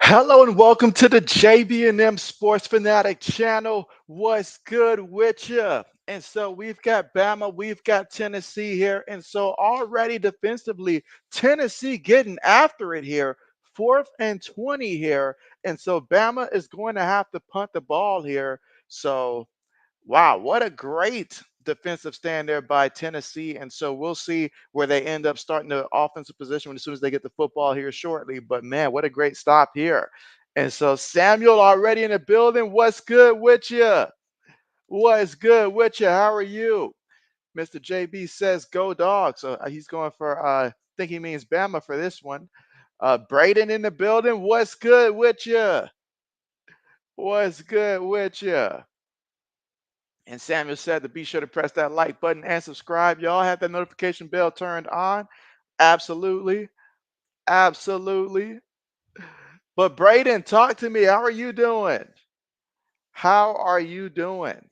Hello and welcome to the JB&M Sports Fanatic channel. What's good with you? And so we've got Bama, we've got Tennessee here. And so already defensively, Tennessee getting after it here. 4th and 20 here. And so Bama is going to have to punt the ball here. So wow, what a great defensive stand there by Tennessee. And so we'll see where they end up starting the offensive position as soon as they get the football here shortly. But man, what a great stop here. And so Samuel already in the building. What's good with you? What's good with you? How are you? Mr. JB says go dog. So he's going for I think he means Bama for this one. Braden in the building. What's good with you? What's good with you? And Samuel said to be sure to press that like button and subscribe. Y'all have that notification bell turned on. Absolutely. Absolutely. But Braden, talk to me. How are you doing? How are you doing?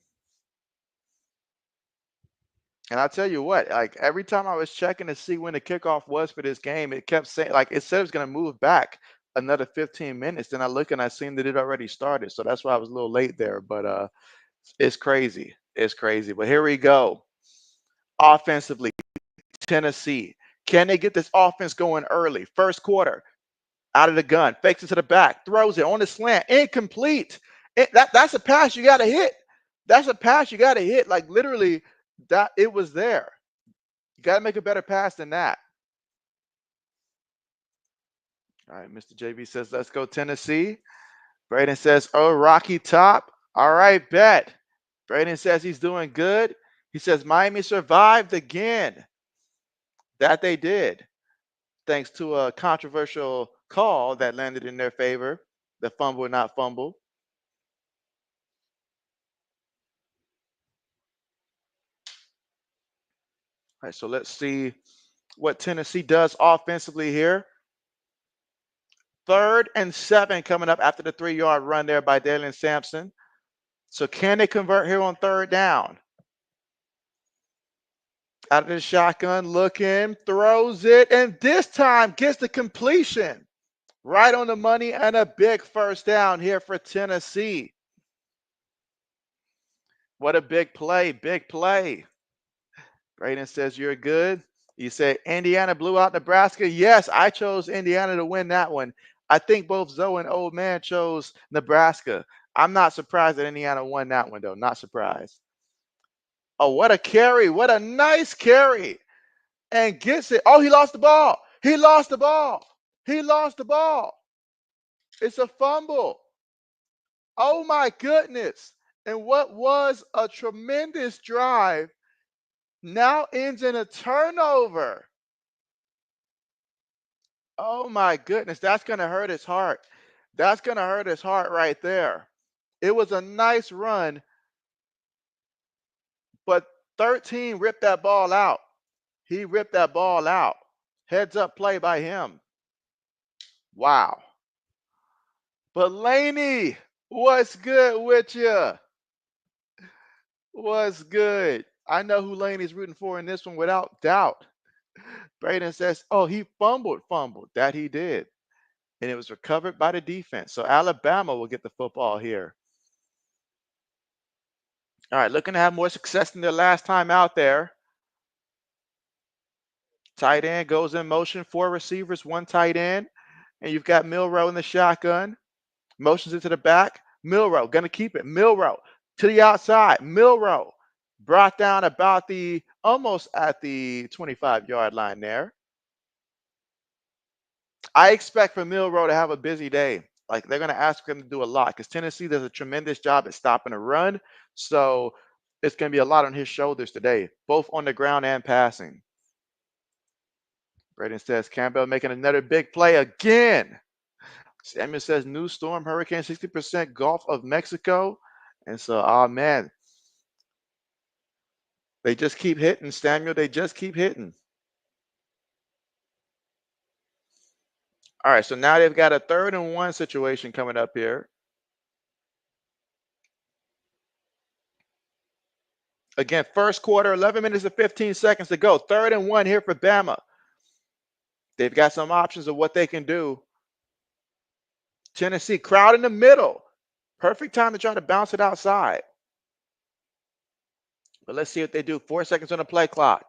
And I'll tell you what, like every time I was checking to see when the kickoff was for this game, it kept saying, like, it said it was going to move back another 15 minutes. Then I look and I seen that it already started. So that's why I was a little late there. But it's crazy. It's crazy. But here we go. Offensively, Tennessee. Can they get this offense going early? First quarter, out of the gun, fakes it to the back, throws it on the slant, incomplete. That's a pass you got to hit. That's a pass you got to hit. Like literally, that it was there. You got to make a better pass than that. All right, Mr. JB says, let's go Tennessee. Braden says, oh, Rocky Top. All right, bet. Braden says he's doing good. He says Miami survived again. That they did, thanks to a controversial call that landed in their favor, the fumble not fumble. All right, so let's see what Tennessee does offensively here. 3rd and 7 coming up after the 3-yard run there by Dalen Sampson. So can they convert here on 3rd down? Out of the shotgun, looking, throws it, and this time gets the completion. Right on the money and a big first down here for Tennessee. What a big play, big play. Braden says you're good. You say Indiana blew out Nebraska. Yes, I chose Indiana to win that one. I think both Zoe and Old Man chose Nebraska. I'm not surprised that Indiana won that one, though. Not surprised. Oh, what a carry. What a nice carry. And gets it. Oh, he lost the ball. He lost the ball. He lost the ball. It's a fumble. Oh, my goodness. And what was a tremendous drive now ends in a turnover. Oh my goodness, that's going to hurt his heart. That's going to hurt his heart right there. It was a nice run, but 13 ripped that ball out. He ripped that ball out. Heads up play by him. Wow. But Laney, what's good with you? What's good? I know who Laney's rooting for in this one without doubt. Braden says, oh, he fumbled. That he did. And it was recovered by the defense. So Alabama will get the football here. All right, looking to have more success than their last time out there. Tight end goes in motion, 4 receivers, 1 tight end. And you've got Milrow in the shotgun. Motions into the back. Milrow going to keep it. Milrow to the outside. Milrow brought down about almost at the 25-yard line there. I expect for Milrow to have a busy day. Like they're going to ask him to do a lot because Tennessee does a tremendous job at stopping a run. So it's going to be a lot on his shoulders today, both on the ground and passing. Braden says Campbell making another big play again. Samuel says new storm, hurricane, 60% Gulf of Mexico. And so, oh man, they just keep hitting, Samuel. They just keep hitting. All right, so now they've got a 3rd and 1 situation coming up here. Again, first quarter, 11 minutes and 15 seconds to go. 3rd and 1 here for Bama. They've got some options of what they can do. Tennessee, crowd in the middle. Perfect time to try to bounce it outside. But let's see what they do. 4 seconds on the play clock.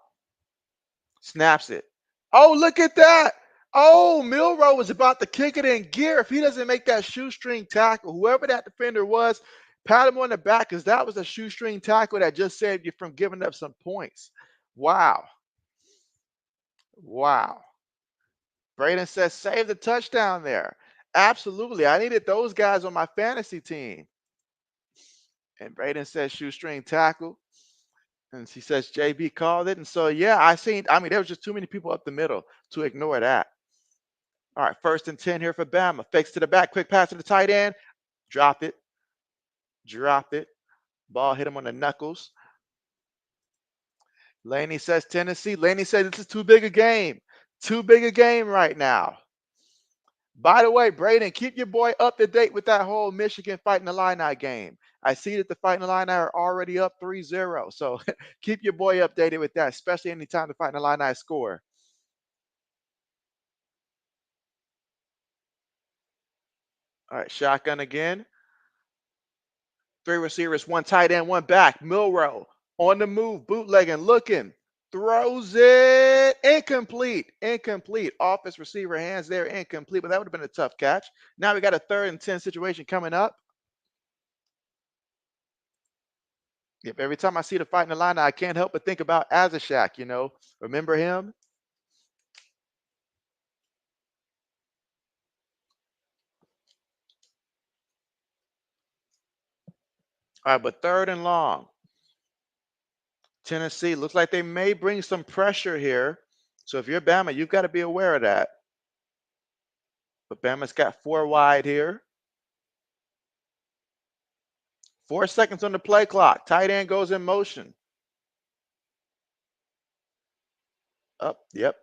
Snaps it. Oh, look at that. Oh, Milroe was about to kick it in gear. If he doesn't make that shoestring tackle, whoever that defender was, pat him on the back because that was a shoestring tackle that just saved you from giving up some points. Wow. Wow. Braden says, save the touchdown there. Absolutely. I needed those guys on my fantasy team. And Braden says, shoestring tackle. And she says, JB called it. And so, yeah, I mean, there was just too many people up the middle to ignore that. All right, 1st and 10 here for Bama. Fakes to the back, quick pass to the tight end. Dropped it. Dropped it. Ball hit him on the knuckles. Laney says Tennessee. Laney says this is too big a game. Too big a game right now. By the way, Braden, keep your boy up to date with that whole Michigan Fighting Illini game. I see that the Fighting Illini are already up 3-0. So keep your boy updated with that, especially anytime the Fighting Illini score. All right, shotgun again. 3 receivers, 1 tight end, 1 back. Milroe on the move, bootlegging, looking, throws it incomplete. Incomplete. Off his receiver hands there, incomplete. But that would have been a tough catch. Now we got a 3rd and 10 situation coming up. Yep, every time I see the Fighting Illini, I can't help but think about Azashak, you know. Remember him? All right, but 3rd and long. Tennessee looks like they may bring some pressure here. So if you're Bama, you've got to be aware of that. But Bama's got 4 wide here. 4 seconds on the play clock. Tight end goes in motion. Up, yep.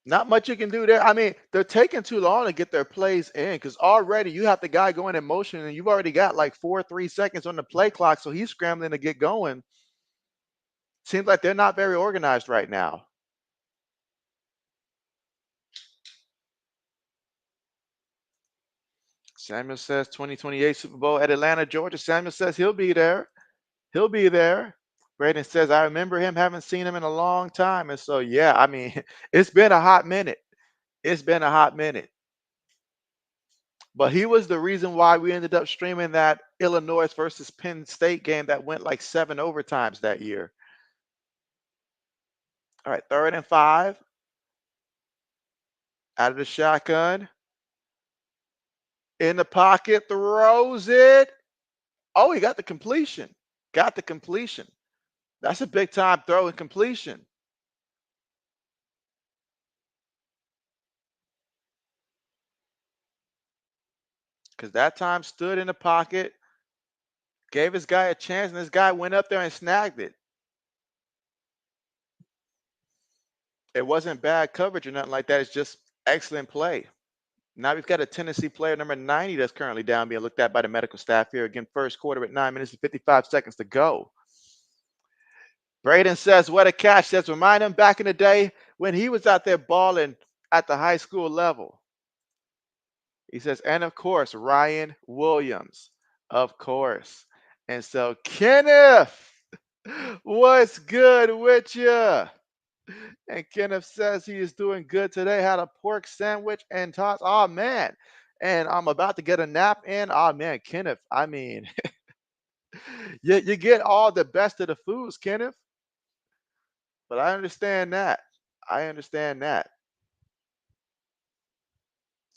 Not much you can do there. I mean, they're taking too long to get their plays in because already you have the guy going in motion and you've already got like 3 seconds on the play clock. So he's scrambling to get going. Seems like they're not very organized right now. Samuel says 2028 Super Bowl at Atlanta, Georgia. Samuel says he'll be there. He'll be there. Braden says, I remember him, haven't seen him in a long time. And so, yeah, I mean, it's been a hot minute. It's been a hot minute. But he was the reason why we ended up streaming that Illinois versus Penn State game that went like 7 overtimes that year. All right, 3rd and 5. Out of the shotgun. In the pocket, throws it. Oh, he got the completion. Got the completion. That's a big time throw and completion. Because that time stood in the pocket, gave his guy a chance, and this guy went up there and snagged it. It wasn't bad coverage or nothing like that. It's just excellent play. Now we've got a Tennessee player, number 90, that's currently down being looked at by the medical staff here. Again, 1st quarter at 9 minutes and 55 seconds to go. Braden says, what a catch. Says, remind him back in the day when he was out there balling at the high school level. He says, and of course, Ryan Williams. Of course. And so, Kenneth, what's good with you? And Kenneth says he is doing good today. Had a pork sandwich and tots. Oh, man. And I'm about to get a nap in. Oh, man, Kenneth, I mean, you get all the best of the foods, Kenneth. But I understand that. I understand that.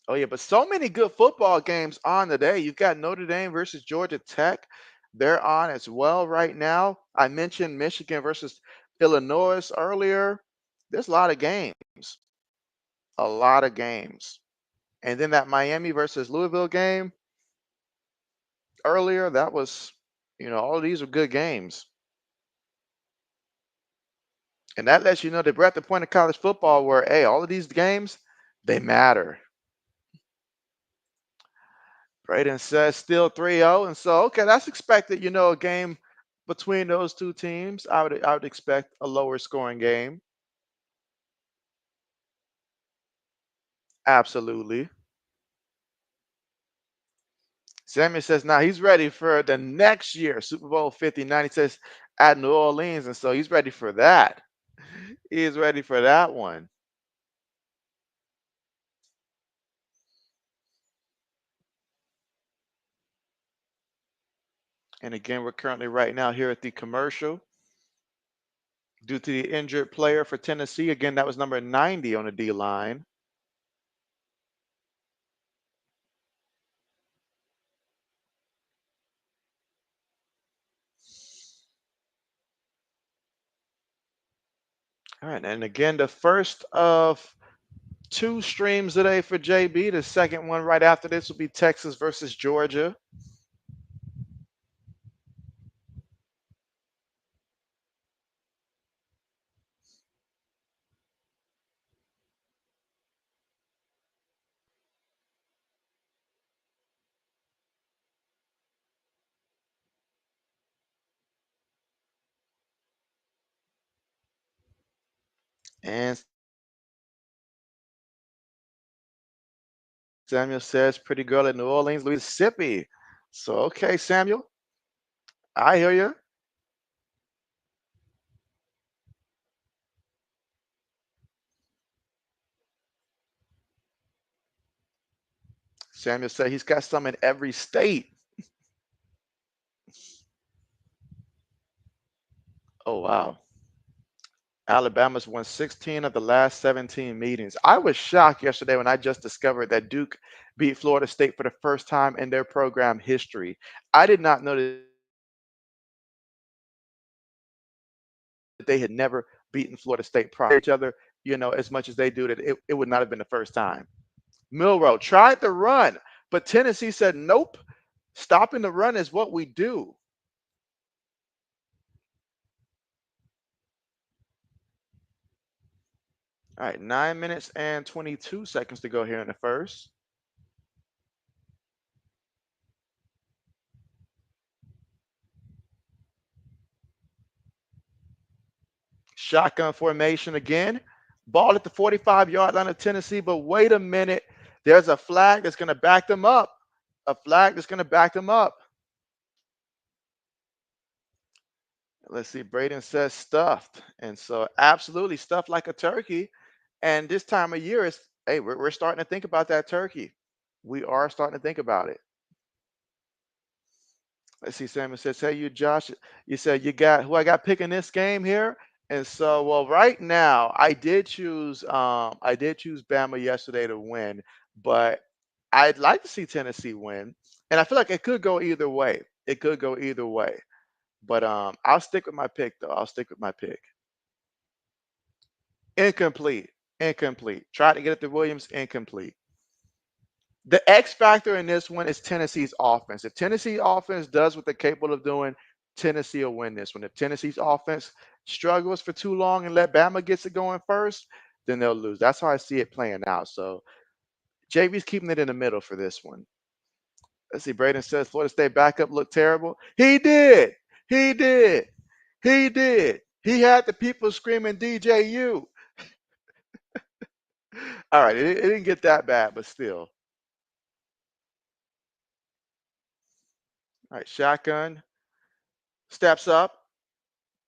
Oh, yeah, but so many good football games on today. You've got Notre Dame versus Georgia Tech. They're on as well right now. I mentioned Michigan versus Illinois earlier. There's a lot of games. A lot of games. And then that Miami versus Louisville game earlier, that was, all of these are good games. And that lets you know that we're at the point of college football where, hey, all of these games, they matter. Braden says still 3-0. And so, okay, that's expected, a game between those two teams. I would expect a lower scoring game. Absolutely. Samuel says now he's ready for the next year, Super Bowl 59. He says at New Orleans, and so he's ready for that. He is ready for that one. And again, we're currently right now here at the commercial due to the injured player for Tennessee. Again, that was number 90 on the D line. All right, and again, the first of two streams today for JB. The second one right after this will be Texas versus Georgia. And Samuel says, pretty girl in New Orleans, Mississippi. So, okay, Samuel, I hear you. Samuel said he's got some in every state. Oh, wow. Alabama's won 16 of the last 17 meetings. I was shocked yesterday when I just discovered that Duke beat Florida State for the first time in their program history. I did not know that they had never beaten Florida State prior to each other, as much as they do, that it would not have been the first time. Milrow tried to run, but Tennessee said, nope, stopping the run is what we do. All right, 9 minutes and 22 seconds to go here in the first. Shotgun formation again. Ball at the 45-yard line of Tennessee, but wait a minute. There's a flag that's going to back them up. A flag that's going to back them up. Let's see. Braden says stuffed. And so absolutely stuffed like a turkey. And this time of year, hey, we're starting to think about that turkey. We are starting to think about it. Let's see. Samuel says, hey, you, Josh, you said you got who I got picking this game here. And so, well, right now I did choose Bama yesterday to win, but I'd like to see Tennessee win. And I feel like it could go either way. It could go either way. But I'll stick with my pick though. I'll stick with my pick. Incomplete. Incomplete. Try to get it to Williams, incomplete. The X factor in this one is Tennessee's offense. If Tennessee offense does what they're capable of doing, Tennessee will win this one. If Tennessee's offense struggles for too long and let Bama gets it going first, then they'll lose. That's how I see it playing out. So JB's keeping it in the middle for this one. Let's see. Braden says Florida State backup looked terrible. He did. He did. He did. He had the people screaming DJU. All right. It didn't get that bad, but still. All right. Shotgun steps up,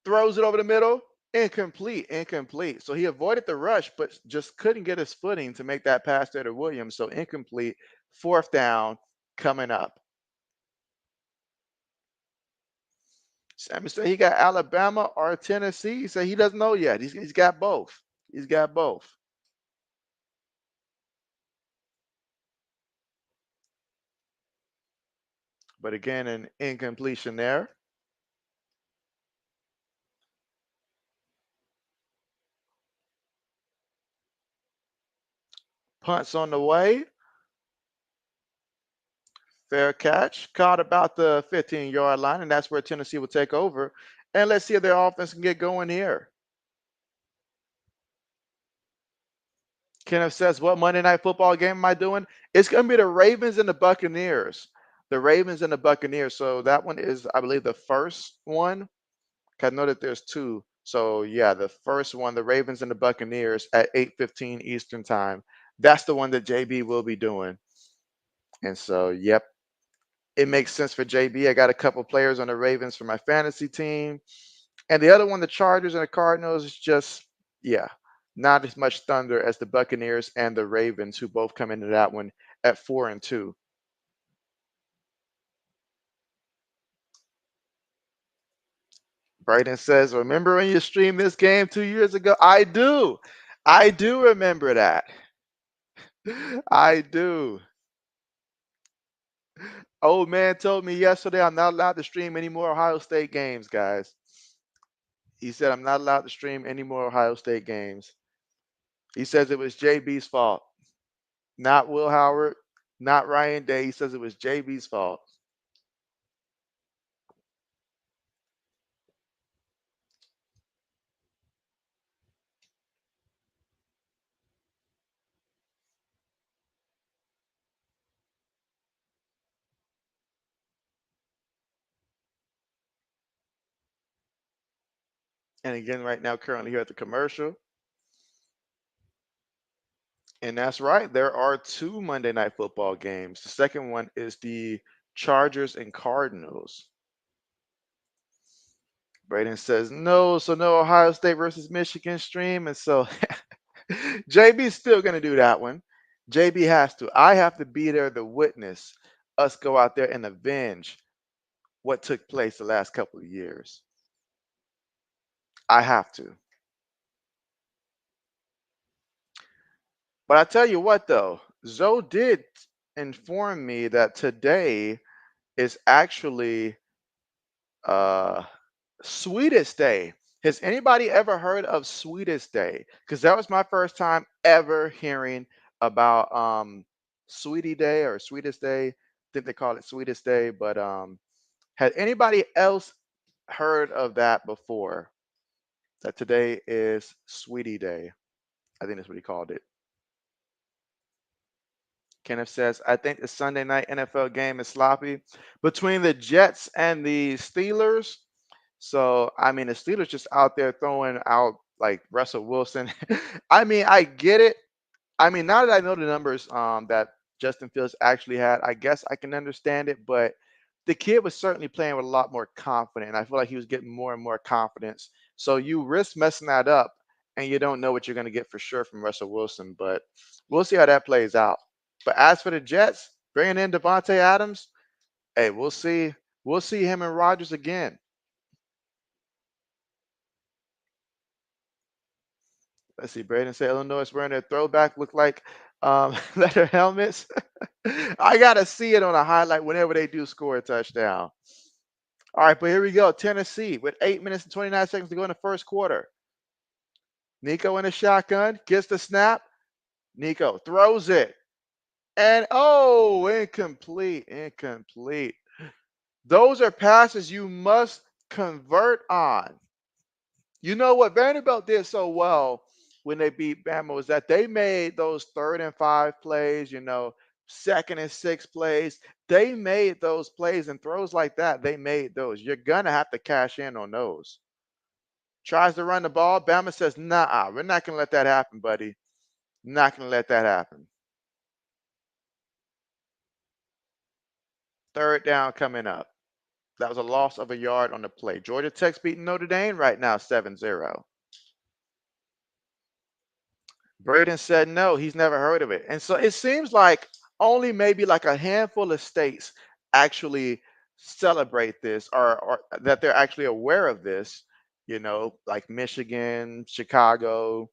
throws it over the middle. Incomplete, incomplete. So he avoided the rush, but just couldn't get his footing to make that pass there to Williams. So incomplete. Fourth down coming up. Sammy said he got Alabama or Tennessee. He said he doesn't know yet. He's got both. He's got both. But again, an incompletion there. Punts on the way. Fair catch. Caught about the 15-yard line, and that's where Tennessee will take over. And let's see if their offense can get going here. Kenneth says, what Monday Night Football game am I doing? It's going to be the Ravens and the Buccaneers. The Ravens and the Buccaneers. So that one is, I believe, the first one. I know that there's two. So yeah, the first one, the Ravens and the Buccaneers at 8:15 Eastern time. That's the one that JB will be doing. And so, yep. It makes sense for JB. I got a couple players on the Ravens for my fantasy team. And the other one, the Chargers and the Cardinals, is just, yeah, not as much thunder as the Buccaneers and the Ravens, who both come into that one at 4-2. Brayden says, remember when you streamed this game 2 years ago? I do. I do remember that. I do. Old man told me yesterday I'm not allowed to stream any more Ohio State games, guys. He said I'm not allowed to stream any more Ohio State games. He says it was JB's fault, not Will Howard, not Ryan Day. He says it was JB's fault. And again, right now, currently here at the commercial. And that's right. There are two Monday Night Football games. The second one is the Chargers and Cardinals. Braden says no, so no Ohio State versus Michigan stream. And so JB's still going to do that one. JB has to. I have to be there to witness us go out there and avenge what took place the last couple of years. I have to. But I tell you what, though, Zoe did inform me that today is actually uh Sweetest Day. Has anybody ever heard of Sweetest Day? Because that was my first time ever hearing about Sweetie Day or Sweetest Day. I think they call it Sweetest Day, but had anybody else heard of that before? That today is Sweetie Day. I think that's what he called it. Kenneth says, I think the Sunday night NFL game is sloppy between the Jets and the Steelers. So, I mean, the Steelers just out there throwing out like Russell Wilson. I mean, I get it. I mean, now that I know the numbers that Justin Fields actually had, I guess I can understand it. But the kid was certainly playing with a lot more confidence. And I feel like he was getting more and more confidence. So you risk messing that up, and you don't know what you're going to get for sure from Russell Wilson. But we'll see how that plays out. But as for the Jets, bringing in Devontae Adams, hey, we'll see. We'll see him and Rodgers again. Let's see. Braden said Illinois is wearing their throwback look like leather helmets. I gotta see it on a highlight whenever they do score a touchdown. All right, but here we go. Tennessee with 8 minutes and 29 seconds to go in the first quarter. Nico in the shotgun gets the snap. Nico throws it. And oh, incomplete. Incomplete. Those are passes you must convert on. You know what Vanderbilt did so well when they beat Bama was that they made those 3rd and 5 plays, second and 6 plays. They made those plays and throws like that. They made those. You're gonna have to cash in on those. Tries to run the ball. Bama says, nah, we're not gonna let that happen, buddy. Not gonna let that happen. 3rd down coming up. That was a loss of a yard on the play. Georgia Tech's beating Notre Dame right now, 7-0. Braden said no, he's never heard of it. And so it seems like only maybe like a handful of states actually celebrate this or that they're actually aware of this, like Michigan, Chicago,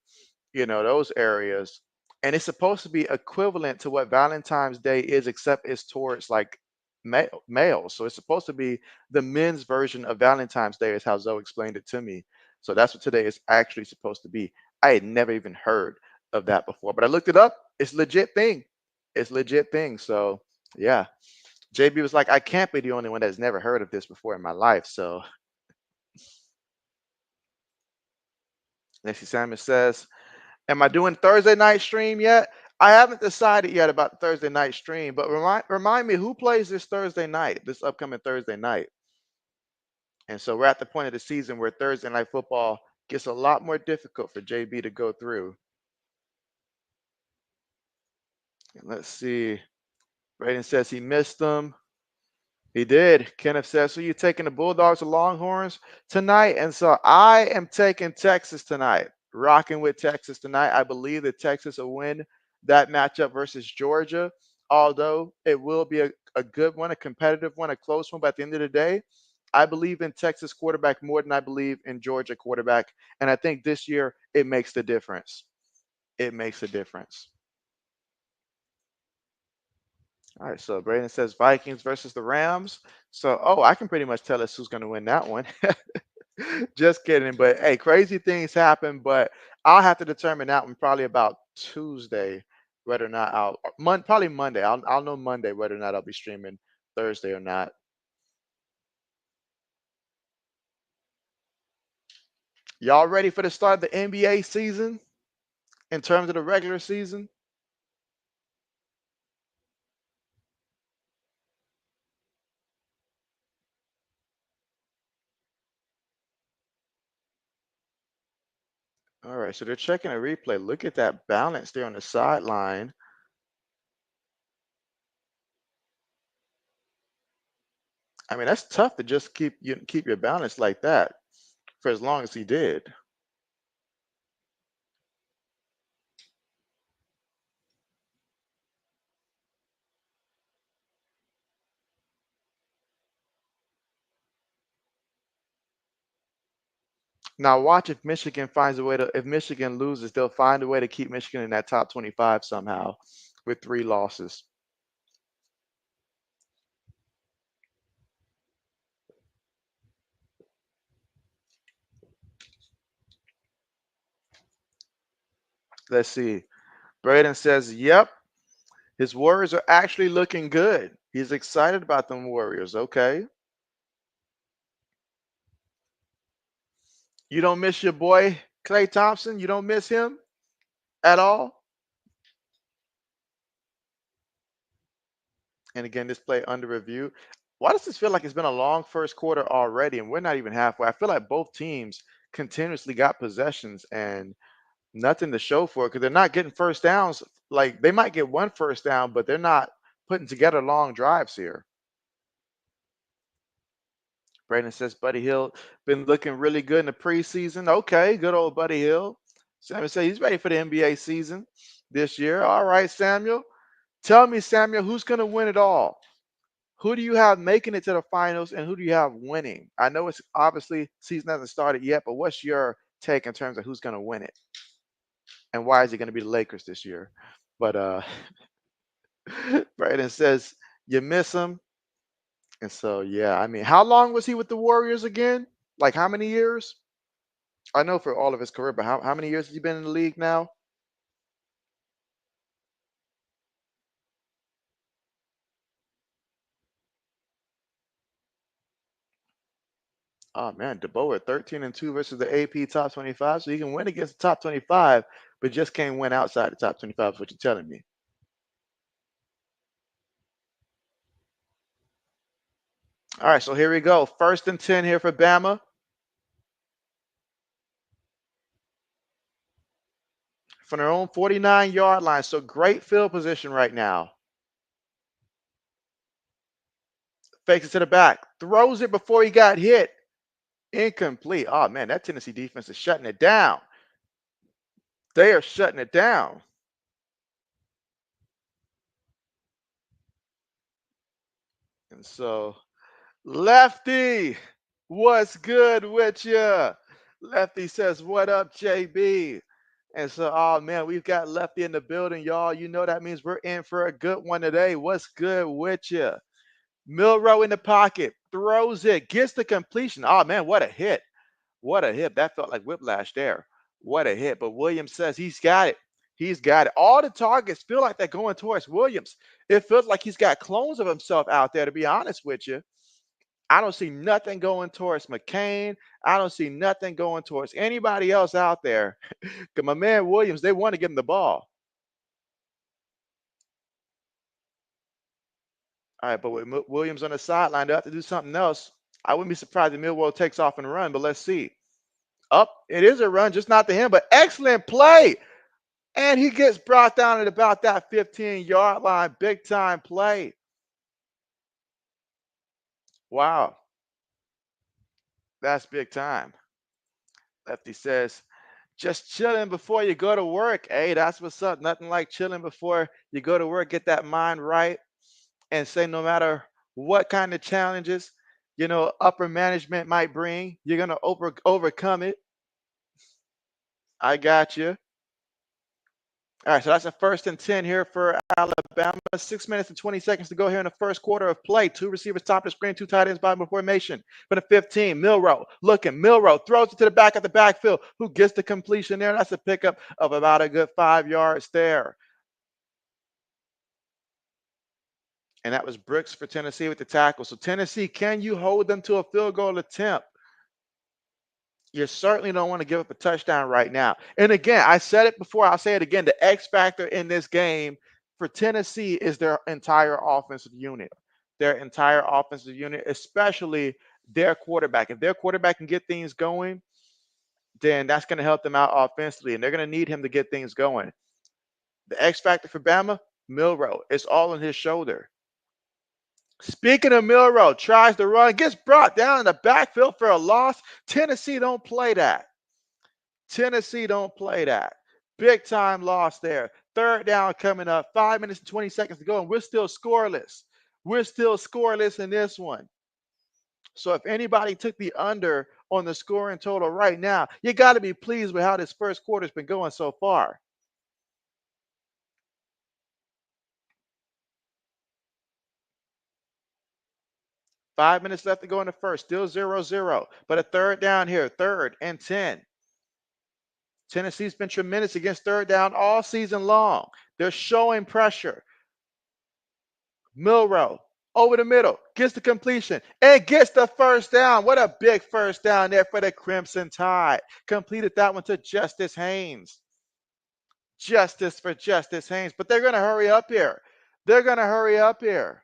those areas. And it's supposed to be equivalent to what Valentine's Day is, except it's towards like males. So it's supposed to be the men's version of Valentine's Day, is how Zoe explained it to me. So that's what today is actually supposed to be. I had never even heard of that before, but I looked it up. It's legit thing. It's legit thing. So yeah. JB was like, I can't be the only one that's never heard of this before in my life. So Nancy Salmon says, am I doing Thursday night stream yet? I haven't decided yet about the Thursday night stream, but remind me who plays this Thursday night, this upcoming Thursday night. And so we're at the point of the season where Thursday night football gets a lot more difficult for JB to go through. And let's see. Braden says he missed them. He did. Kenneth says, so you taking the Bulldogs or Longhorns tonight? And so I am taking Texas tonight. Rocking with Texas tonight. I believe that Texas will win that matchup versus Georgia, although it will be a good one, a competitive one, a close one. But at the end of the day, I believe in Texas quarterback more than I believe in Georgia quarterback. And I think this year it makes the difference. It makes a difference. All right, so Braden says Vikings versus the Rams. So, oh, I can pretty much tell us who's going to win that one. Just kidding. But hey, crazy things happen. But I'll have to determine that one probably about Tuesday, whether or not probably Monday. I'll know Monday whether or not I'll be streaming Thursday or not. Y'all ready for the start of the NBA season in terms of the regular season? All right, so they're checking a replay. Look at that balance there on the sideline. I mean, that's tough to just keep your balance like that for as long as he did. Now watch if Michigan finds a way to if Michigan loses, they'll find a way to keep Michigan in that top 25 somehow with 3 losses. Let's see. Braden says, "Yep, his Warriors are actually looking good. He's excited about them Warriors." Okay. You don't miss your boy Clay Thompson? You don't miss him at all? And again, this play under review. Why does this feel like it's been a long first quarter already and we're not even halfway? I feel like both teams continuously got possessions and nothing to show for it because they're not getting first downs. Like they might get one first down, but they're not putting together long drives here. Brandon says Buddy Hill been looking really good in the preseason. Okay, good old Buddy Hill. Samuel says he's ready for the NBA season this year. All right, Samuel. Tell me, Samuel, who's going to win it all? Who do you have making it to the finals and who do you have winning? I know it's obviously season hasn't started yet, but what's your take in terms of who's going to win it? And why is it going to be the Lakers this year? But Brandon says you miss him. And so yeah, I mean, how long was he with the Warriors again? Like how many years? I know for all of his career, but how many years has he been in the league now? Oh man, DeBoer 13-2 versus the AP top 25. So he can win against the top 25, but just can't win outside the top 25, is what you're telling me. All right, so here we go. 1st and 10 here for Bama from their own 49-yard line. So great field position right now. Fakes it to the back, throws it before he got hit. Incomplete. Oh man, that Tennessee defense is shutting it down. They are shutting it down. And so, Lefty, what's good with you? Lefty says, what up, JB? And so, oh man, we've got Lefty in the building, y'all. You know that means we're in for a good one today. What's good with you? Milrow in the pocket, throws it, gets the completion. Oh man, what a hit. What a hit. That felt like whiplash there. What a hit. But Williams says he's got it. He's got it. All the targets feel like they're going towards Williams. It feels like he's got clones of himself out there, to be honest with you. I don't see nothing going towards McCain. I don't see nothing going towards anybody else out there. Because my man Williams, they want to give him the ball. All right, but with Williams on the sideline, they have to do something else. I wouldn't be surprised if Millwall takes off and run, but let's see. Up, it is a run, just not to him, but excellent play. And he gets brought down at about that 15-yard line. Big time play. Wow, that's big time. Lefty says, just chilling before you go to work. Hey, that's what's up. Nothing like chilling before you go to work. Get that mind right and say no matter what kind of challenges, upper management might bring, you're gonna overcome it. I got you. All right, so that's a 1st and 10 here for Alabama. 6 minutes and 20 seconds to go here in the first quarter of play. Two receivers top of the screen, two tight ends bottom of formation. For the 15, Milrow looking. Milrow throws it to the back of the backfield. Who gets the completion there? That's a pickup of about a good 5 yards there. And that was Brooks for Tennessee with the tackle. So Tennessee, can you hold them to a field goal attempt? You certainly don't want to give up a touchdown right now. And again, I said it before, I'll say it again. The X factor in this game for Tennessee is their entire offensive unit. Their entire offensive unit, especially their quarterback. If their quarterback can get things going, then that's going to help them out offensively. And they're going to need him to get things going. The X factor for Bama, Milrow. It's all on his shoulder. Speaking of Milrow, tries to run, gets brought down in the backfield for a loss. Tennessee don't play that. Tennessee don't play that. Big time loss there. 3rd down coming up. 5 minutes and 20 seconds to go, and we're still scoreless. We're still scoreless in this one. So if anybody took the under on the scoring total right now, you got to be pleased with how this first quarter's been going so far. Five minutes left to go in the first. Still 0-0. But a 3rd down here. 3rd and 10. Tennessee's been tremendous against 3rd down all season long. They're showing pressure. Milrow over the middle, gets the completion, and gets the 1st down. What a big 1st down there for the Crimson Tide. Completed that one to Justice Haynes. Justice for Justice Haynes. But they're going to hurry up here. They're going to hurry up here.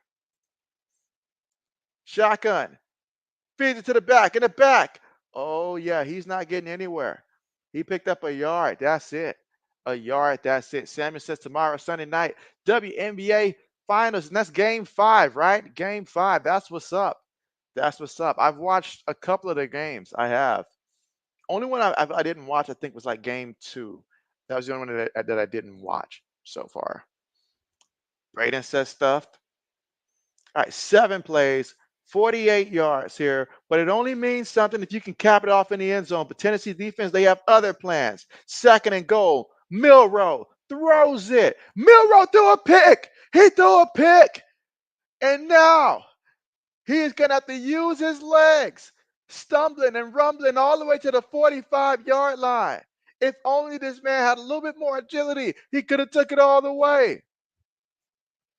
Shotgun. Feeds it to the back. In the back. Oh, yeah, he's not getting anywhere. He picked up a yard. That's it. A yard. That's it. Samuel says tomorrow, Sunday night, WNBA Finals, and that's game 5, right? Game 5. That's what's up. That's what's up. I've watched a couple of the games. I have. Only one I didn't watch, I think, was like game 2. That was the only one that I didn't watch so far. Braden says stuffed. All right, 7 plays, 48 yards here, but it only means something if you can cap it off in the end zone. But Tennessee defense, they have other plans. 2nd and goal. Milrow throws it. Milrow threw a pick. He threw a pick. And now he's going to have to use his legs, stumbling and rumbling all the way to the 45-yard line. If only this man had a little bit more agility, he could have took it all the way.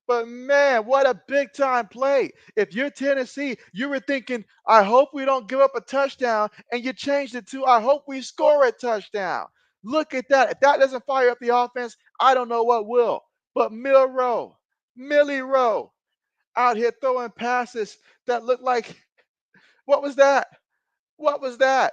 But man, what a big time play. If you're Tennessee, you were thinking, I hope we don't give up a touchdown. And you changed it to, I hope we score a touchdown. Look at that. If that doesn't fire up the offense, I don't know what will. But Millie Rowe, out here throwing passes that look like, what was that? What was that?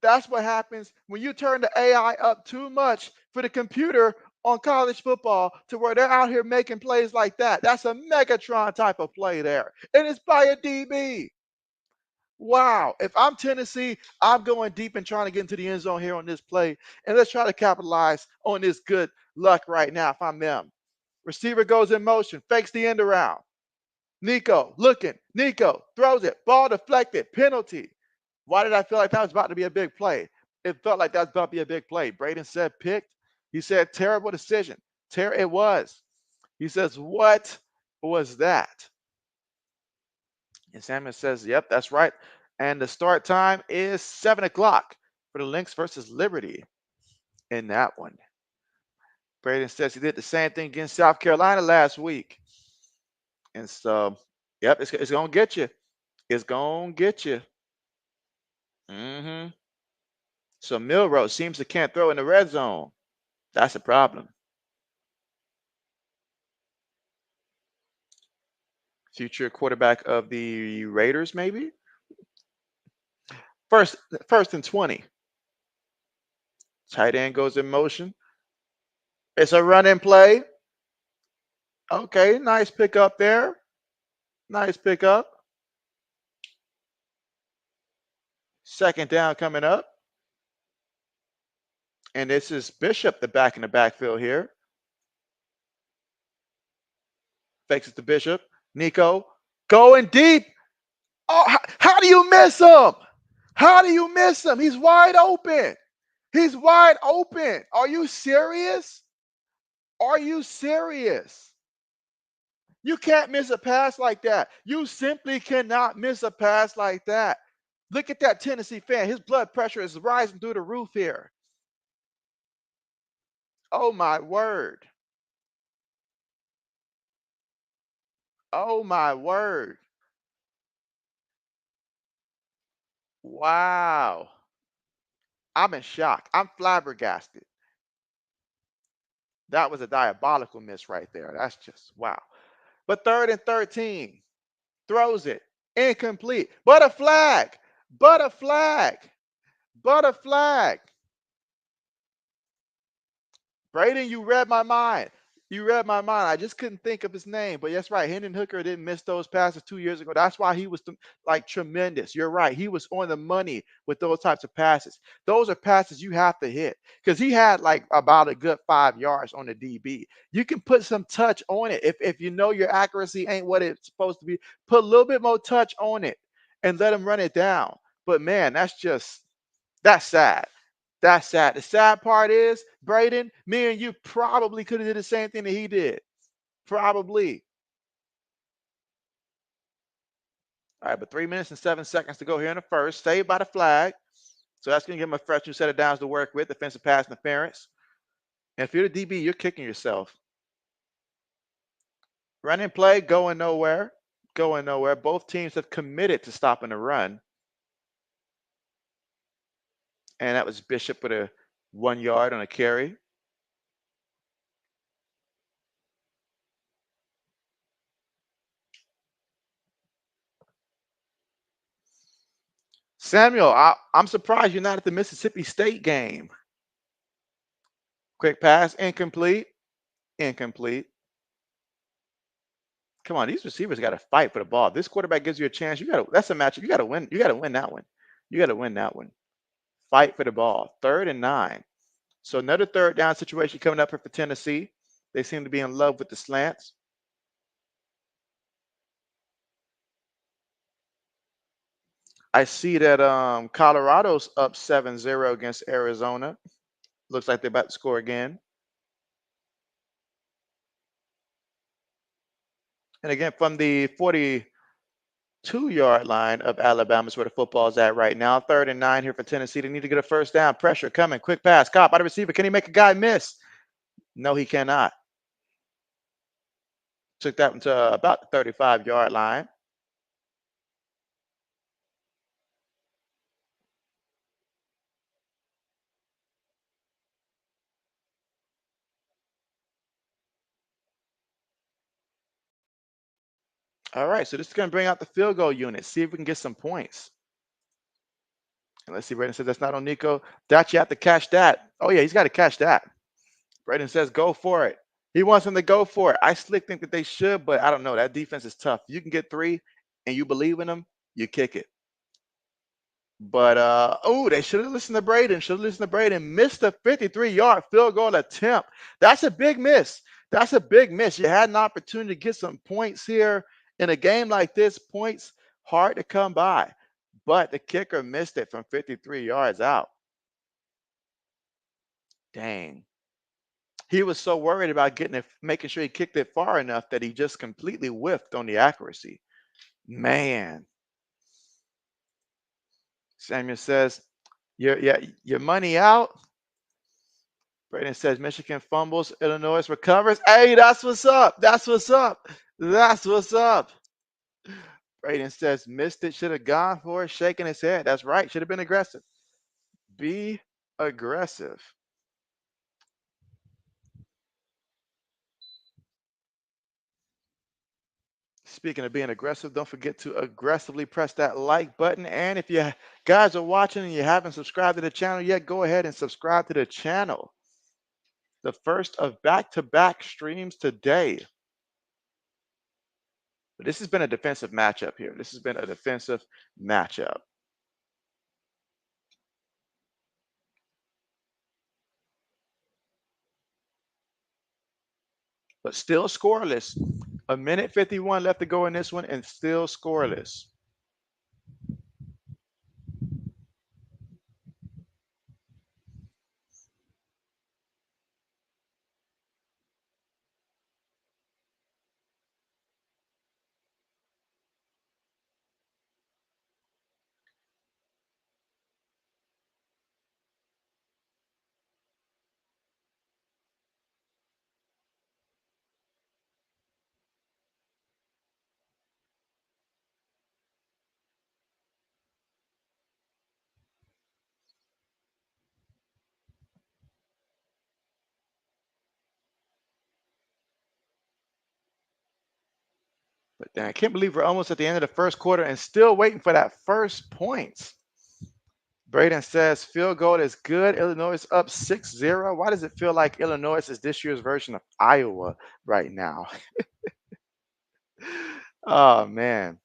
That's what happens when you turn the AI up too much for the computer on college football to where they're out here making plays like that. That's a Megatron type of play there. And it's by a DB. Wow. If I'm Tennessee, I'm going deep and trying to get into the end zone here on this play. And let's try to capitalize on this good luck right now if I'm them. Receiver goes in motion, fakes the end around. Nico looking. Nico throws it. Ball deflected. Penalty. Why did I feel like that was about to be a big play? It felt like that was about to be a big play. Braden said picked. He said terrible decision. It was. He says, what was that? And Samuel says, yep, that's right. And the start time is 7 o'clock for the Lynx versus Liberty in that one. Braden says he did the same thing against South Carolina last week. And so, yep, it's going to get you. It's going to get you. So Milrow seems to can't throw in the red zone. That's a problem. Future quarterback of the Raiders, maybe? First and 20. Tight end goes in motion. It's a run and play. Okay, nice pickup there. Nice pickup. Second down coming up. And this is Bishop, the back in the backfield here. Fakes it to Bishop. Nico going deep. Oh, how do you miss him? How do you miss him? He's wide open. He's wide open. Are you serious? Are you serious? You can't miss a pass like that. You simply cannot miss a pass like that. Look at that Tennessee fan. His blood pressure is rising through the roof here. Oh, my word. Oh, my word. Wow. I'm in shock. I'm flabbergasted. That was a diabolical miss right there. That's just wow. But 3rd and 13, throws it incomplete. But a flag. But a flag. But a flag. Braden, you read my mind. You read my mind. I just couldn't think of his name, but that's right. Hendon Hooker didn't miss those passes 2 years ago. That's why he was like tremendous. You're right. He was on the money with those types of passes. Those are passes you have to hit because he had like about a good 5 yards on the DB. You can put some touch on it if you know your accuracy ain't what it's supposed to be. Put a little bit more touch on it and let him run it down. But man, that's sad. That's sad. The sad part is, Braden, me and you probably could have did the same thing that he did. Probably. All right, but 3 minutes and 7 seconds to go here in the first. Saved by the flag. So that's going to give him a fresh new set of downs to work with. Defensive pass interference. And if you're the DB, you're kicking yourself. Running play, going nowhere. Going nowhere. Both teams have committed to stopping the run. And that was Bishop with a 1 yard on a carry. Samuel, I'm surprised you're not at the Mississippi State game. Quick pass, incomplete. Incomplete. Come on, these receivers got to fight for the ball. If this quarterback gives you a chance, that's a matchup. You got to win. You got to win that one. You got to win that one. Fight for the ball. 3rd and 9. So another 3rd down situation coming up here for Tennessee. They seem to be in love with the slants. I see that Colorado's up 7-0 against Arizona. Looks like they're about to score again. And again, from the 42-yard line of Alabama is where the football's at right now. 3rd and 9 here for Tennessee. They need to get a first down. Pressure coming. Quick pass. Cop by the receiver. Can he make a guy miss? No, he cannot. Took that one to about the 35-yard line. All right, so this is going to bring out the field goal unit. See if we can get some points. And let's see. Braden says that's not on Nico. That you have to catch that. Oh yeah, he's got to catch that. Braden says go for it. He wants him to go for it. I slick think that they should, but I don't know. That defense is tough. You can get 3 and you believe in them, you kick it. But oh, they should have listened to Braden. Should have listened to Braden. Missed a 53-yard field goal attempt. That's a big miss. That's a big miss. You had an opportunity to get some points here in a game like this. Points hard to come by, but the kicker missed it from 53 yards out. Dang. He was so worried about getting it, making sure he kicked it far enough that he just completely whiffed on the accuracy. Man. Samuel says, your money out. Braden says Michigan fumbles, Illinois recovers. Hey, that's what's up. That's what's up. That's what's up. Braden says missed it, should have gone for it, shaking his head. That's right. Should have been aggressive. Be aggressive. Speaking of being aggressive, don't forget to aggressively press that like button. And if you guys are watching and you haven't subscribed to the channel yet, go ahead and subscribe to the channel. The first of back-to-back streams today. But this has been a defensive matchup here. This has been a defensive matchup. but still scoreless. A minute 51 left to go in this one and still scoreless. But then I can't believe we're almost at the end of the first quarter and still waiting for that first points. Braden says field goal is good. Illinois is up 6-0. Why does it feel like Illinois is this year's version of Iowa right now? Oh, man.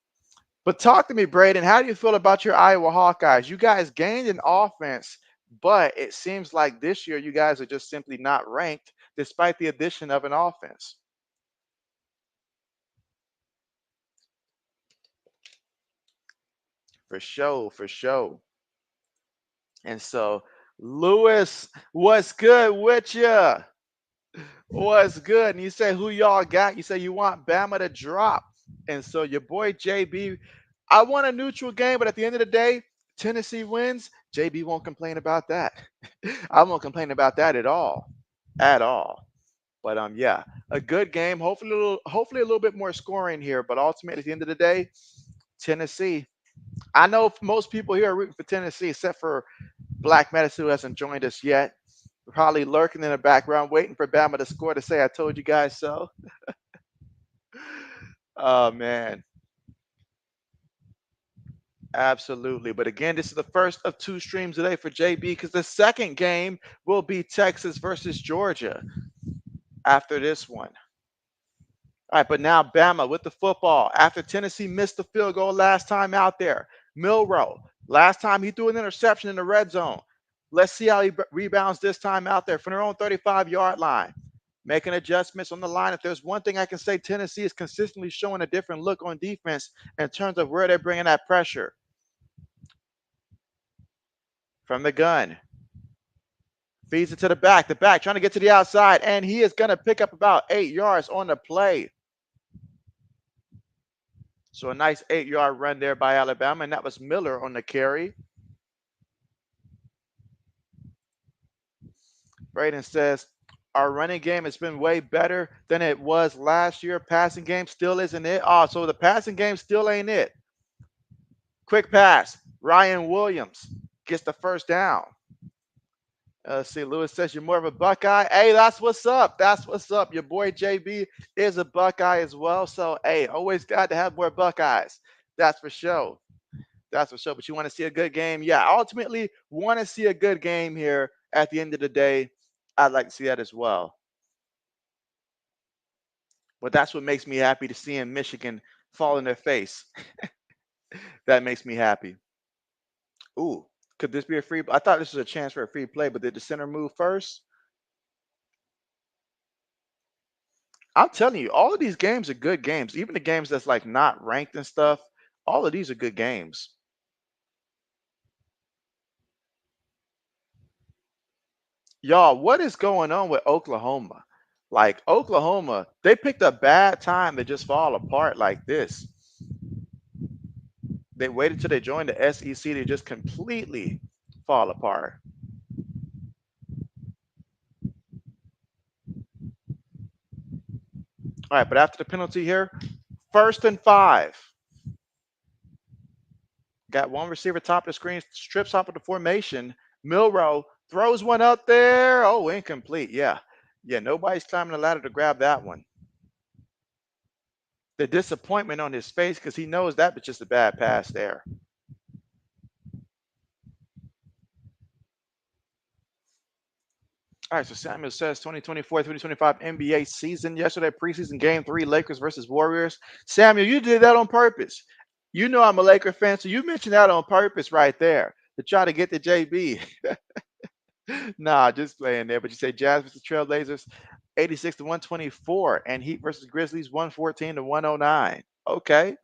But talk to me, Braden. How do you feel about your Iowa Hawkeyes? You guys gained an offense, but it seems like this year you guys are just simply not ranked despite the addition of an offense. For sure, for sure. And so, Lewis, what's good with you? What's good? And you say who y'all got? You say you want Bama to drop. And so your boy JB, I want a neutral game, but at the end of the day, Tennessee wins. JB won't complain about that. I won't complain about that at all. At all. But yeah, a good game. Hopefully a little bit more scoring here. But ultimately, at the end of the day, Tennessee. I know most people here are rooting for Tennessee, except for Black Medicine, who hasn't joined us yet. Probably lurking in the background, waiting for Bama to score to say, I told you guys so. Oh, man. Absolutely. But again, this is the first of two streams today for JB because the second game will be Texas versus Georgia after this one. All right, but now Bama with the football after Tennessee missed the field goal last time out there. Milrow, last time he threw an interception in the red zone. Let's see how he rebounds this time out there from their own 35-yard line. Making adjustments on the line. If there's one thing I can say, Tennessee is consistently showing a different look on defense in terms of where they're bringing that pressure. From the gun. Feeds it to the back trying to get to the outside, and he is going to pick up about 8 yards on the play. So a nice 8-yard run there by Alabama, and that was Miller on the carry. Braden says, our running game has been way better than it was last year. Passing game still isn't it. Oh, so the passing game still ain't it. Quick pass. Ryan Williams gets the first down. Let's see. Lewis says you're more of a Buckeye. Hey, that's what's up. That's what's up. Your boy JB is a Buckeye as well. So, hey, always glad to have more Buckeyes. That's for sure. That's for sure. But you want to see a good game? Yeah, ultimately want to see a good game here at the end of the day. I'd like to see that as well. But that's what makes me happy to see in Michigan fall in their face. That makes me happy. Ooh, could this be a free? I thought this was a chance for a free play, but did the center move first? I'm telling you, all of these games are good games. Even the games that's like not ranked and stuff, all of these are good games. Y'all, what is going on with Oklahoma? Like Oklahoma, they picked a bad time to just fall apart like this. They waited till they joined the SEC to just completely fall apart. All right, but after the penalty here, 1st and 5. Got one receiver top of the screen, strips off of the formation. Milrow throws one up there. Oh, incomplete. Yeah. Yeah, nobody's climbing the ladder to grab that one. The disappointment on his face because he knows that was just a bad pass there. All right, so Samuel says 2024-2025 NBA season. Yesterday, preseason game 3, Lakers versus Warriors. Samuel, you did that on purpose. You know I'm a Laker fan, so you mentioned that on purpose right there to try to get the JB. Nah, just playing there. But you say Jazz versus Trailblazers. 86 to 124, and Heat versus Grizzlies 114 to 109. Okay.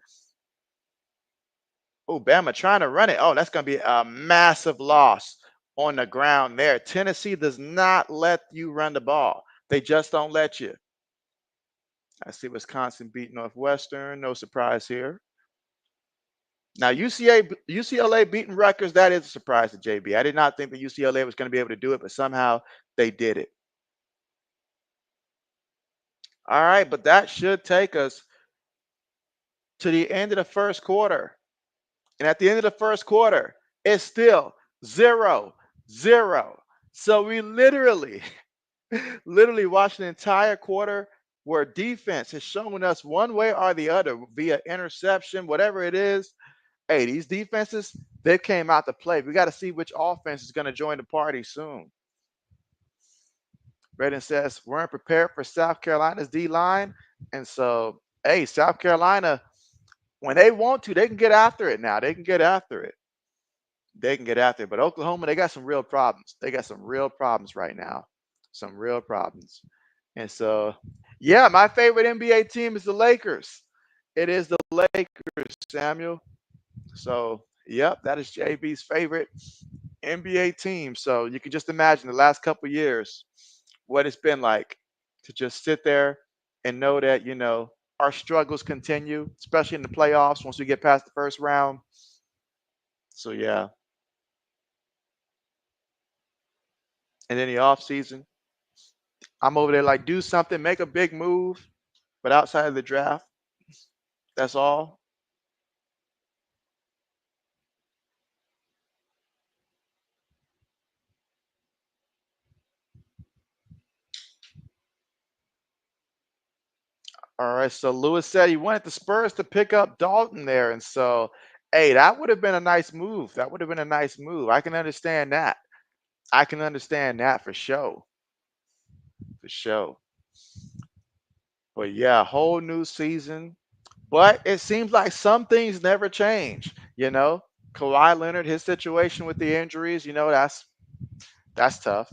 Oh, Bama trying to run it. Oh, that's going to be a massive loss on the ground there. Tennessee does not let you run the ball. They just don't let you. I see Wisconsin beat Northwestern. No surprise here. Now, UCLA beating Rutgers, that is a surprise to JB. I did not think that UCLA was going to be able to do it, but somehow they did it. All right, but that should take us to the end of the first quarter. And at the end of the first quarter, it's still 0-0. So we literally watched an entire quarter where defense has shown us one way or the other via interception, whatever it is. Hey, these defenses, they came out to play. We got to see which offense is going to join the party soon. Braden says, weren't prepared for South Carolina's D line. And so, hey, South Carolina, when they want to, they can get after it now. They can get after it. They can get after it. But Oklahoma, they got some real problems. They got some real problems right now. Some real problems. And so, yeah, my favorite NBA team is the Lakers. It is the Lakers, Samuel. So, yep, that is JB's favorite NBA team. So you can just imagine the last couple of years what it's been like to just sit there and know that, our struggles continue, especially in the playoffs once we get past the first round. So, yeah. And then the off season, I'm over there like, do something, make a big move, but outside of the draft, that's all. All right. So Lewis said he wanted the Spurs to pick up Dalton there. And so, hey, that would have been a nice move. That would have been a nice move. I can understand that. I can understand that for sure. For sure. But yeah, whole new season. But it seems like some things never change. Kawhi Leonard, his situation with the injuries, that's tough.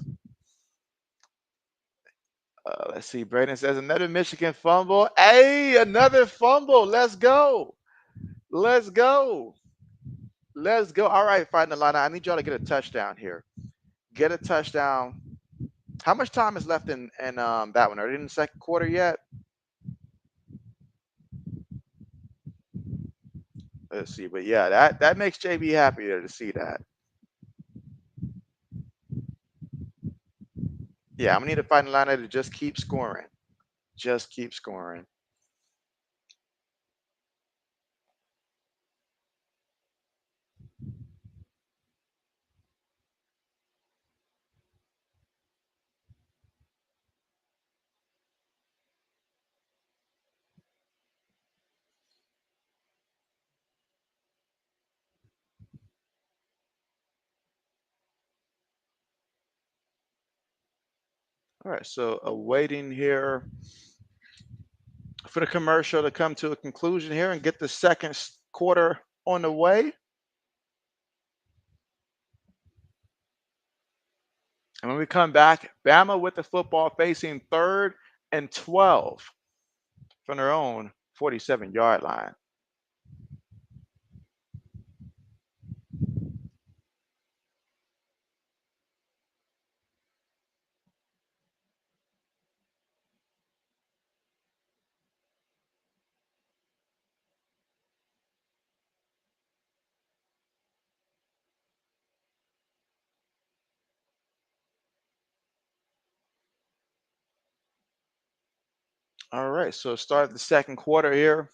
Let's see. Braden says another Michigan fumble. Hey, another fumble. Let's go. Let's go. Let's go. All right, fighting the line. I need y'all to get a touchdown here. Get a touchdown. How much time is left in that one? Are they in the second quarter yet? Let's see. But yeah, that makes JB happy there to see that. Yeah, I'm gonna need a fighting line to just keep scoring. Just keep scoring. All right, so awaiting here for the commercial to come to a conclusion here and get the second quarter on the way. And when we come back, Bama with the football facing 3rd and 12 from their own 47-yard line. All right, so start the second quarter here.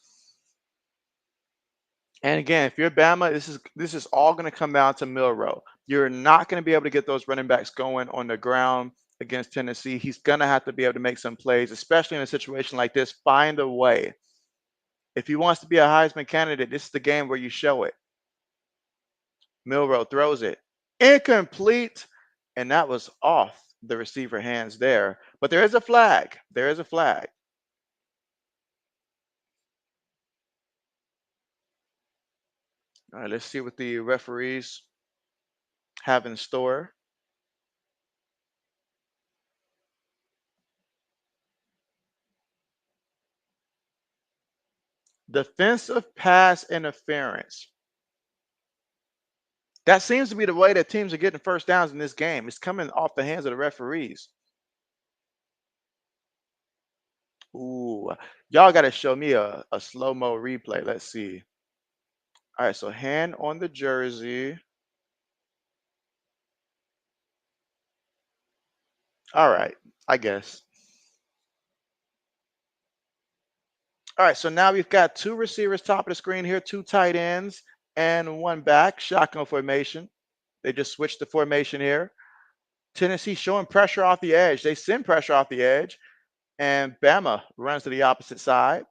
And again, if you're Bama, this is all going to come down to Milrow. You're not going to be able to get those running backs going on the ground against Tennessee. He's going to have to be able to make some plays, especially in a situation like this. Find a way. If he wants to be a Heisman candidate, this is the game where you show it. Milrow throws it. Incomplete. And that was off the receiver hands there. But there is a flag. There is a flag. All right, let's see what the referees have in store. Defensive pass interference. That seems to be the way that teams are getting first downs in this game. It's coming off the hands of the referees. Ooh, y'all got to show me a slow-mo replay. Let's see. All right, so hand on the jersey. All right, I guess. All right, so now we've got two receivers top of the screen here, two tight ends, and one back. Shotgun formation. They just switched the formation here. Tennessee showing pressure off the edge. They send pressure off the edge, and Bama runs to the opposite side,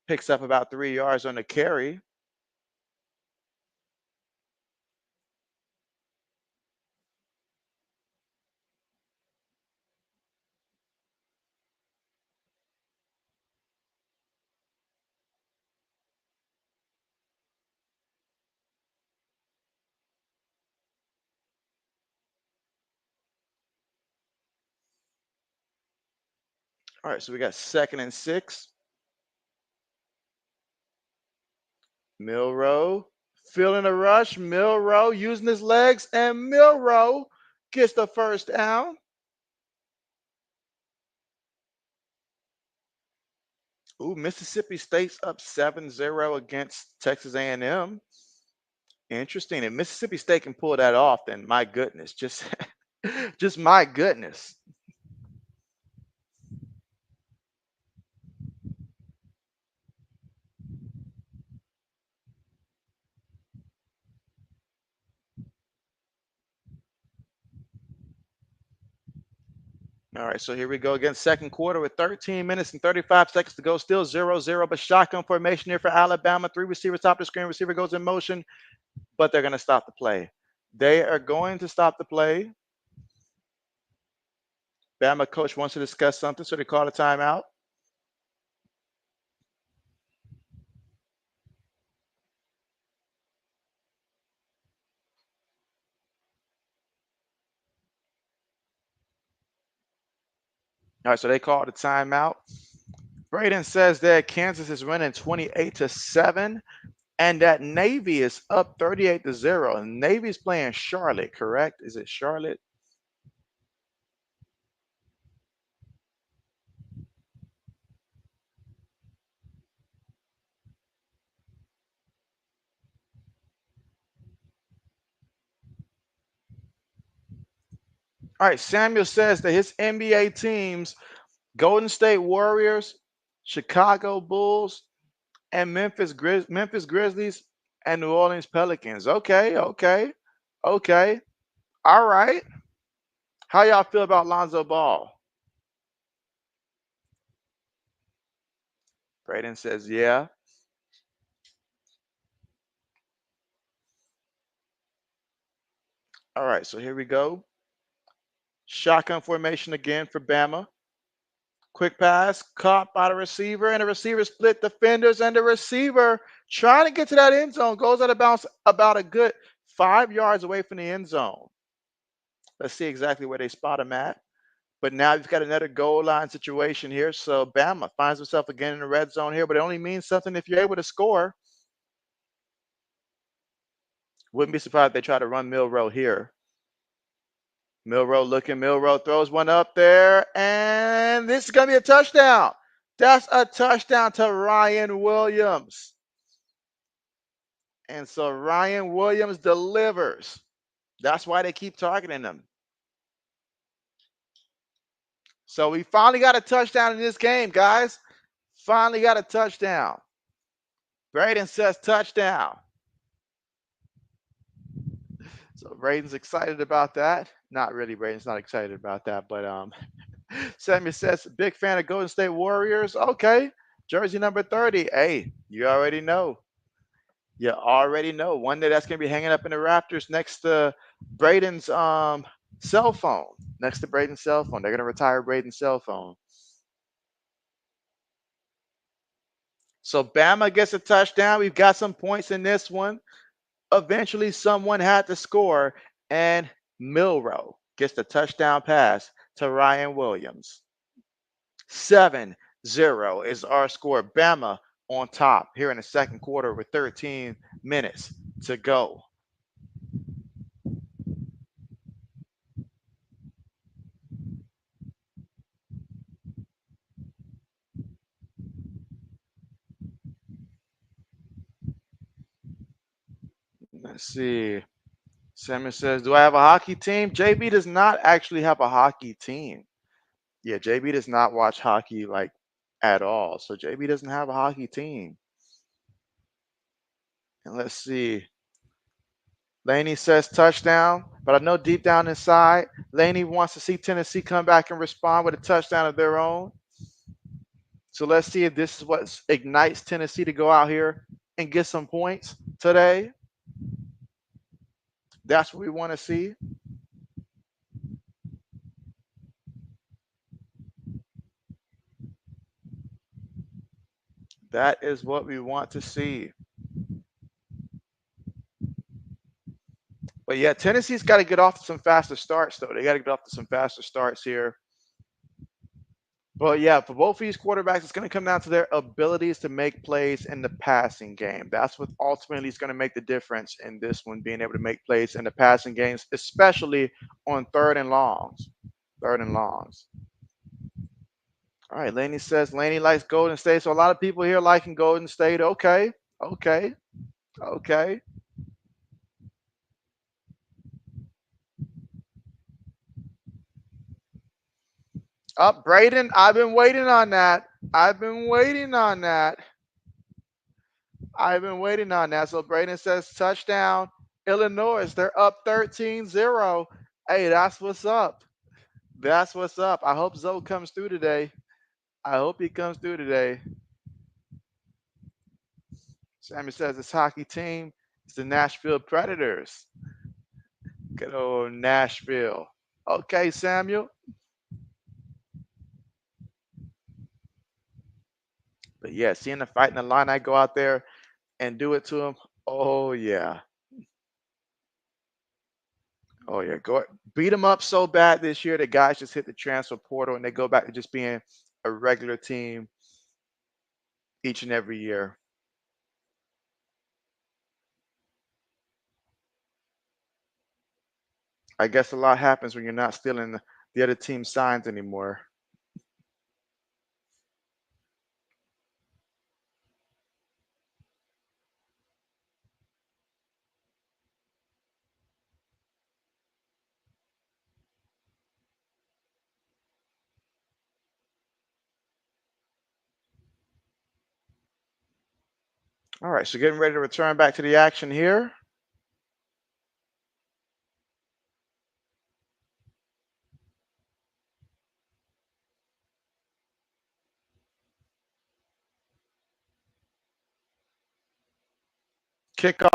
picks up about 3 yards on the carry. All right, so we got 2nd and 6. Milrow feeling a rush. Milrow using his legs, and Milrow gets the first down. Ooh, Mississippi State's up 7-0 against Texas A&M. Interesting. If Mississippi State can pull that off, then my goodness, just just my goodness. All right, so here we go again. Second quarter with 13 minutes and 35 seconds to go. Still 0-0, but shotgun formation here for Alabama. Three receivers top of the screen. Receiver goes in motion, but they're going to stop the play. They are going to stop the play. Bama coach wants to discuss something, so they call a timeout. All right, so they called a timeout. Braden says that Kansas is winning 28-7, and that Navy is up 38-0. And Navy's playing Charlotte, correct? Is it Charlotte? All right, Samuel says that his NBA teams, Golden State Warriors, Chicago Bulls, and Memphis Grizzlies, and New Orleans Pelicans. Okay, okay, okay. All right. How y'all feel about Lonzo Ball? Braden says, yeah. All right, so here we go. Shotgun formation again for Bama. Quick pass, caught by the receiver, and the receiver split defenders, and the receiver trying to get to that end zone goes out of bounds about a good 5 yards away from the end zone. Let's see exactly where they spot him at. But now you've got another goal line situation here. So Bama finds himself again in the red zone here, but it only means something if you're able to score. Wouldn't be surprised if they try to run Milrow here. Milrow looking, Milrow throws one up there, and this is going to be a touchdown. That's a touchdown to Ryan Williams. And so Ryan Williams delivers. That's why they keep targeting him. So we finally got a touchdown in this game, guys. Finally got a touchdown. Braden says touchdown. So Braden's excited about that. Not really, Braden's not excited about that, but Samuel says, big fan of Golden State Warriors. Okay. Jersey number 30. Hey, you already know. You already know. One day that's gonna be hanging up in the rafters next to Braden's cell phone. Next to Braden's cell phone. They're gonna retire Braden's cell phone. So Bama gets a touchdown. We've got some points in this one. Eventually, someone had to score, and Milrow gets the touchdown pass to Ryan Williams. 7-0 is our score. Bama on top here in the second quarter with 13 minutes to go. Let's see. Samuel says, do I have a hockey team? JB does not actually have a hockey team. Yeah, JB does not watch hockey like at all. So JB doesn't have a hockey team. And let's see. Laney says touchdown, but I know deep down inside, Laney wants to see Tennessee come back and respond with a touchdown of their own. So let's see if this is what ignites Tennessee to go out here and get some points today. That's what we want to see. That is what we want to see. But yeah, Tennessee's got to get off to some faster starts, though. They got to get off to some faster starts here. But yeah, for both of these quarterbacks, it's going to come down to their abilities to make plays in the passing game. That's what ultimately is going to make the difference in this one, being able to make plays in the passing games, especially on third and longs. Third and longs. All right, Laney says Laney likes Golden State. So a lot of people here liking Golden State. Okay, okay, okay. Up, Braden. I've been waiting on that. I've been waiting on that. I've been waiting on that. So Braden says touchdown. Illinois, they're up 13-0. Hey, that's what's up. That's what's up. I hope Zoe comes through today. I hope he comes through today. Sammy says his hockey team is the Nashville Predators. Good old Nashville. Okay, Samuel. But yeah, seeing the fight in the line, I go out there and do it to him. Oh yeah. Oh yeah. Go beat them up so bad this year that guys just hit the transfer portal and they go back to just being a regular team each and every year. I guess a lot happens when you're not stealing the other team's signs anymore. All right, so getting ready to return back to the action here. Kickoff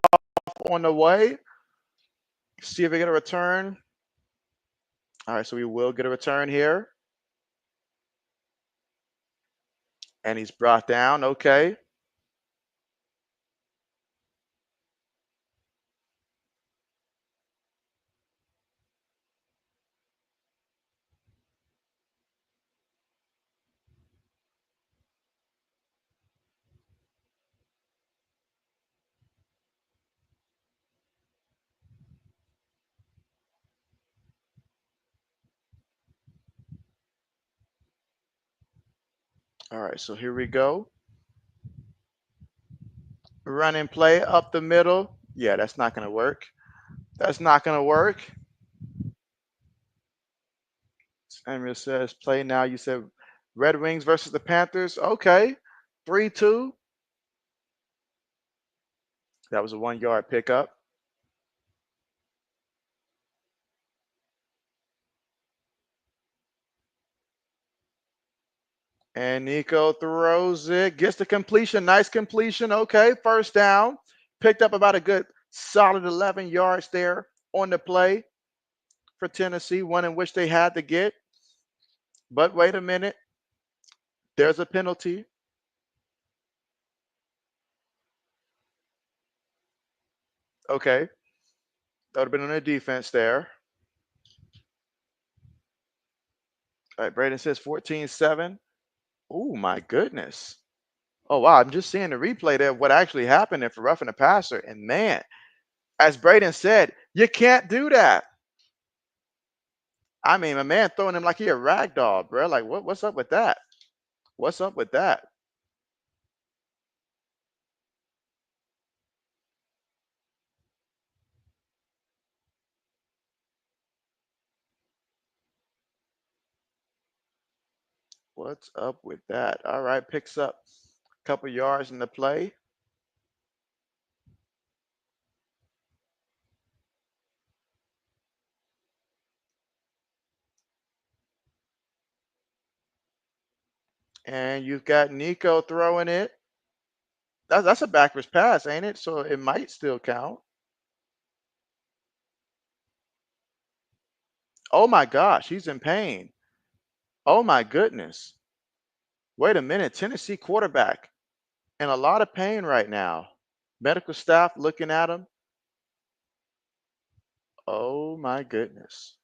on the way. See if we get a return. All right, so we will get a return here. And he's brought down. Okay. All right, so here we go. Run and play up the middle. Yeah, that's not going to work. That's not going to work. Samuel says, play now. You said Red Wings versus the Panthers. Okay. 3-2. That was a 1-yard pickup. And Nico throws it, gets the completion. Nice completion. Okay, first down. Picked up about a good solid 11 yards there on the play for Tennessee, one in which they had to get. But wait a minute. There's a penalty. Okay. That would have been on the defense there. All right, Braden says 14-7. Oh, my goodness. Oh wow, I'm just seeing the replay there of what actually happened there for roughing the passer. And man, as Braden said, you can't do that. I mean, a man throwing him like he a rag doll, bro. Like what's up with that? What's up with that? What's up with that? All right, picks up a couple yards in the play. And you've got Nico throwing it. That's a backwards pass, ain't it? So it might still count. Oh my gosh, he's in pain. Oh my goodness. Wait a minute. Tennessee quarterback in a lot of pain right now. Medical staff looking at him. Oh my goodness.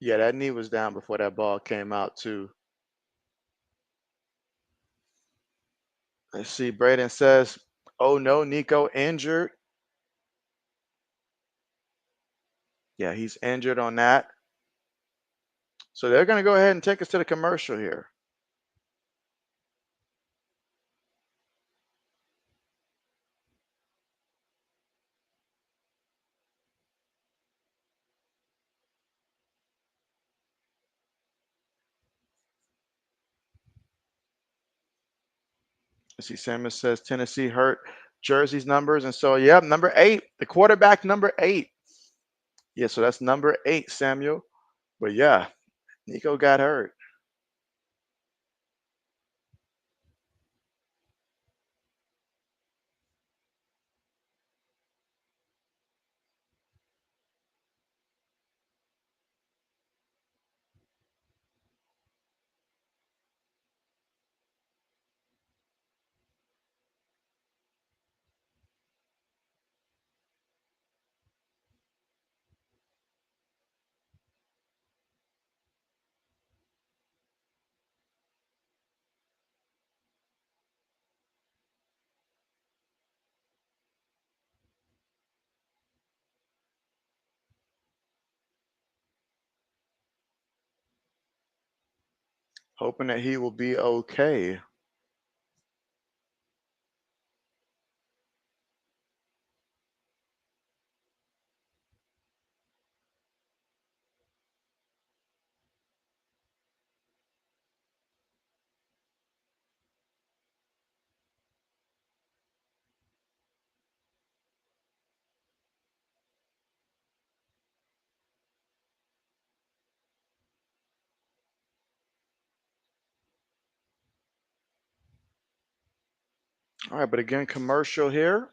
Yeah, that knee was down before that ball came out too. Let's see. Braden says, oh no, Nico injured. Yeah, he's injured on that. So they're going to go ahead and take us to the commercial here. Let's see. Samuel says Tennessee hurt Jersey's numbers. And so, yeah, number 8, the quarterback number 8. Yeah, so that's number 8, Samuel. But yeah, Nico got hurt. Hoping that he will be okay. All right, but again, commercial here.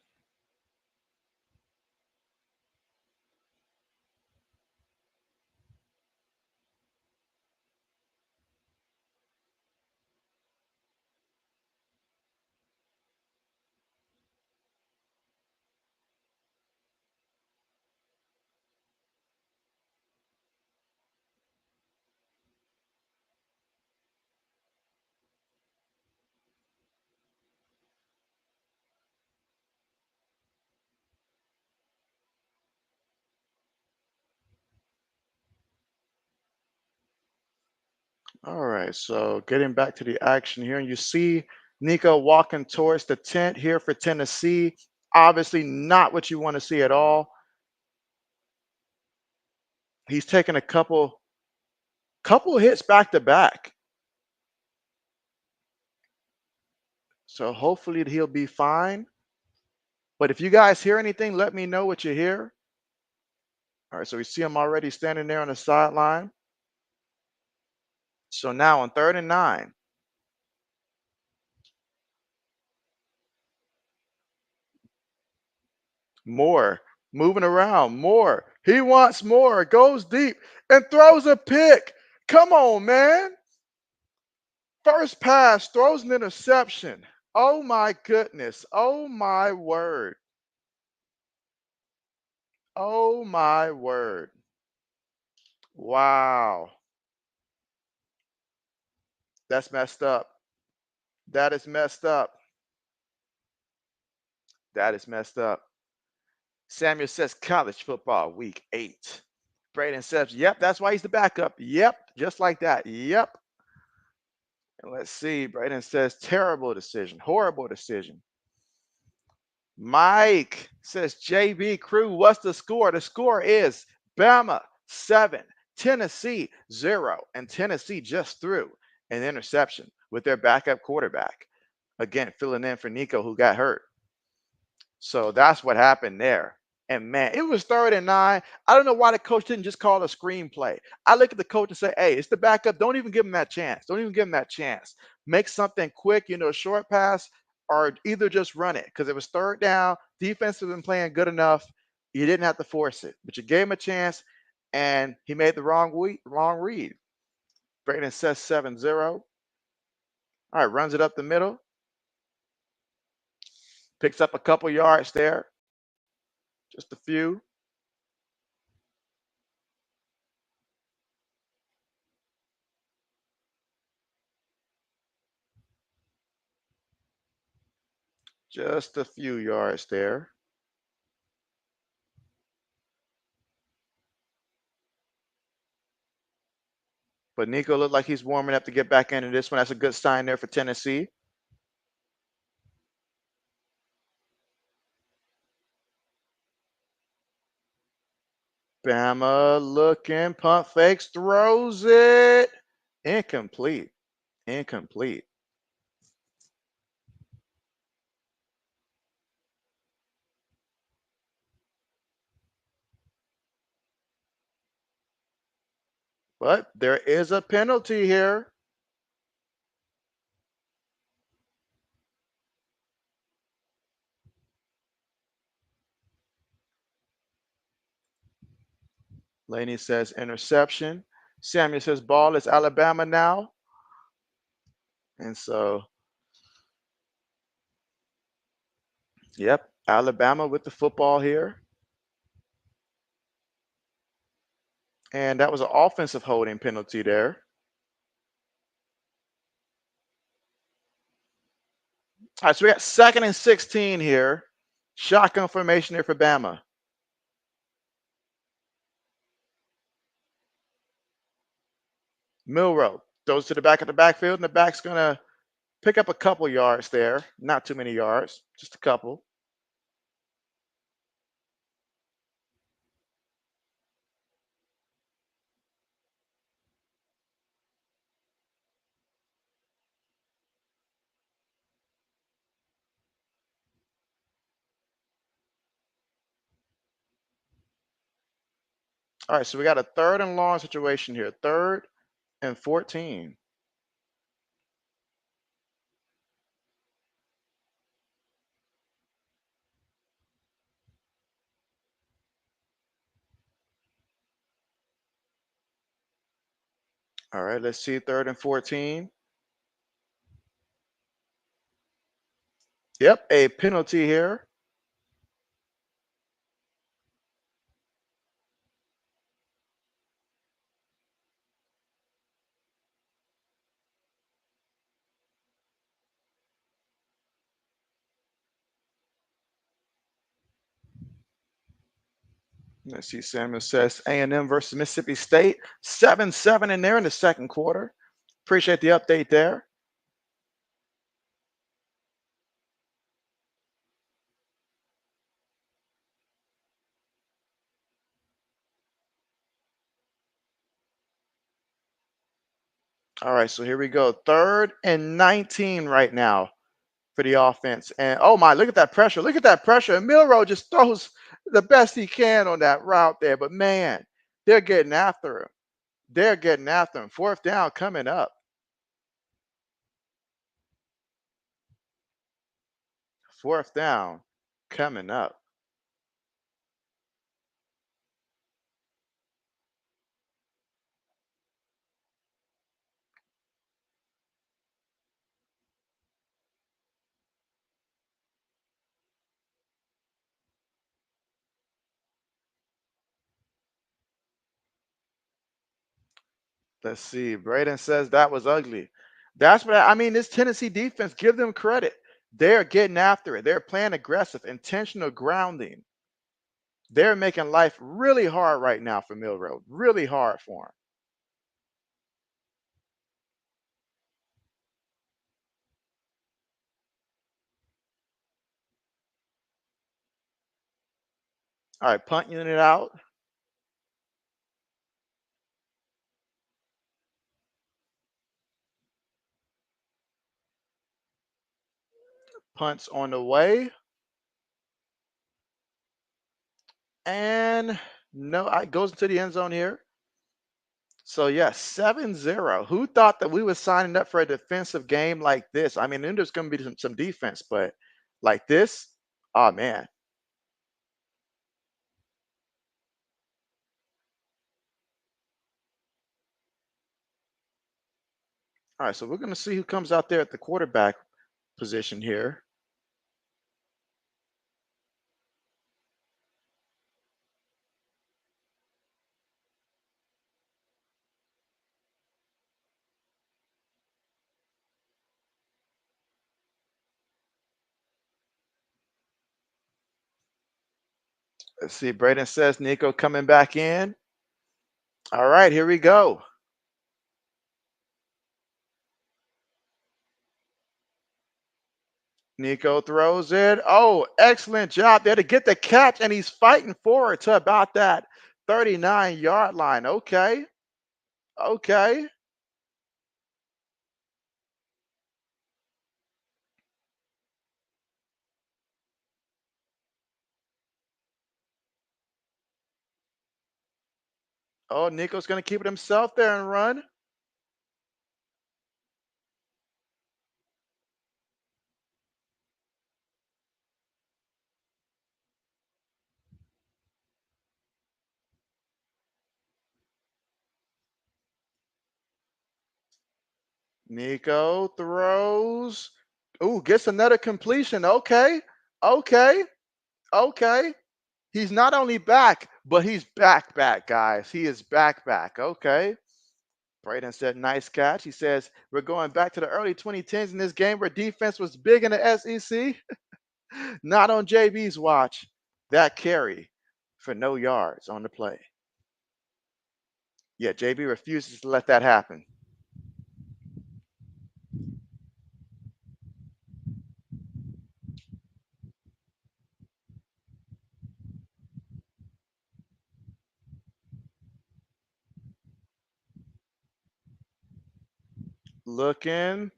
All right, so getting back to the action here, and you see Nico walking towards the tent here for Tennessee. Obviously, not what you want to see at all. He's taking a couple hits back to back. So hopefully he'll be fine. But if you guys hear anything, let me know what you hear. All right, so we see him already standing there on the sideline. So now on 3rd and 9, Moore moving around. Moore, he wants more, goes deep and throws a pick. Come on, man. First pass, throws an interception. Oh my goodness. Oh my word. Oh my word. Wow. That's messed up. That is messed up. That is messed up. Samuel says college football week 8. Braden says, yep, that's why he's the backup. Yep, just like that. Yep. And let's see. Braden says terrible decision, horrible decision. Mike says, JB crew, what's the score? The score is Bama 7, Tennessee 0, and Tennessee just threw an interception with their backup quarterback. Again, filling in for Nico, who got hurt. So that's what happened there. And man, it was 3rd and 9. I don't know why the coach didn't just call a screenplay. I look at the coach and say, hey, it's the backup. Don't even give him that chance. Don't even give him that chance. Make something quick, a short pass, or either just run it. Because it was 3rd down. Defense has been playing good enough. You didn't have to force it. But you gave him a chance, and he made the wrong read. Braden says 7-0. All right, runs it up the middle. Picks up a couple yards there. Just a few. Just a few yards there. But Nico looked like he's warming up to get back into this one. That's a good sign there for Tennessee. Bama looking, pump fakes, throws it. Incomplete. Incomplete. But there is a penalty here. Laney says interception. Samuel says ball is Alabama now. And so, yep, Alabama with the football here. And that was an offensive holding penalty there. All right, so we got 2nd and 16 here. Shotgun formation here for Bama. Milrow throws to the back of the backfield, and the back's going to pick up a couple yards there. Not too many yards, just a couple. All right, so we got a 3rd and long situation here. 3rd and 14. All right, let's see 3rd and 14. Yep, a penalty here. Let's see, Samuel says A&M versus Mississippi State. 7-7 in there in the 2nd quarter. Appreciate the update there. All right, so here we go. 3rd and 19 right now for the offense. And oh my, look at that pressure. Look at that pressure. And Milrow just throws the best he can on that route there. But man, they're getting after him. They're getting after him. 4th down coming up. 4th down coming up. Let's see. Braden says that was ugly. That's what I mean. This Tennessee defense, give them credit. They're getting after it. They're playing aggressive, intentional grounding. They're making life really hard right now for Milroad. Really hard for him. All right, punt unit out. Punts on the way. And no, it goes into the end zone here. So yeah, 7-0. Who thought that we were signing up for a defensive game like this? I mean, then there's going to be some defense, but like this, oh man. All right, so we're going to see who comes out there at the quarterback position here. Let's see. Braden says Nico coming back in. All right, here we go. Nico throws it. Oh, excellent job there to get the catch, and he's fighting forward to about that 39-yard line. Okay. Okay. Oh, Nico's going to keep it himself there and run. Nico throws. Ooh, gets another completion. Okay. Okay. Okay. He's not only back, but he's back, guys. He is back. Okay. Braden said, nice catch. He says, we're going back to the early 2010s in this game where defense was big in the SEC. Not on JB's watch. That carry for no yards on the play. Yeah, JB refuses to let that happen. Looking,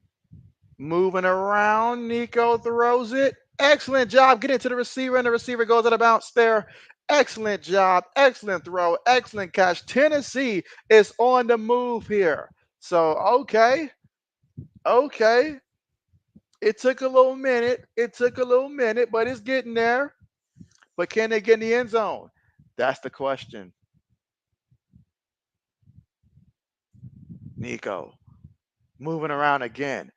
moving around. Nico throws it. Excellent job getting to the receiver, and the receiver goes out of bounds there. Excellent job. Excellent throw. Excellent catch. Tennessee is on the move here. So, okay. Okay. It took a little minute. It took a little minute, but it's getting there. But can they get in the end zone? That's the question. Nico moving around again.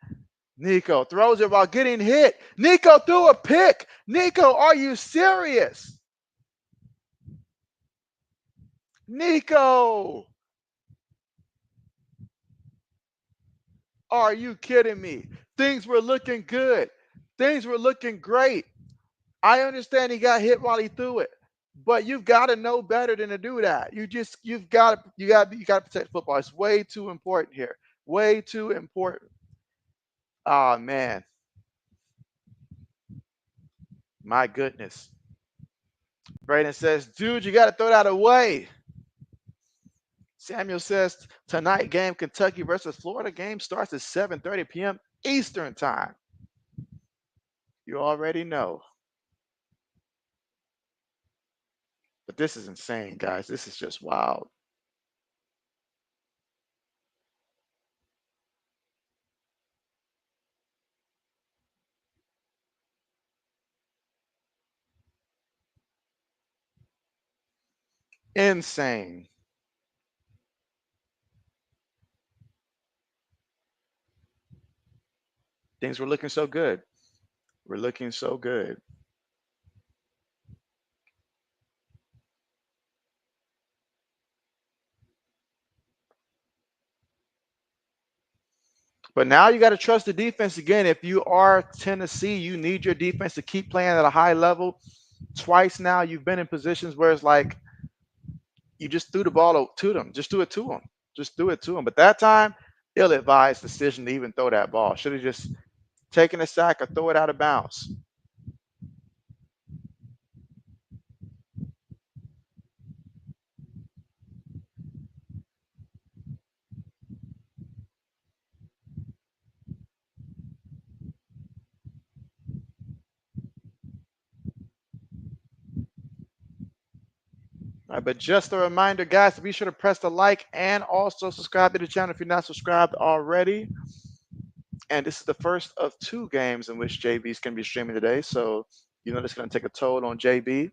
Nico throws it while getting hit. Nico threw a pick. Nico, are you serious? Nico, are you kidding me? Things were looking good. Things were looking great. I understand he got hit while he threw it, but you've got to know better than to do that. You got to protect football. It's way too important here. Way too important. Oh man, my goodness. Braden says, dude, you got to throw that away. Samuel says, tonight game, Kentucky versus Florida game starts at 7:30 p.m. Eastern time. You already know. But this is insane, guys. This is just wild. Insane. Things were looking so good. We're looking so good. But now you got to trust the defense again. If you are Tennessee, you need your defense to keep playing at a high level. Twice now you've been in positions where it's like you just threw the ball to them. Just do it to them. Just do it to them. But that time, ill-advised decision to even throw that ball. Should have just taken a sack or throw it out of bounds. All right, but just a reminder, guys, to be sure to press the like and also subscribe to the channel if you're not subscribed already. And this is the first of 2 games in which JB's going to be streaming today. So, you know, this is going to take a toll on JB.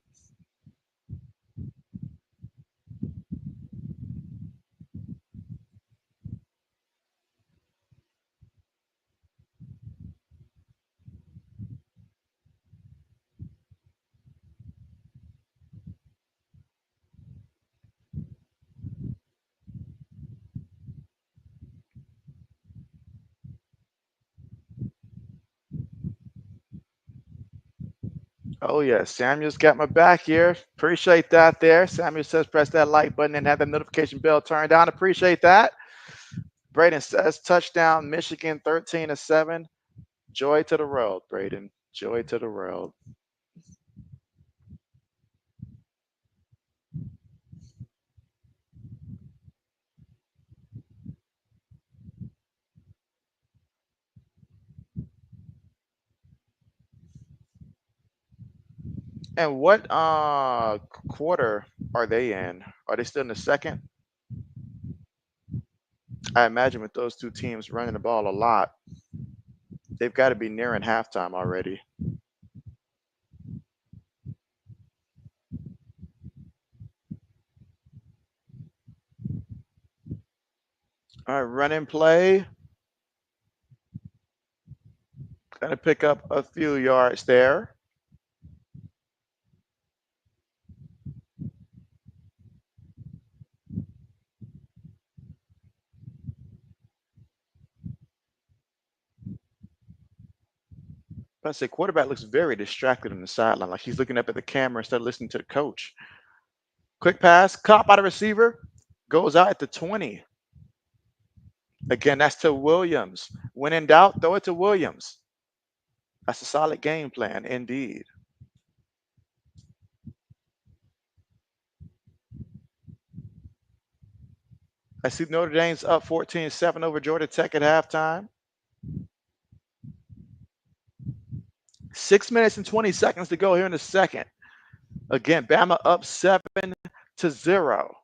Oh, yeah. Samuel's got my back here. Appreciate that there. Samuel says press that like button and have that notification bell turned on. Appreciate that. Braden says touchdown, Michigan 13-7. Joy to the world, Braden. Joy to the world. And what quarter are they in? Are they still in the second? I imagine with those 2 teams running the ball a lot, they've got to be nearing halftime already. All right, run and play. Gonna pick up a few yards there. But I say quarterback looks very distracted on the sideline, like he's looking up at the camera instead of listening to the coach. Quick pass, caught by the receiver, goes out at the 20. Again, that's to Williams. When in doubt, throw it to Williams. That's a solid game plan indeed. I see Notre Dame's up 14-7 over Georgia Tech at halftime. 6 minutes and 20 seconds to go here in the second. Again, Bama up 7-0.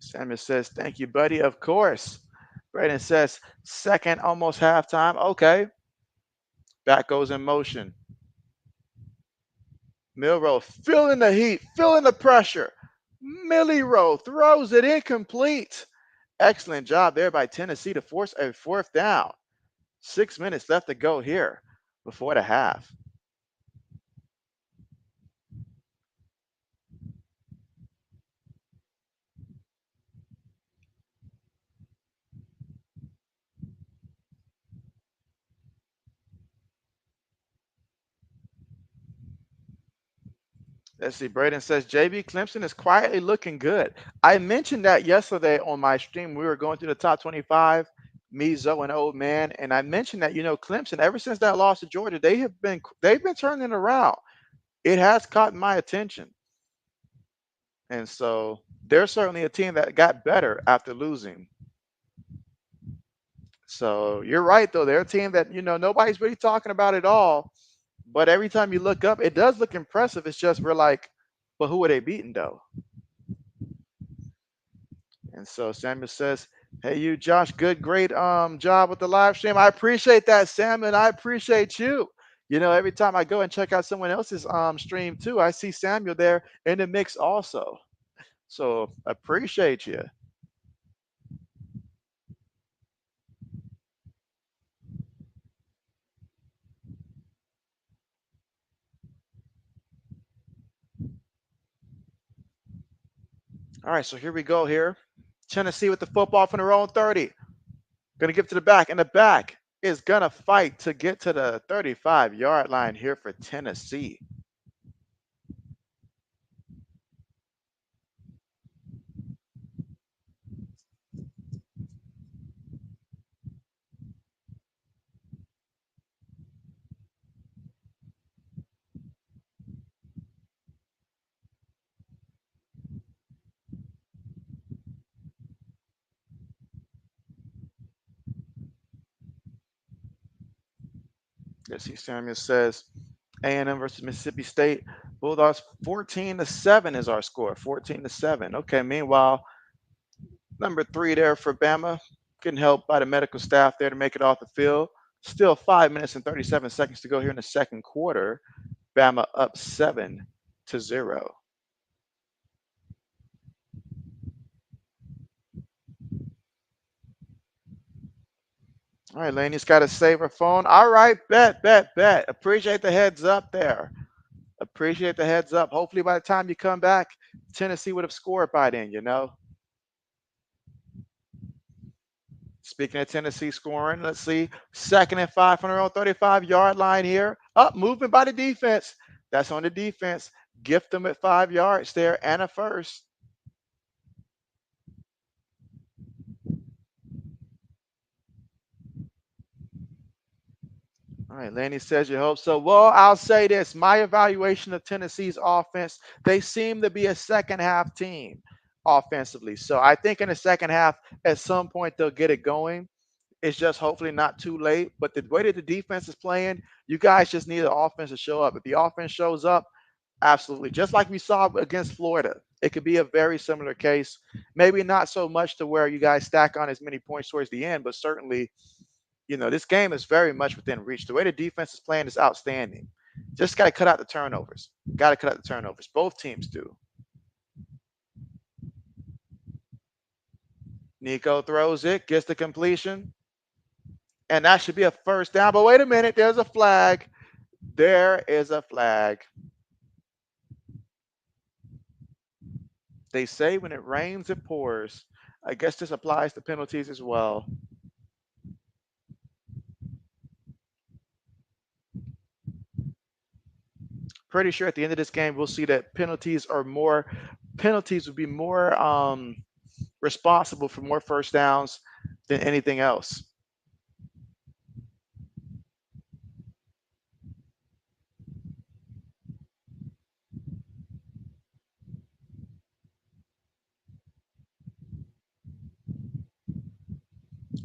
Samuel says, thank you, buddy. Of course. Braden says, second, almost halftime. Okay. Back goes in motion. Milrow feeling the heat, feeling the pressure. Milrow throws it incomplete. Excellent job there by Tennessee to force a 4th down. 6 minutes left to go here before the half. Let's see. Braden says JB Clemson is quietly looking good. I mentioned that yesterday on my stream. We were going through the top 25, me, Zoe, and Old Man, and I mentioned that Clemson. Ever since that loss to Georgia, they've been turning it around. It has caught my attention, and so they're certainly a team that got better after losing. So you're right, though. They're a team that nobody's really talking about at all. But every time you look up, it does look impressive. It's just we're like, but who are they beating though? And so Samuel says, hey, you, Josh, great job with the live stream. I appreciate that, Sam, and I appreciate you. Every time I go and check out someone else's stream too, I see Samuel there in the mix also. So appreciate you. All right, so here we go here. Tennessee with the football from their own 30. Gonna give to the back, and the back is gonna fight to get to the 35-yard line here for Tennessee. Yes, see, Samuel says A&M versus Mississippi State. Bulldogs 14-7 is our score. 14-7. Okay. Meanwhile, number 3 there for Bama, getting helped by the medical staff there to make it off the field. Still 5 minutes and 37 seconds to go here in the second quarter. Bama up 7-0. All right, Laney's got to save her phone. All right, bet. Appreciate the heads up there. Appreciate the heads up. Hopefully, by the time you come back, Tennessee would have scored by then. Speaking of Tennessee scoring, let's see. 2nd and 5 from their own 35-yard line here. Up, movement by the defense. That's on the defense. Gift them at 5 yards there and a first. All right, Laney says you hope so. Well, I'll say this. My evaluation of Tennessee's offense, they seem to be a second half team offensively. So I think in the second half, at some point, they'll get it going. It's just hopefully not too late. But the way that the defense is playing, you guys just need the offense to show up. If the offense shows up, absolutely. Just like we saw against Florida, it could be a very similar case. Maybe not so much to where you guys stack on as many points towards the end, but certainly this game is very much within reach. The way the defense is playing is outstanding. Just got to cut out the turnovers. Got to cut out the turnovers. Both teams do. Nico throws it, gets the completion, and that should be a first down. But wait a minute, there's a flag. There is a flag. They say when it rains, it pours. I guess this applies to penalties as well. Pretty sure at the end of this game, we'll see that penalties will be more responsible for more first downs than anything else.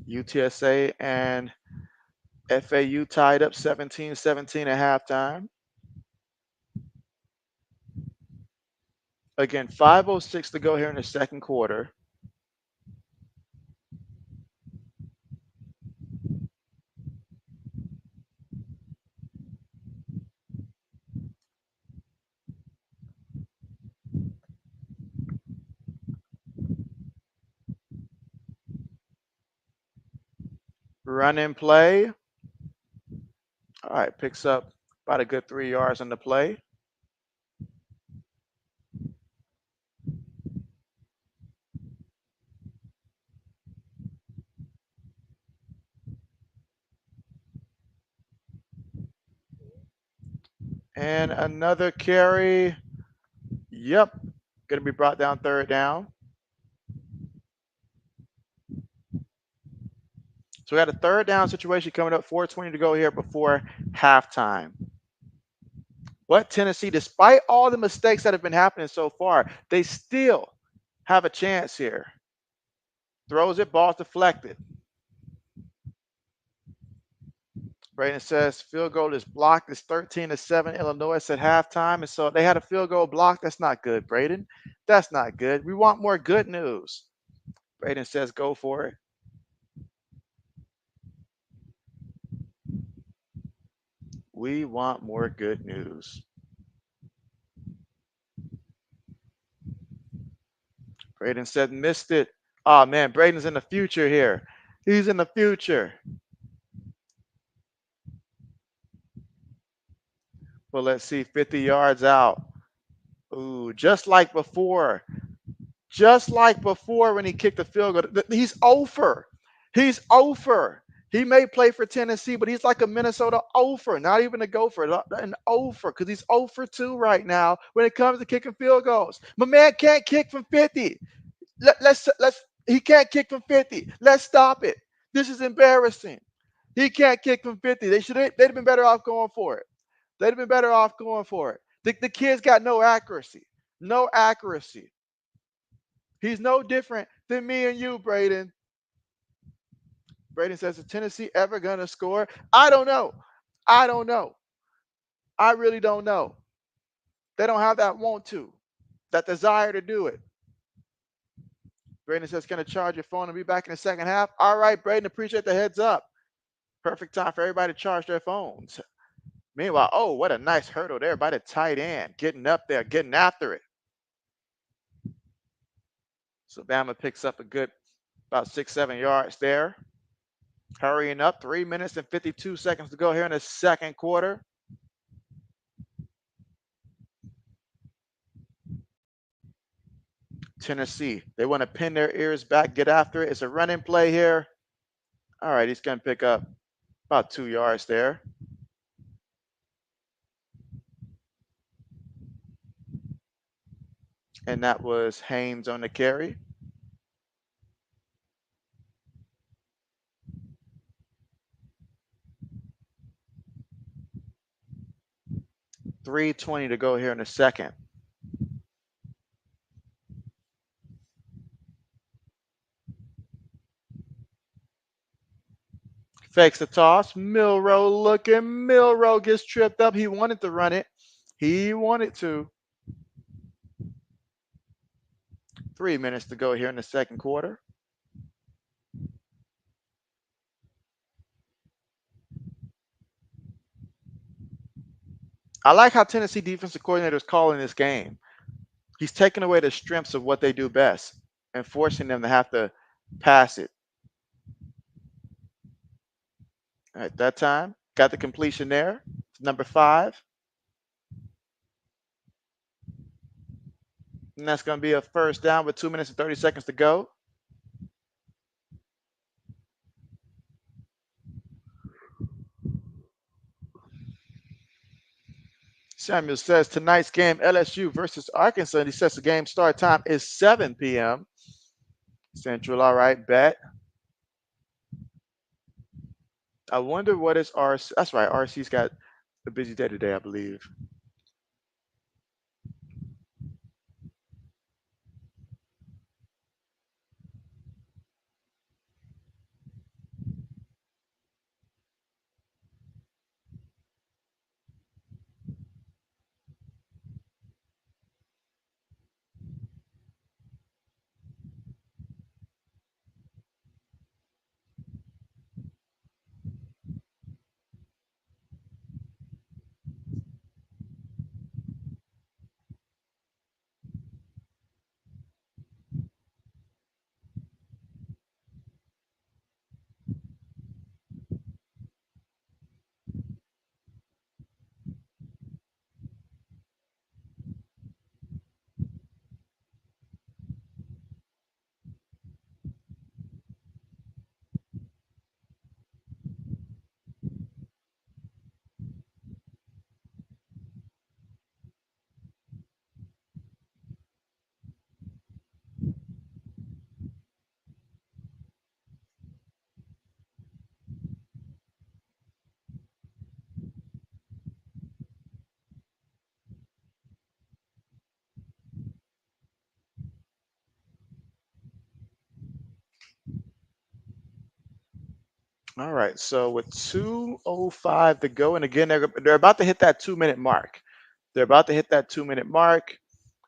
UTSA and FAU tied up 17-17 at halftime. Again, 5:06 to go here in the second quarter. Run and play. All right, picks up about a good 3 yards on the play. And another carry. Yep. Going to be brought down third down. So we got a third down situation coming up, 4:20 to go here before halftime. But Tennessee, despite all the mistakes that have been happening so far, they still have a chance here. Throws it, ball deflected. Braden says field goal is blocked. It's 13-7 Illinois at halftime. And so they had a field goal blocked. That's not good, Braden. That's not good. We want more good news. Braden says go for it. We want more good news. Braden said missed it. Oh, man, Braden's in the future here. He's in the future. Well, let's see, 50 yards out. Ooh, just like before when he kicked the field goal. He's over. He's over. He may play for Tennessee, but he's like a Minnesota over, not even a gopher, an over, because he's over 2 right now when it comes to kicking field goals. My man can't kick from 50. Let's he can't kick from 50. Let's stop it. This is embarrassing. He can't kick from 50. They'd have been better off going for it. They'd have been better off going for it. The kid's got no accuracy. No accuracy. He's no different than me and you, Braden. Braden says, is Tennessee ever going to score? I don't know. I don't know. I really don't know. They don't have that want to, that desire to do it. Braden says, going to charge your phone and be back in the second half. All right, Braden, appreciate the heads up. Perfect time for everybody to charge their phones. Meanwhile, oh, what a nice hurdle there by the tight end. Getting up there, getting after it. So Bama picks up a good about 6-7 yards there. Hurrying up, 3 minutes and 52 seconds to go here in the second quarter. Tennessee, they want to pin their ears back, get after it. It's a running play here. All right, he's going to pick up about 2 yards there. And that was Haynes on the carry. $3:20 to go here in the second. Fakes the toss. Milrow looking. Milrow gets tripped up. He wanted to run it. He wanted to. 3 minutes to go here in the second quarter. I like how Tennessee defensive coordinator is calling this game. He's taking away the strengths of what they do best and forcing them to have to pass it. At that time, got the completion there. Number 5. And that's going to be a first down with 2 minutes and 30 seconds to go. Samuel says tonight's game, LSU versus Arkansas. And he says the game start time is 7 p.m. Central. All right, bet. I wonder what is RC. That's right. RC's got a busy day today, I believe. All right. So with 2:05 to go, and again, they're about to hit that 2-minute mark. They're about to hit that 2-minute mark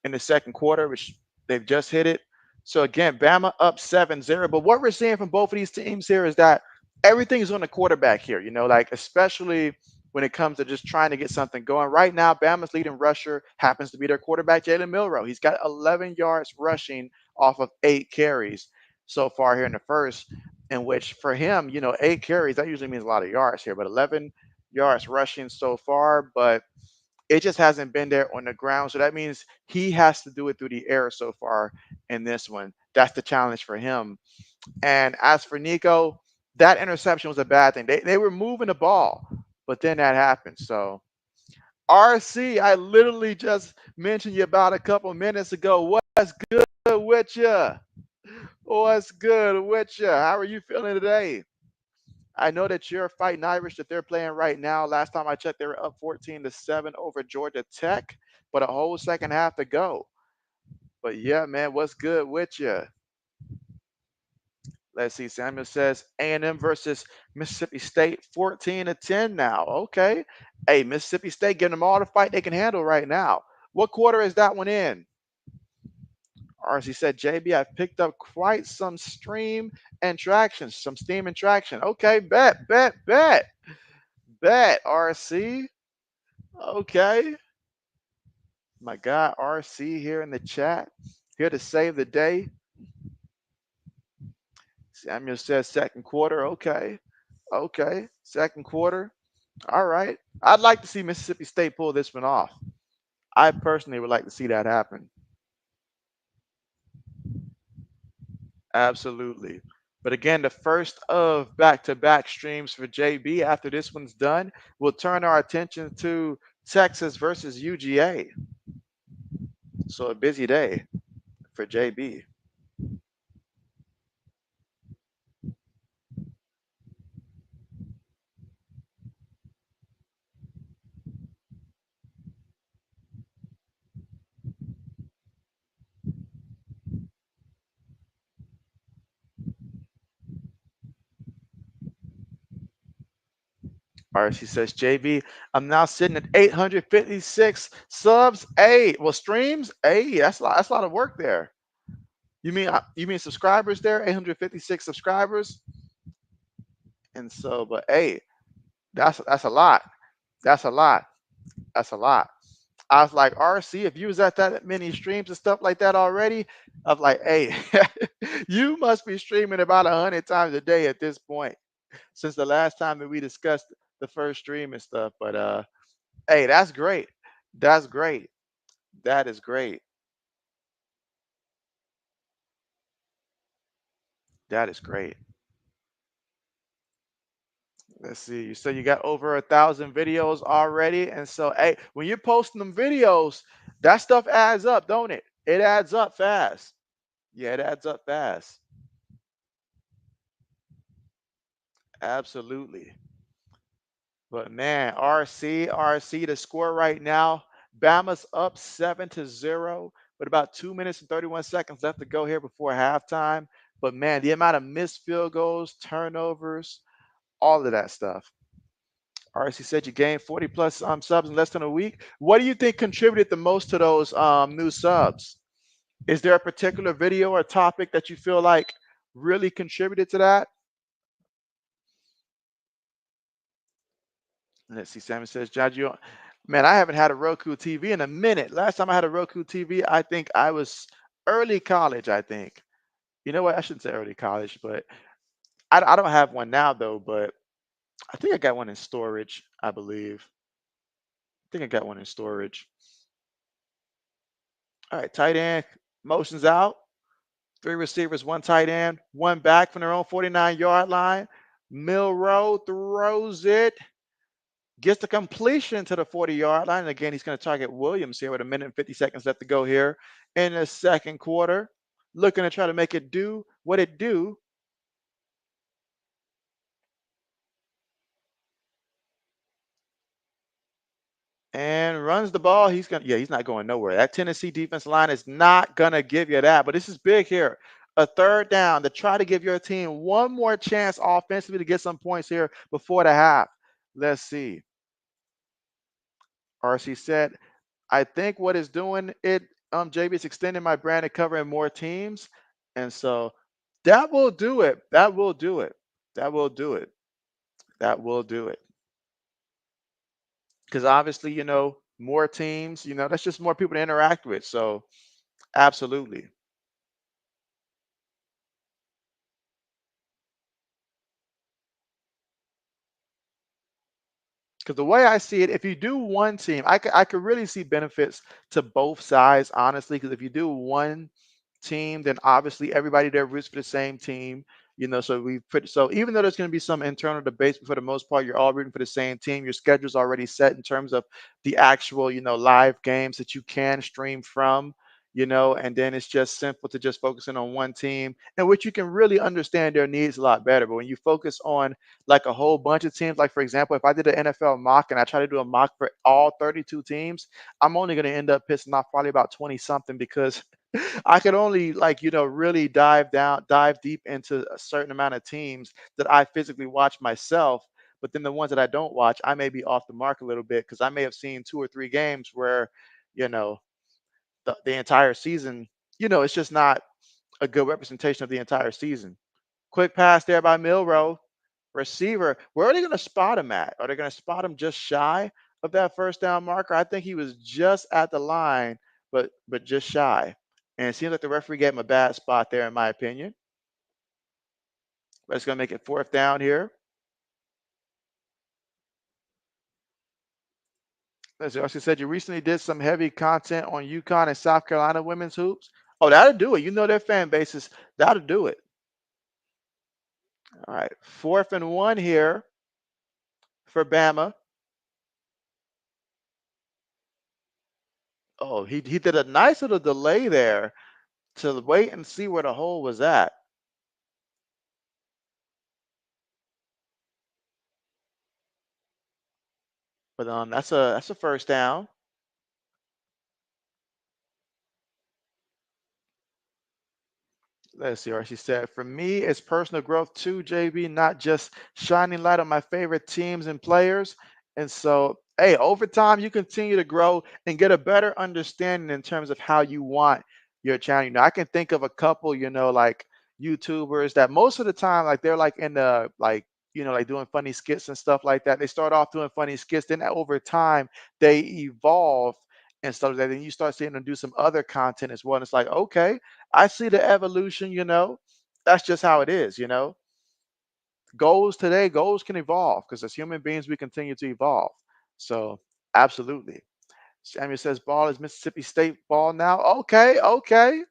in the second quarter, which they've just hit it. So again, Bama up 7-0. But what we're seeing from both of these teams here is that everything is on the quarterback here, like especially when it comes to just trying to get something going. Right now, Bama's leading rusher happens to be their quarterback, Jalen Milrow. He's got 11 yards rushing off of 8 carries so far here in the first, in which for him, 8 carries, that usually means a lot of yards here, but 11 yards rushing so far. But it just hasn't been there on the ground. So that means he has to do it through the air so far in this one. That's the challenge for him. And as for Nico, that interception was a bad thing. They were moving the ball, but then that happened. So RC, I literally just mentioned you about a couple minutes ago. What's good with you? What's good with you? How are you feeling today? I know that you're fighting Irish that they're playing right now. Last time I checked, they were up 14-7 over Georgia Tech, but a whole second half to go. But yeah, man, what's good with you? Let's see. Samuel says A&M versus Mississippi State, 14-10 now. Okay. Hey, Mississippi State giving them all the fight they can handle right now. What quarter is that one in? RC said, JB, I've picked up quite some stream and traction, some steam and traction. Okay, bet, RC. Okay. My guy, RC here in the chat, here to save the day. Samuel says second quarter. Okay. Okay. Second quarter. All right. I'd like to see Mississippi State pull this one off. I personally would like to see that happen. Absolutely. But again, the first of back-to-back streams for JB. After this one's done, we'll turn our attention to Texas versus UGA. So a busy day for JB. All right, she says, JB, I'm now sitting at 856 subs. Hey, well, streams. Hey, that's a lot of work there. You mean subscribers there? 856 subscribers. And so, but hey, that's a lot. That's a lot. That's a lot. I was like, RC, if you was at that many streams and stuff like that already, I was like, hey, you must be streaming about 100 times a day at this point, since the last time that we discussed the first stream and stuff. But hey, that's great. That's great. That is great. That is great. Let's see. You said you got over 1,000 videos already, and so hey, when you're posting them videos, that stuff adds up, don't it? It adds up fast. Yeah, it adds up fast. Absolutely. But man, RC, the score right now, Bama's up 7-0 with about 2 minutes and 31 seconds left to go here before halftime. But man, the amount of missed field goals, turnovers, all of that stuff. RC said you gained 40 plus subs in less than a week. What do you think contributed the most to those new subs? Is there a particular video or topic that you feel like really contributed to that? Let's see. Simon says, Jaji, man, I haven't had a Roku TV in a minute. Last time I had a Roku TV, I think I was early college, I think. You know what? I shouldn't say early college, but I don't have one now, though, but I think I got one in storage, I believe. I think I got one in storage. All right, tight end motions out. Three receivers, one tight end, one back from their own 49-yard line. Milrow throws it, gets the completion to the 40-yard line. And again, he's going to target Williams here with 1 minute and 50 seconds left to go here in the second quarter. Looking to try to make it do what it do. And runs the ball. He's not going nowhere. That Tennessee defense line is not gonna give you that. But this is big here. A third down to try to give your team one more chance offensively to get some points here before the half. Let's see. RC said, I think what is doing it, JB, is extending my brand and covering more teams. And so that will do it. That will do it. That will do it. That will do it. Because obviously, more teams, that's just more people to interact with. So absolutely. Because the way I see it, if you do one team, I could really see benefits to both sides, honestly. Because if you do one team, then obviously everybody there roots for the same team. So we put so even though there's going to be some internal debates, but for the most part, you're all rooting for the same team. Your schedule's already set in terms of the actual, live games that you can stream from. And then it's just simple to just focusing on one team, in which you can really understand their needs a lot better. But when you focus on like a whole bunch of teams, like for example, if I did an NFL mock and I try to do a mock for all 32 teams, I'm only going to end up pissing off probably about 20 something because I could only really dive deep into a certain amount of teams that I physically watch myself. But then the ones that I don't watch, I may be off the mark a little bit because I may have seen 2 or 3 games where, you know, the entire season, it's just not a good representation of the entire season. Quick pass there by Milrow. Receiver, where are they going to spot him at? Are they going to spot him just shy of that first down marker? I think he was just at the line, but just shy. And it seems like the referee gave him a bad spot there, in my opinion. But it's going to make it fourth down here. As you also said, you recently did some heavy content on UConn and South Carolina women's hoops. Oh, that'll do it. Their fan bases. That'll do it. All right. 4th and 1 here for Bama. Oh, he did a nice little delay there to wait and see where the hole was at. But that's a first down. Let's see. Or she said, for me, it's personal growth too, JB, not just shining light on my favorite teams and players. And so, hey, over time, you continue to grow and get a better understanding in terms of how you want your channel. I can think of a couple, like YouTubers that most of the time, like they're like in the like doing funny skits and stuff like that. They start off doing funny skits, then over time they evolve and stuff like that. Then you start seeing them do some other content as well. And it's like, okay, I see the evolution. That's just how it is. Goals can evolve because as human beings, we continue to evolve. So, absolutely. Samuel says, ball is Mississippi State ball now. Okay, okay,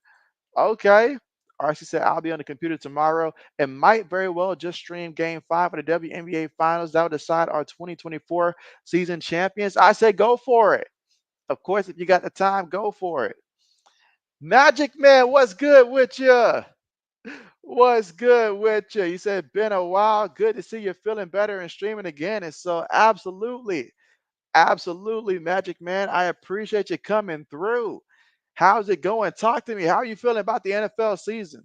okay. RC said, I'll be on the computer tomorrow and might very well just stream game 5 of the WNBA finals. That will decide our 2024 season champions. I said, go for it. Of course, if you got the time, go for it. Magic Man, what's good with you? What's good with you? You said been a while. Good to see you feeling better and streaming again. And so absolutely, absolutely, Magic Man. I appreciate you coming through. How's it going? Talk to me. How are you feeling about the NFL season?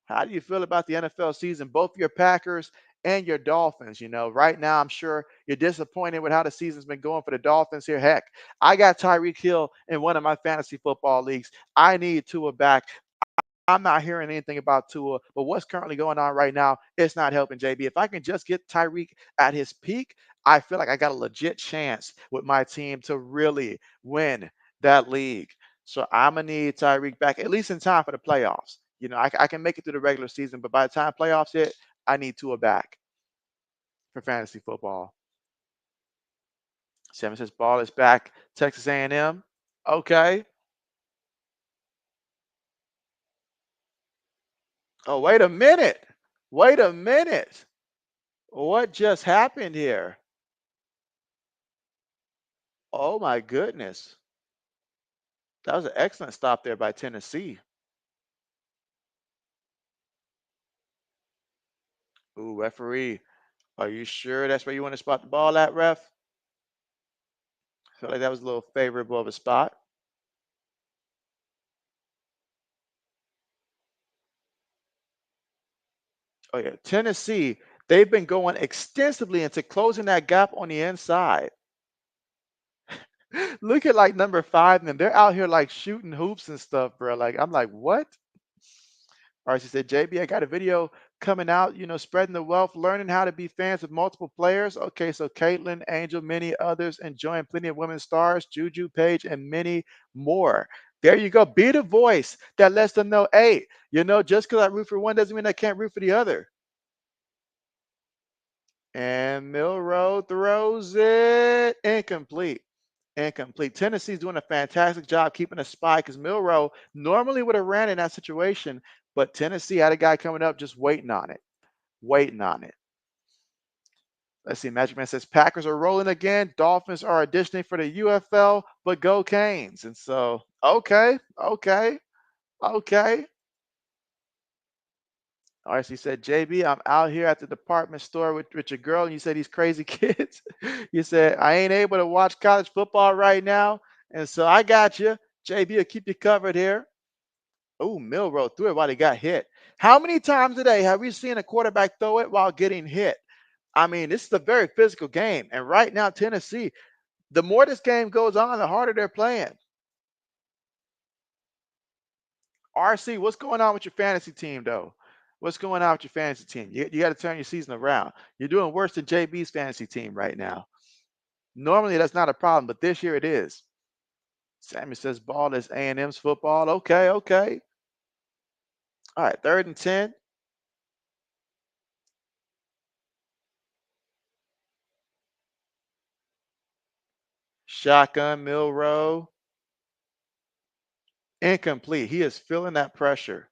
How do you feel about the NFL season, both your Packers and your Dolphins? Right now, I'm sure you're disappointed with how the season's been going for the Dolphins here. Heck, I got Tyreek Hill in one of my fantasy football leagues. I need Tua back. I'm not hearing anything about Tua, but what's currently going on right now, it's not helping JB. If I can just get Tyreek at his peak, I feel like I got a legit chance with my team to really win that league. So I'm gonna need Tyreek back at least in time for the playoffs. I can make it through the regular season, but by the time playoffs hit, I need Tua back for fantasy football. Seven says ball is back. Texas A&M. Okay. Oh, wait a minute. Wait a minute. What just happened here? Oh my goodness. That was an excellent stop there by Tennessee. Ooh, referee. Are you sure that's where you want to spot the ball at, ref? Felt like that was a little favorable of a spot. Oh yeah, Tennessee, they've been going extensively into closing that gap on the inside. Look at like number 5, and they're out here like shooting hoops and stuff, bro. Like I'm like, what? All right, she said, JB, I got a video coming out, spreading the wealth, learning how to be fans of multiple players. Okay, so Caitlin, Angel, many others, enjoying plenty of women stars, Juju, Page, and many more. There you go. Be the voice that lets them know, hey, just because I root for one doesn't mean I can't root for the other. And Milrow throws it incomplete. Incomplete. Tennessee's doing a fantastic job keeping a spy because Milrow normally would have ran in that situation, but Tennessee had a guy coming up just waiting on it. Waiting on it. Let's see. Magic Man says Packers are rolling again. Dolphins are auditioning for the UFL, but go Canes. And so, okay, okay, okay. RC said, JB, I'm out here at the department store with your girl, and you said these crazy kids. You said, I ain't able to watch college football right now. And so I got you. JB will keep you covered here. Oh, Milrow threw it while he got hit. How many times today have we seen a quarterback throw it while getting hit? I mean, this is a very physical game. And right now, Tennessee, the more this game goes on, the harder they're playing. RC, what's going on with your fantasy team, though? What's going on with your fantasy team? You got to turn your season around. You're doing worse than JB's fantasy team right now. Normally, that's not a problem, but this year it is. Sammy says ball is A&M's football. Okay, okay. All right, 3rd and 10. Shotgun, Milrow. Incomplete. He is feeling that pressure.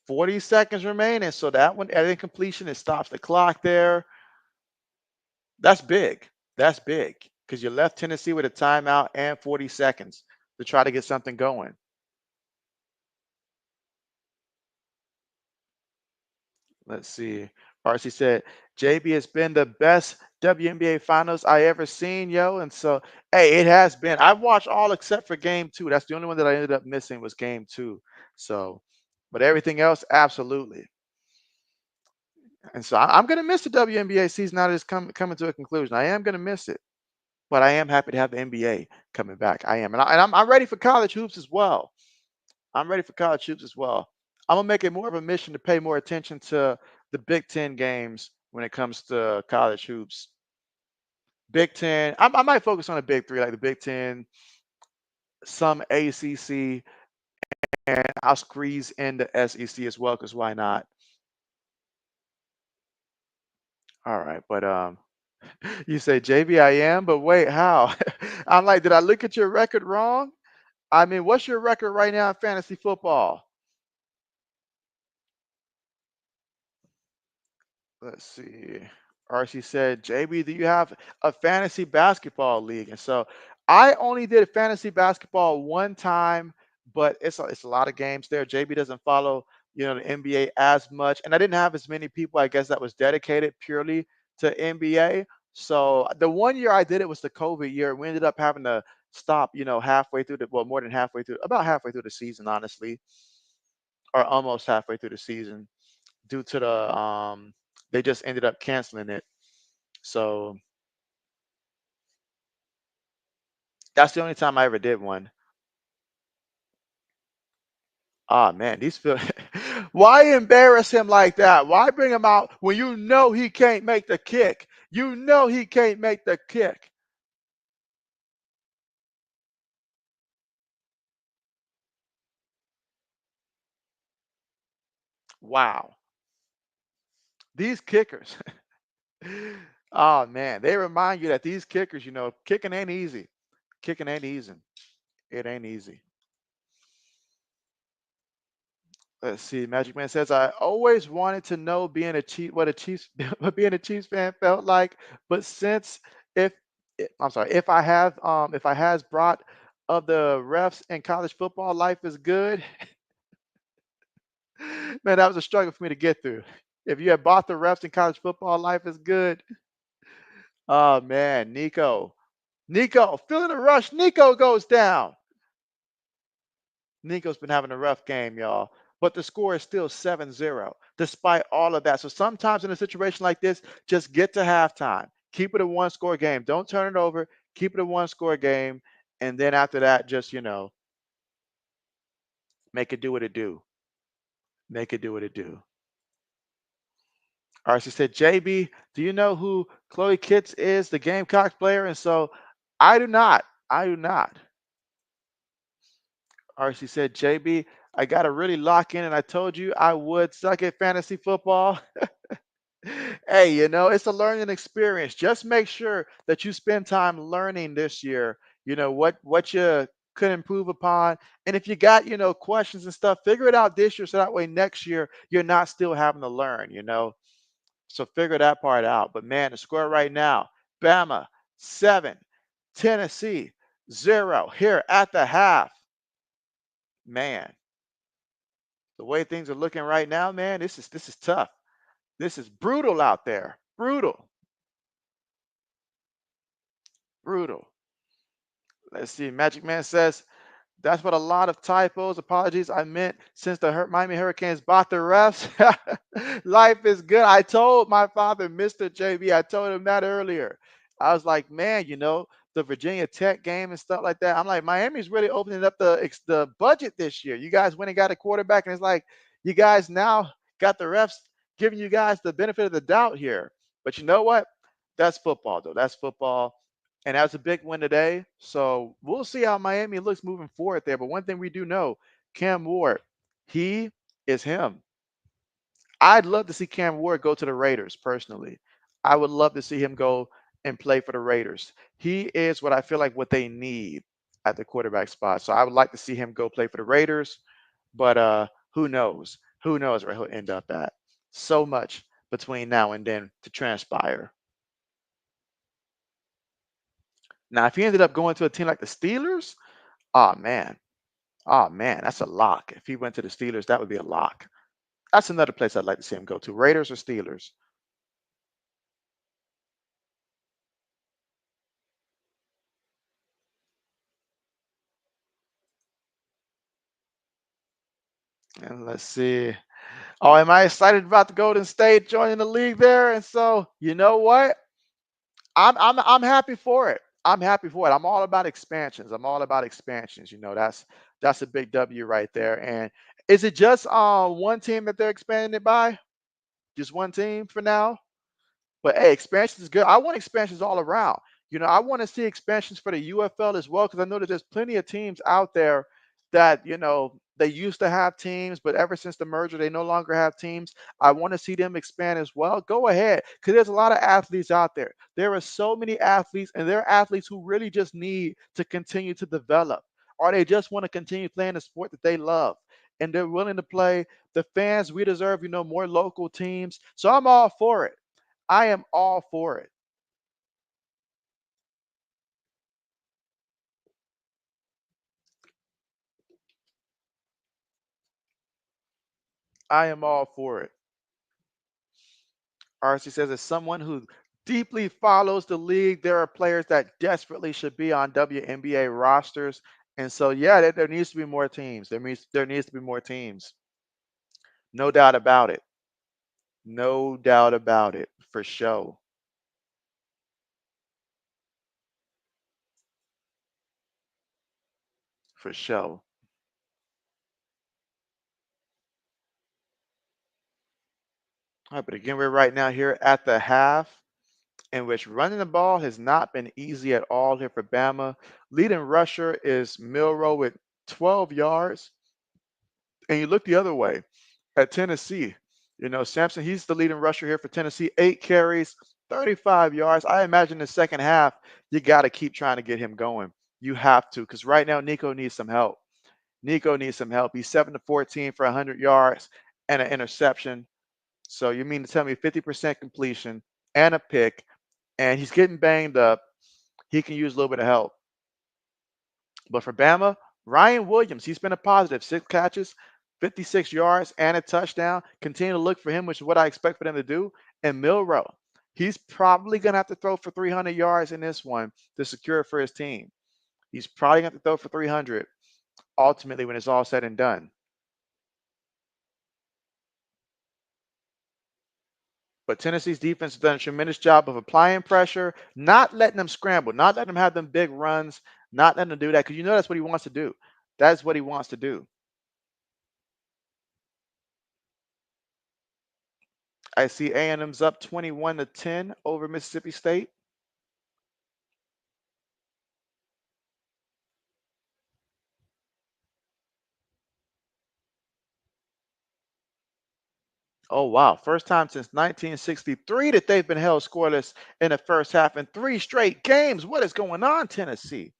40 seconds remaining. So that one at incompletion, it stops the clock there. That's big. That's big because you left Tennessee with a timeout and 40 seconds to try to get something going. Let's see. RC said, JB has been the best WNBA finals I ever seen, yo. And so, hey, it has been. I've watched all except for game 2. That's the only one that I ended up missing was game 2. So, but everything else, absolutely. And so I'm going to miss the WNBA season now that it's coming to a conclusion. I am going to miss it, but I am happy to have the NBA coming back. I am. And I'm ready for college hoops as well. I'm ready for college hoops as well. I'm going to make it more of a mission to pay more attention to the Big Ten games when it comes to college hoops. Big Ten, I might focus on the Big Three, like the Big Ten, some ACC, and I'll squeeze in the SEC as well, because why not? All right, but you say JB, I am, but wait, how? I'm like, did I look at your record wrong? I mean, what's your record right now in fantasy football? Let's see. RC said, JB, do you have a fantasy basketball league? And so I only did fantasy basketball one time, but it's a lot of games there. JB doesn't follow, the NBA as much. And I didn't have as many people, I guess, that was dedicated purely to NBA. So the one year I did it was the COVID year. We ended up having to stop, halfway through more than halfway through, about halfway through the season, honestly, or almost halfway through the season due to the they just ended up canceling it. So that's the only time I ever did one. Ah man, these feel why embarrass him like that? Why bring him out when you know he can't make the kick? You know he can't make the kick. Wow. These kickers. Oh man, they remind you that these kickers, kicking ain't easy. Kicking ain't easy. It ain't easy. Let's see. Magic Man says, I always wanted to know being a Chief, what a Chiefs, what being a Chiefs fan felt like. But since if I'm sorry, if I has brought of the refs in college football, life is good. Man, that was a struggle for me to get through. If you had bought the refs in college football, life is good. Oh man, Nico, feeling the rush. Nico goes down. Nico's been having a rough game, y'all. But the score is still 7-0, despite all of that. So sometimes in a situation like this, just get to halftime. Keep it a one-score game. Don't turn it over. Keep it a one-score game. And then after that, just, make it do what it do. Make it do what it do. RC said, JB, do you know who Chloe Kitts is, the Gamecocks player? And so I do not. I do not. RC said, JB, I got to really lock in, and I told you I would suck at fantasy football. Hey, it's a learning experience. Just make sure that you spend time learning this year, what you could improve upon. And if you got, questions and stuff, figure it out this year so that way next year you're not still having to learn. So figure that part out. But man, the score right now, Bama 7, Tennessee 0 here at the half. Man, the way things are looking right now, man, this is tough. This is brutal out there. Brutal. Brutal. Let's see. Magic Man says, that's what a lot of typos. Apologies. I meant since the Miami Hurricanes bought the refs. Life is good. I told my father, Mr. JB, I told him that earlier. I was like, man, the Virginia Tech game and stuff like that. I'm like, Miami's really opening up the budget this year. You guys went and got a quarterback, and it's like, you guys now got the refs giving you guys the benefit of the doubt here. But you know what? That's football, though. That's football. And that's a big win today. So we'll see how Miami looks moving forward there. But one thing we do know, Cam Ward, he is him. I'd love to see Cam Ward go to the Raiders personally. I would love to see him go and play for the Raiders. He is what I feel like what they need at the quarterback spot. So I would like to see him go play for the Raiders. But who knows? Who knows where he'll end up at? So much between now and then to transpire. Now, if he ended up going to a team like the Steelers, oh man, oh man, that's a lock. If he went to the Steelers, that would be a lock. That's another place I'd like to see him go to. Raiders or Steelers. And let's see. Oh, am I excited about the Golden State joining the league there? And so, you know what? I'm happy for it. I'm happy for it. I'm all about expansions. I'm all about expansions. That's a big W right there. And is it just one team that they're expanding it by? Just one team for now? But hey, expansion is good. I want expansions all around. I want to see expansions for the UFL as well because I know that there's plenty of teams out there that they used to have teams, but ever since the merger, they no longer have teams. I want to see them expand as well. Go ahead, because there's a lot of athletes out there. There are so many athletes, and there are athletes who really just need to continue to develop, or they just want to continue playing the sport that they love, and they're willing to play. The fans, we deserve, more local teams. So I'm all for it. I am all for it. I am all for it. RC says, as someone who deeply follows the league, there are players that desperately should be on WNBA rosters. And so, yeah, there needs to be more teams. There needs to be more teams. No doubt about it. No doubt about it. For sure. For sure. All right, but again, we're right now here at the half, in which running the ball has not been easy at all here for Bama. Leading rusher is Milrow with 12 yards. And you look the other way at Tennessee. Sampson, he's the leading rusher here for Tennessee, 8 carries, 35 yards. I imagine the second half, you got to keep trying to get him going. You have to, because right now, Nico needs some help. Nico needs some help. He's 7 to 14 for 100 yards and an interception. So you mean to tell me 50% completion and a pick, and he's getting banged up. He can use a little bit of help. But for Bama, Ryan Williams, he's been a positive. 6 catches, 56 yards, and a touchdown. Continue to look for him, which is what I expect for them to do. And Milrow, he's probably going to have to throw for 300 yards in this one to secure it for his team. He's probably going to have to throw for 300 ultimately when it's all said and done. But Tennessee's defense has done a tremendous job of applying pressure, not letting them scramble, not letting them have them big runs, not letting them do that, because that's what he wants to do. That's what he wants to do. I see A&M's up 21 to 10 over Mississippi State. Oh, wow. First time since 1963 that they've been held scoreless in the first half in 3 straight games. What is going on, Tennessee?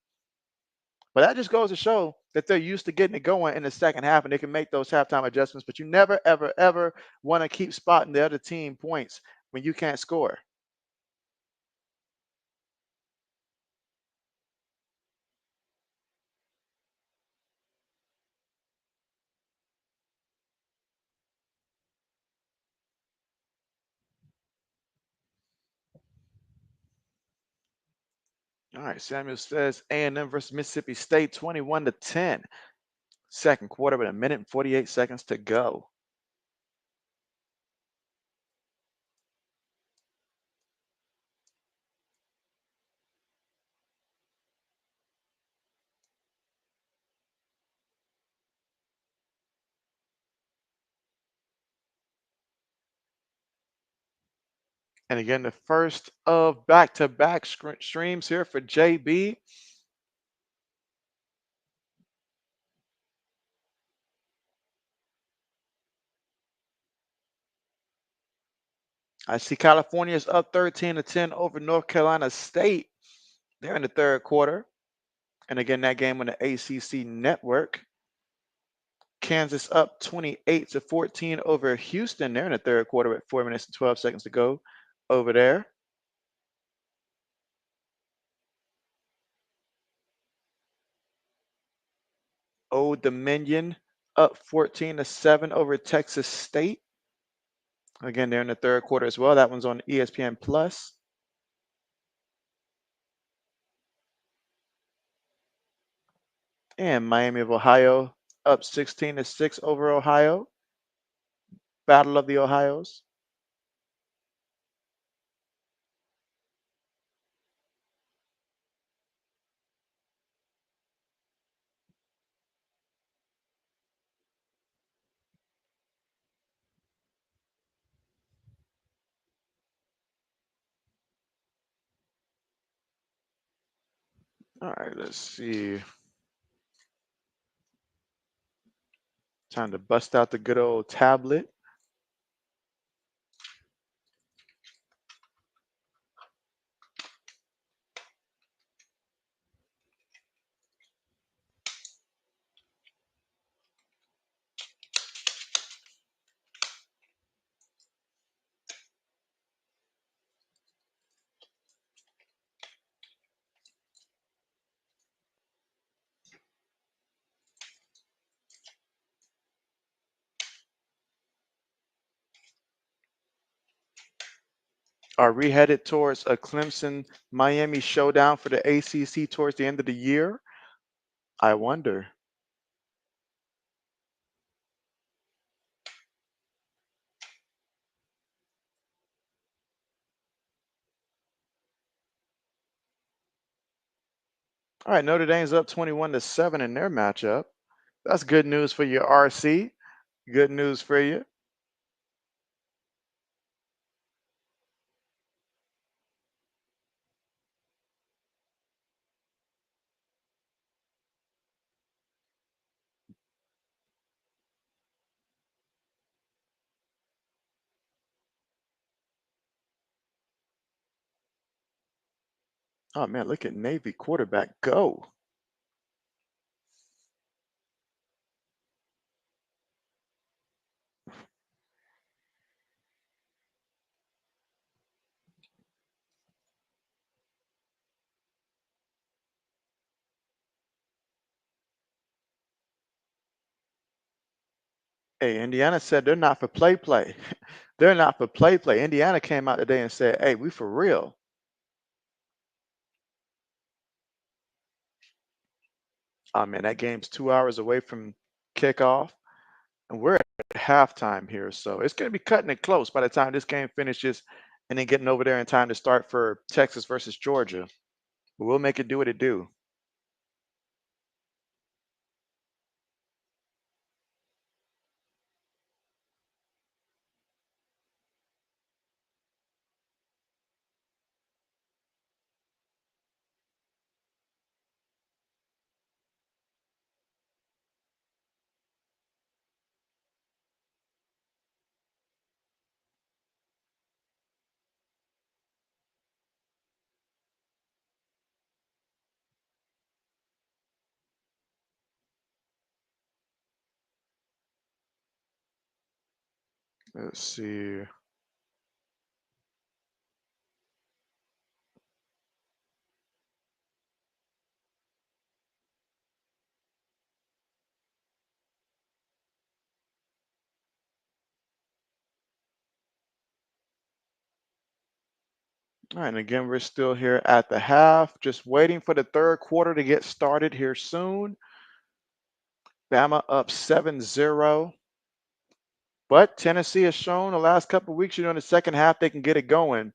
But that just goes to show that they're used to getting it going in the second half and they can make those halftime adjustments. But you never, ever, ever want to keep spotting the other team points when you can't score. All right, Samuel says A&M versus Mississippi State 21-10. Second quarter with 1 minute and 48 seconds to go. And again, the first of back-to-back streams here for JB. I see California is up 13-10 over North Carolina State. They're in the third quarter. And again, that game on the ACC network. Kansas up 28-14 over Houston. They're in the third quarter with 4 minutes and 12 seconds to go over there. Old Dominion up 14-7 over Texas State. Again, they're in the third quarter as well. That one's on ESPN Plus. And Miami of Ohio up 16-6 over Ohio. Battle of the Ohio's. All right, let's see. Time to bust out the good old tablet. Are we headed towards a Clemson Miami showdown for the ACC towards the end of the year? I wonder. All right, Notre Dame's up 21-7 in their matchup. That's good news for your RC. Good news for you. Oh man, look at Navy quarterback go. Hey, Indiana said they're not for play. They're not for play. Indiana came out today and said, hey, we for real. Oh man, that game's 2 hours away from kickoff. And we're at halftime here. So it's going to be cutting it close by the time this game finishes and then getting over there in time to start for Texas versus Georgia. But we'll make it do what it do. Let's see. All right, and again, we're still here at the half, just waiting for the third quarter to get started here soon. Bama up 7-0. But Tennessee has shown the last couple of weeks, in the second half, they can get it going.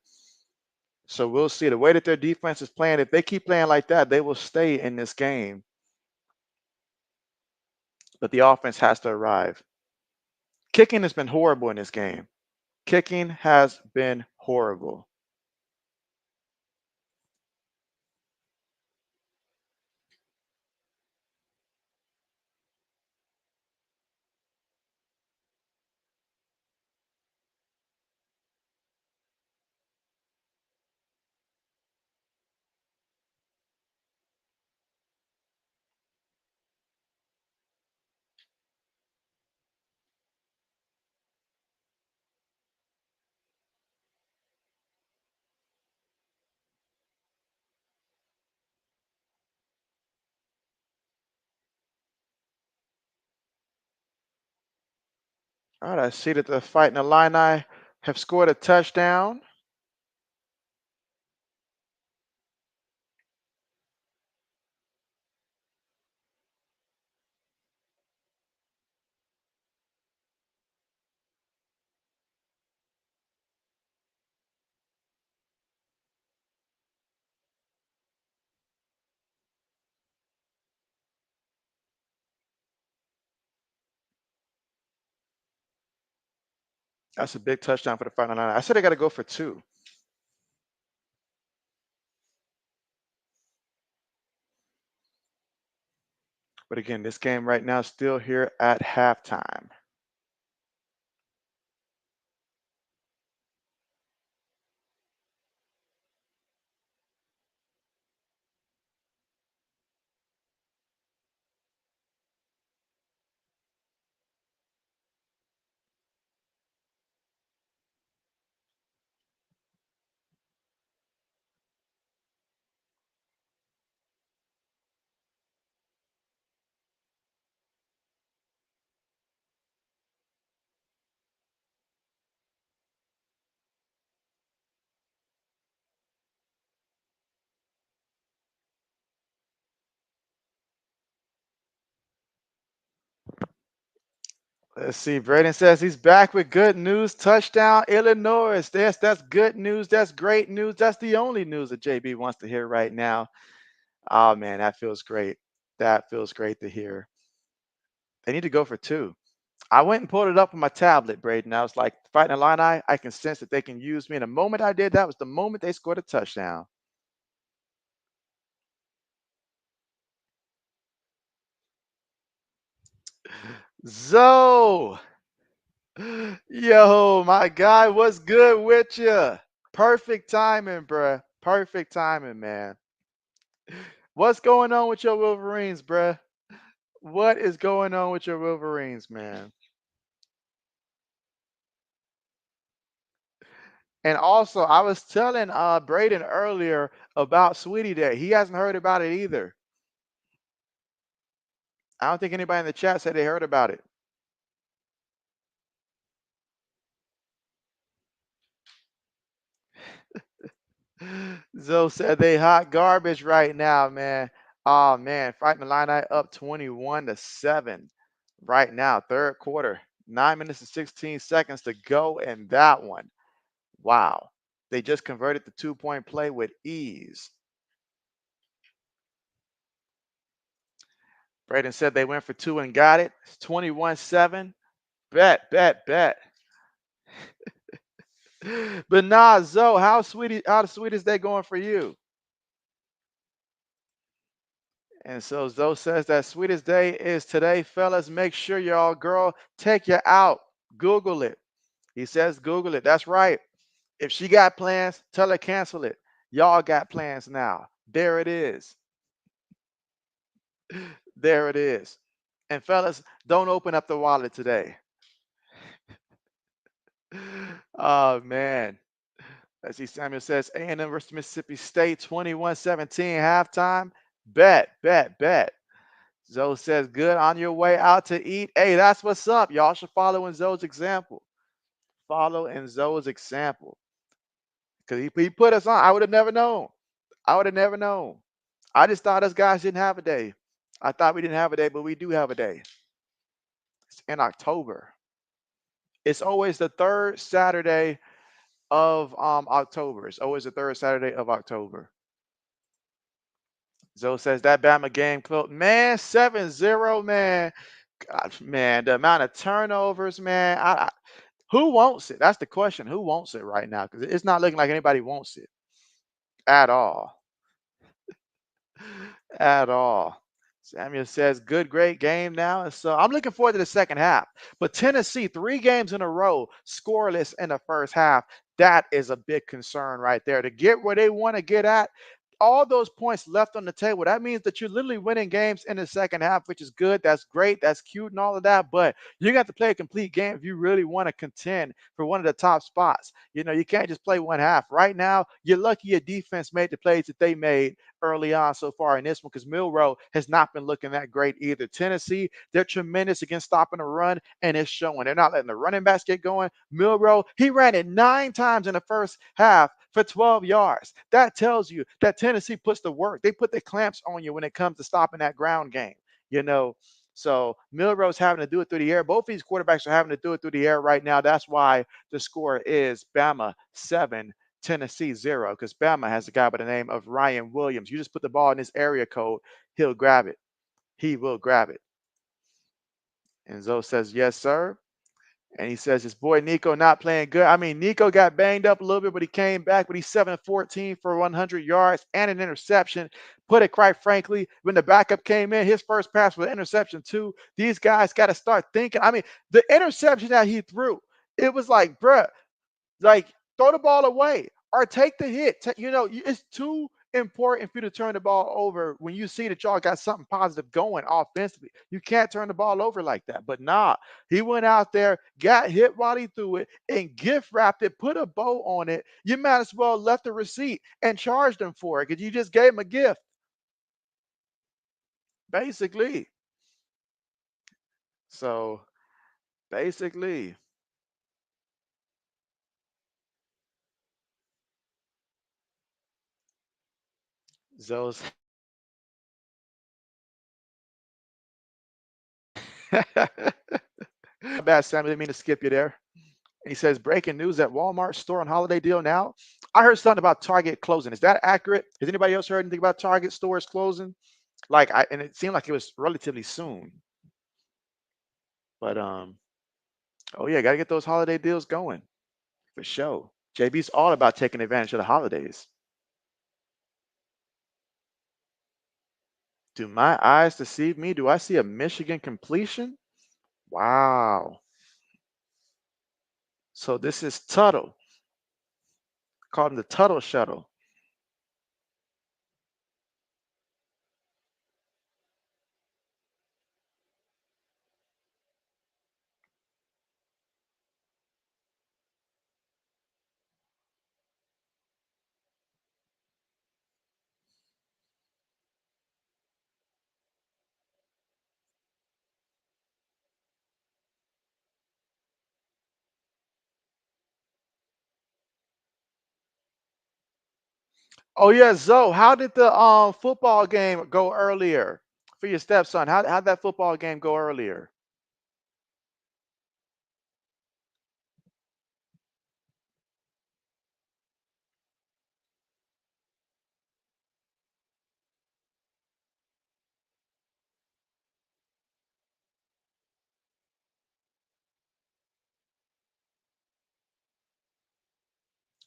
So we'll see. The way that their defense is playing, if they keep playing like that, they will stay in this game. But the offense has to arrive. Kicking has been horrible in this game. Kicking has been horrible. All right, I see that the Fighting Illini have scored a touchdown. That's a big touchdown for the Fighting Illini. I said they got to go for two. But again, this game right now is still here at halftime. Let's see. Braden says he's back with good news. Touchdown, Illinois. That's good news. That's great news. That's the only news that JB wants to hear right now. Oh man, that feels great. That feels great to hear. They need to go for two. I went and pulled it up on my tablet, Braden. I was like, Fighting Illini, I can sense that they can use me. And the moment I did that was the moment they scored a touchdown. Zoe, yo, my guy, what's good with you? Perfect timing, bruh. Perfect timing, man. What's going on with your Wolverines, bruh? What is going on with your Wolverines, man? And also, I was telling Braden earlier about Sweetie Day. He hasn't heard about it either. I don't think anybody in the chat said they heard about it. Zoe said they hot garbage right now, man. Oh man, Fighting Illini up 21-7 right now, third quarter. 9 minutes and 16 seconds to go in that one. Wow. They just converted the 2-point play with ease. Braden said they went for two and got it. It's 21-7. Bet, bet, bet. But nah, Zoe, how sweet is that going for you? And so Zoe says that sweetest day is today, fellas. Make sure y'all, girl, take you out. Google it. He says Google it. That's right. If she got plans, tell her cancel it. Y'all got plans now. There it is. There it is. And fellas, don't open up the wallet today. Oh man. Let's see. Samuel says A&M versus Mississippi State 21-17 halftime. Bet. Zoe says good on your way out to eat. Hey, that's what's up. Y'all should follow in Zoe's example. Follow in Zoe's example. Because he put us on. I would have never known. I would have never known. I just thought us guys didn't have a day. I thought we didn't have a day, but we do have a day. It's in October. It's always the third Saturday of October. It's always the third Saturday of October. Zoe says that Bama game close. Man, 7-0, man. God, man, the amount of turnovers, man. Who wants it? That's the question. Who wants it right now? Because it's not looking like anybody wants it at all. At all. Samuel says, good, great game now. And so I'm looking forward to the second half. But Tennessee, 3 games in a row, scoreless in the first half. That is a big concern right there. To get where they want to get at, all those points left on the table. That means that you're literally winning games in the second half, which is good. That's great. That's cute and all of that. But you got to play a complete game if you really want to contend for one of the top spots. You can't just play one half. Right now, you're lucky your defense made the plays that they made early on so far in this one because Milroe has not been looking that great either. Tennessee, they're tremendous against stopping the run, and it's showing. They're not letting the running backs get going. Milroe, he ran it 9 times in the first half for 12 yards. That tells you that Tennessee puts the work. They put the clamps on you when it comes to stopping that ground game, you know. So Milroe's having to do it through the air. Both these quarterbacks are having to do it through the air right now. That's why the score is Bama 7, Tennessee 0, because Bama has a guy by the name of Ryan Williams. You just put the ball in his area code, he'll grab it. He will grab it. And Zoe says, yes, sir. And he says his boy Nico not playing good. I mean, Nico got banged up a little bit, but he came back. But he's 7-14 for 100 yards and an interception. Put it quite frankly, when the backup came in, his first pass was an interception too. These guys got to start thinking. I mean, the interception that he threw, it was like, bruh, like, throw the ball away or take the hit. It's too important for you to turn the ball over when you see that y'all got something positive going offensively. You can't turn the ball over like that. But nah, he went out there, got hit while he threw it, and gift wrapped it, put a bow on it. You might as well left the receipt and charged him for it because you just gave him a gift, basically. So basically, those bad, Sam. I didn't mean to skip you there. He says, breaking news at Walmart store on holiday deal now. I heard something about Target closing. Is that accurate? Has anybody else heard anything about Target stores closing? And it seemed like it was relatively soon. But oh yeah, gotta get those holiday deals going for sure. JB's all about taking advantage of the holidays. Do my eyes deceive me? Do I see a Michigan completion? Wow. So this is Tuttle. Called him the Tuttle shuttle. Oh yeah, Zoe, how did the football game go earlier for your stepson? How'd that football game go earlier?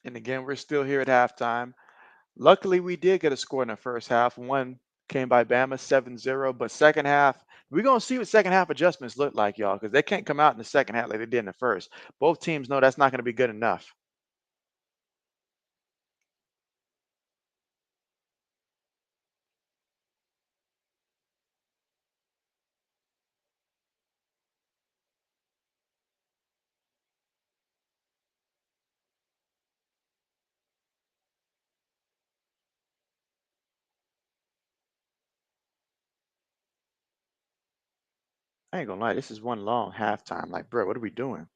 And again, we're still here at halftime. Luckily, we did get a score in the first half. One came by Bama 7-0, but second half, we're going to see what second half adjustments look like, y'all, because they can't come out in the second half like they did in the first. Both teams know that's not going to be good enough. I ain't gonna lie, this is one long halftime. Like, bro, what are we doing?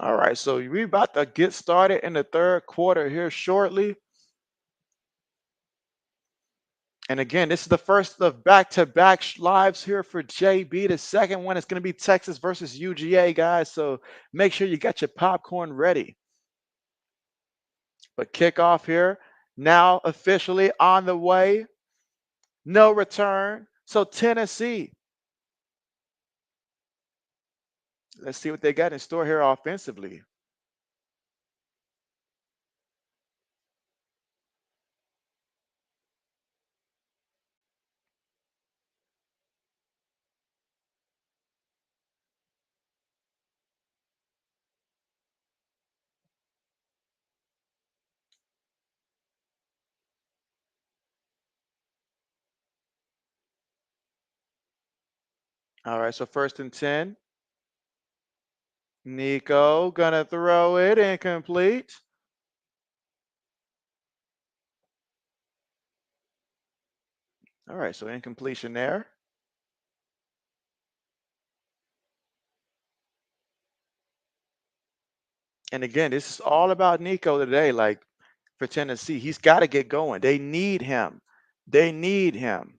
All right, so we about to get started in the third quarter here shortly. And again, this is the first of back-to-back lives here for JB. The second one is going to be Texas versus UGA, guys. So make sure you got your popcorn ready. But kickoff here now officially on the way. No return. So Tennessee. Let's see what they got in store here offensively. All right, so 1st and 10. Nico gonna throw it incomplete. All right, so incompletion there. And again, this is all about Nico today. Like for Tennessee, he's got to get going. They need him. They need him.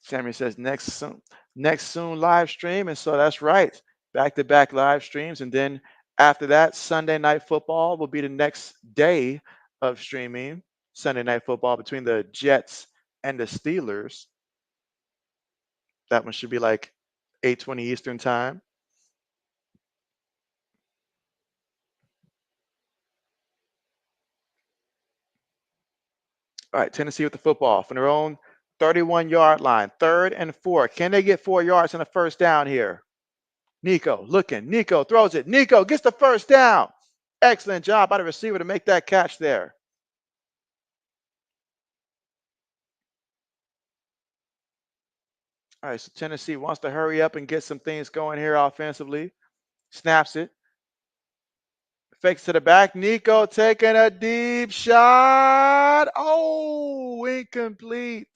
Sammy says next soon live stream, and so that's right. Back-to-back live streams, and then after that, Sunday Night Football will be the next day of streaming. Sunday Night Football between the Jets and the Steelers. That one should be like 8:20 Eastern time. All right, Tennessee with the football from their own 31-yard line, 3rd and 4. Can they get 4 yards on the first down here? Nico looking. Nico throws it. Nico gets the first down. Excellent job by the receiver to make that catch there. All right, so Tennessee wants to hurry up and get some things going here offensively. Snaps it. Fakes to the back. Nico taking a deep shot. Oh, incomplete.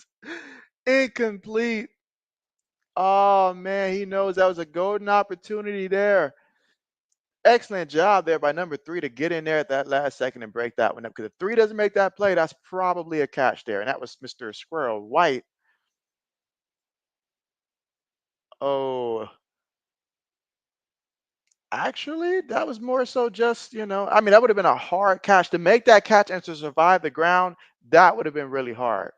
Incomplete. Oh, man, he knows that was a golden opportunity there. Excellent job there by number 3 to get in there at that last second and break that one up. Because if 3 doesn't make that play, that's probably a catch there. And that was Mr. Squirrel White. Oh, actually, that was more so just, I mean, that would have been a hard catch. To make that catch and to survive the ground, that would have been really hard.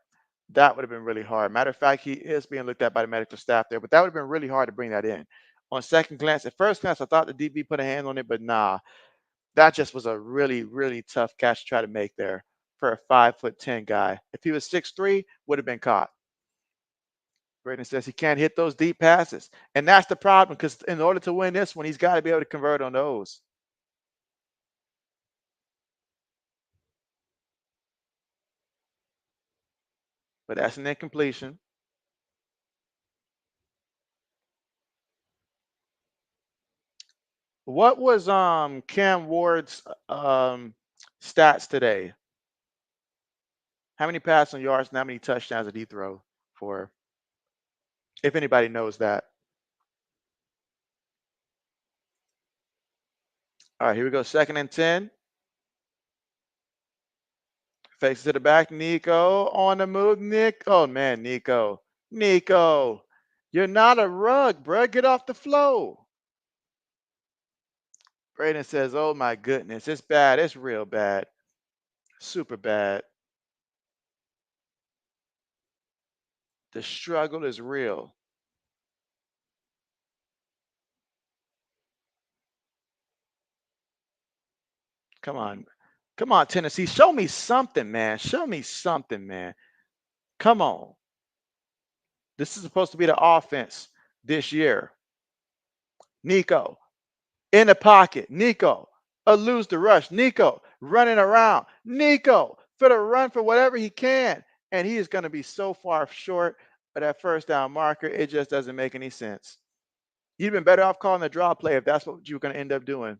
That would have been really hard. Matter of fact, he is being looked at by the medical staff there, but that would have been really hard to bring that in. On second glance, at first glance, I thought the DB put a hand on it, but nah, that just was a really, really tough catch to try to make there for a 5'10" guy. If he was 6'3", would have been caught. Braden says he can't hit those deep passes. And that's the problem because in order to win this one, he's got to be able to convert on those. But that's an incompletion. What was Cam Ward's stats today? How many passing yards and how many touchdowns did he throw for? If anybody knows that. All right, here we go. 2nd and 10. Fakes to the back. Nico on the move. Oh man, Nico. Nico. You're not a rug, bro. Get off the floor. Braden says, oh my goodness. It's bad. It's real bad. Super bad. The struggle is real. Come on. Come on, Tennessee. Show me something, man. Show me something, man. Come on. This is supposed to be the offense this year. Nico in the pocket. Nico eludes the rush. Nico running around. Nico for the run for whatever he can. And he is going to be so far short of that first down marker. It just doesn't make any sense. You'd been better off calling the draw play if that's what you were going to end up doing.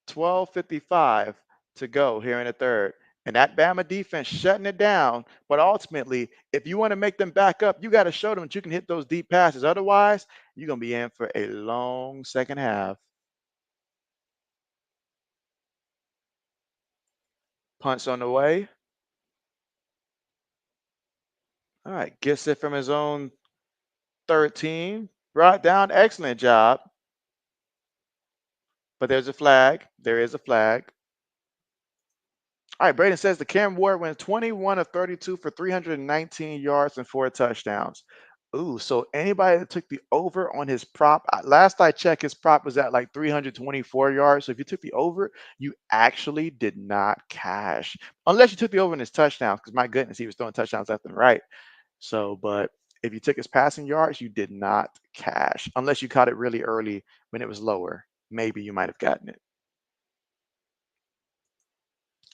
12:55 to go here in the third. And that Bama defense shutting it down. But ultimately, if you want to make them back up, you got to show them that you can hit those deep passes. Otherwise, you're going to be in for a long second half. Punts on the way. All right, gets it from his own 13. Brought down. Excellent job. But there's a flag. There is a flag. All right, Braden says the Cam Ward went 21 of 32 for 319 yards and 4 touchdowns. Ooh, so anybody that took the over on his prop, last I checked, his prop was at like 324 yards. So if you took the over, you actually did not cash. Unless you took the over in his touchdowns, because my goodness, he was throwing touchdowns left and right. So, but if you took his passing yards, you did not cash. Unless you caught it really early when it was lower. Maybe you might have gotten it.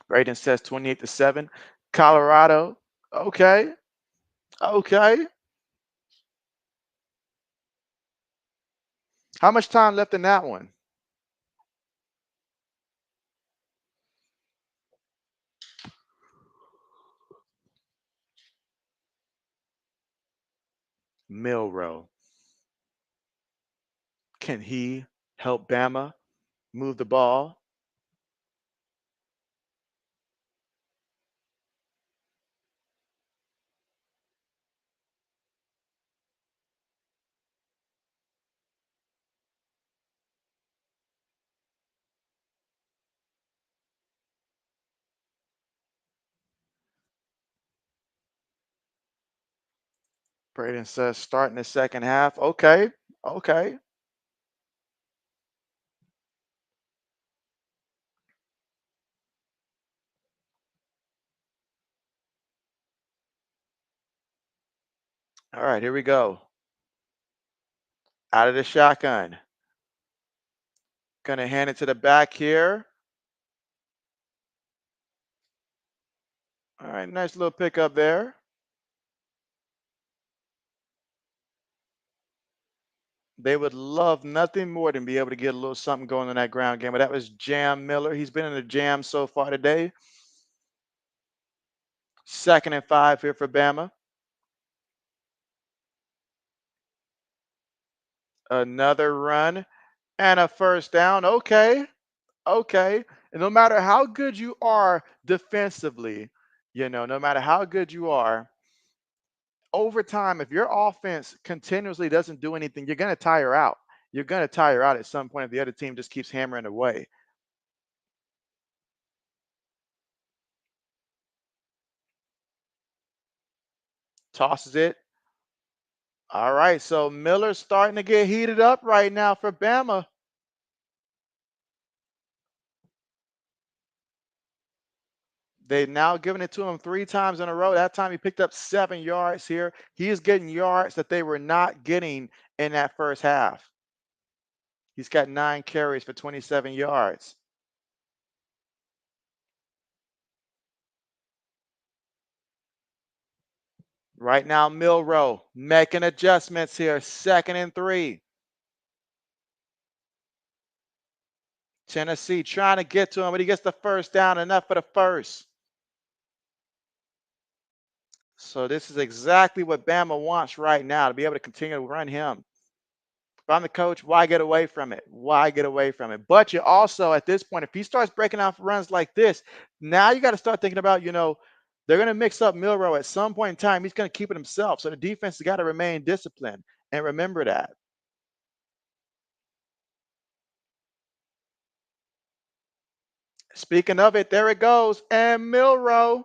Braden says 28-7. Colorado. Okay. Okay. How much time left in that one? Milrow. Can he help Bama move the ball? Braden says starting the second half. Okay. Okay. All right, here we go. Out of the shotgun. Gonna hand it to the back here. All right, nice little pickup there. They would love nothing more than be able to get a little something going in that ground game. But that was Jam Miller. He's been in the jam so far today. 2nd and 5 here for Bama. Another run and a first down. Okay. Okay. And no matter how good you are defensively, no matter how good you are, over time, if your offense continuously doesn't do anything, you're going to tire out. You're going to tire out at some point if the other team just keeps hammering away. Tosses it. All right. So Miller's starting to get heated up right now for Bama. They've now given it to him 3 times in a row. That time he picked up 7 yards here. He is getting yards that they were not getting in that first half. He's got 9 carries for 27 yards. Right now, Milrow making adjustments here. 2nd and 3. Tennessee trying to get to him, but he gets the first down, enough for the first. So this is exactly what Bama wants right now, to be able to continue to run him. If I'm the coach, why get away from it? Why get away from it? But you also, at this point, if he starts breaking off runs like this, now you got to start thinking about, they're going to mix up Milrow at some point in time. He's going to keep it himself. So the defense has got to remain disciplined. And remember that. Speaking of it, there it goes. And Milrow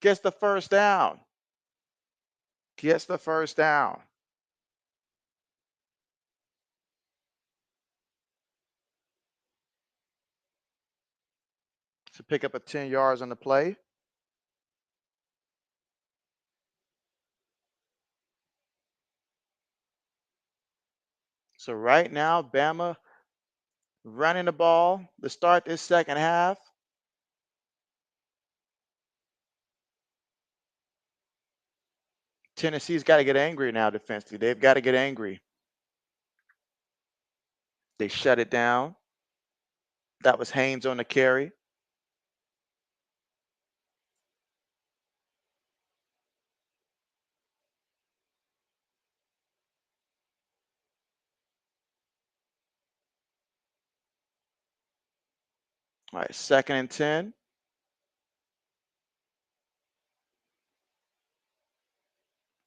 gets the first down. Gets the first down. To pick up a 10 yards on the play. So right now, Bama running the ball to start this second half. Tennessee's got to get angry now defensively. They've got to get angry. They shut it down. That was Haynes on the carry. All right, 2nd and 10.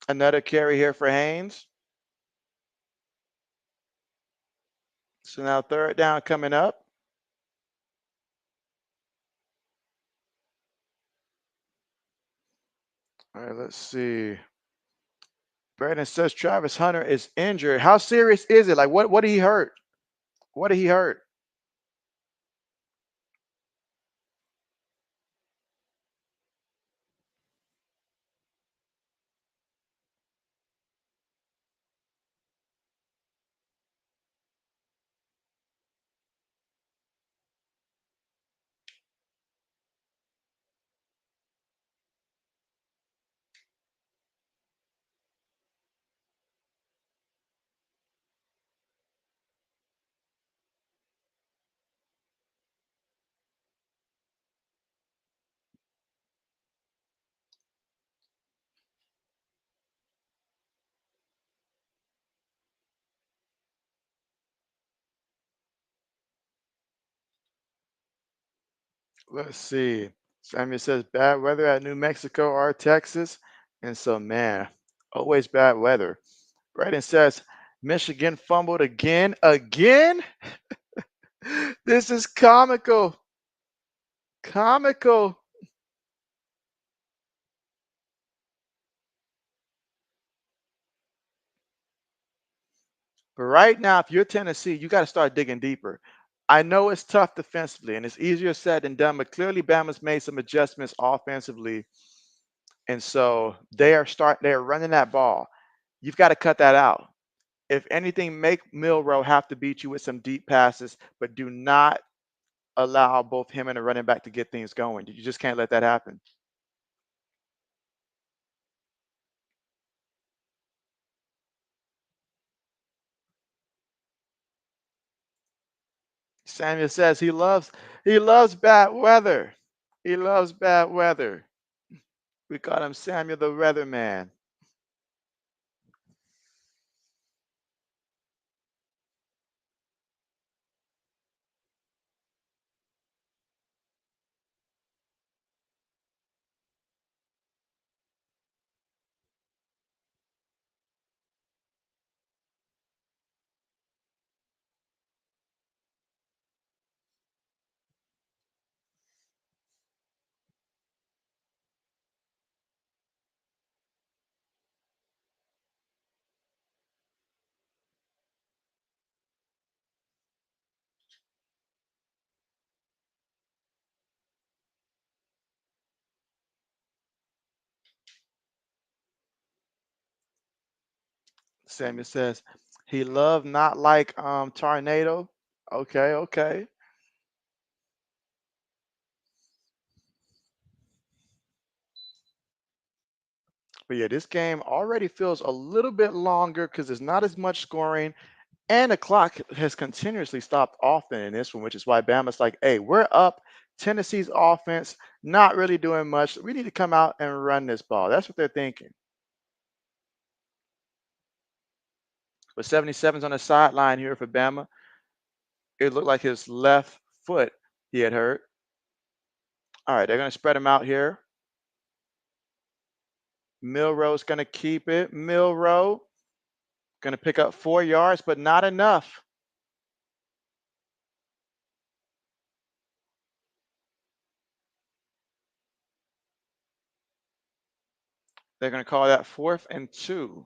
Another carry here for Haynes. So now 3rd down coming up. All right, let's see. Brandon says Travis Hunter is injured. How serious is it? Like, what did he hurt? What did he hurt? Let's see. Samuel says bad weather at New Mexico or Texas. And so, man, always bad weather. Brandon says Michigan fumbled again. Again? This is comical. Comical. But right now, if you're Tennessee, you got to start digging deeper. I know it's tough defensively and it's easier said than done, but clearly Bama's made some adjustments offensively. And so they're running that ball. You've got to cut that out. If anything, make Milrow have to beat you with some deep passes, but do not allow both him and the running back to get things going. You just can't let that happen. Samuel says he loves bad weather. He loves bad weather. We call him Samuel the Weatherman. Samuel says he loved not like tornado. Okay, okay. But yeah, this game already feels a little bit longer because there's not as much scoring. And the clock has continuously stopped often in this one, which is why Bama's like, hey, we're up. Tennessee's offense not really doing much. We need to come out and run this ball. That's what they're thinking. But 77's on the sideline here for Bama. It looked like his left foot he had hurt. All right, they're going to spread him out here. Milrow's going to keep it. Milrow going to pick up 4 yards, but not enough. They're going to call that 4th and 2.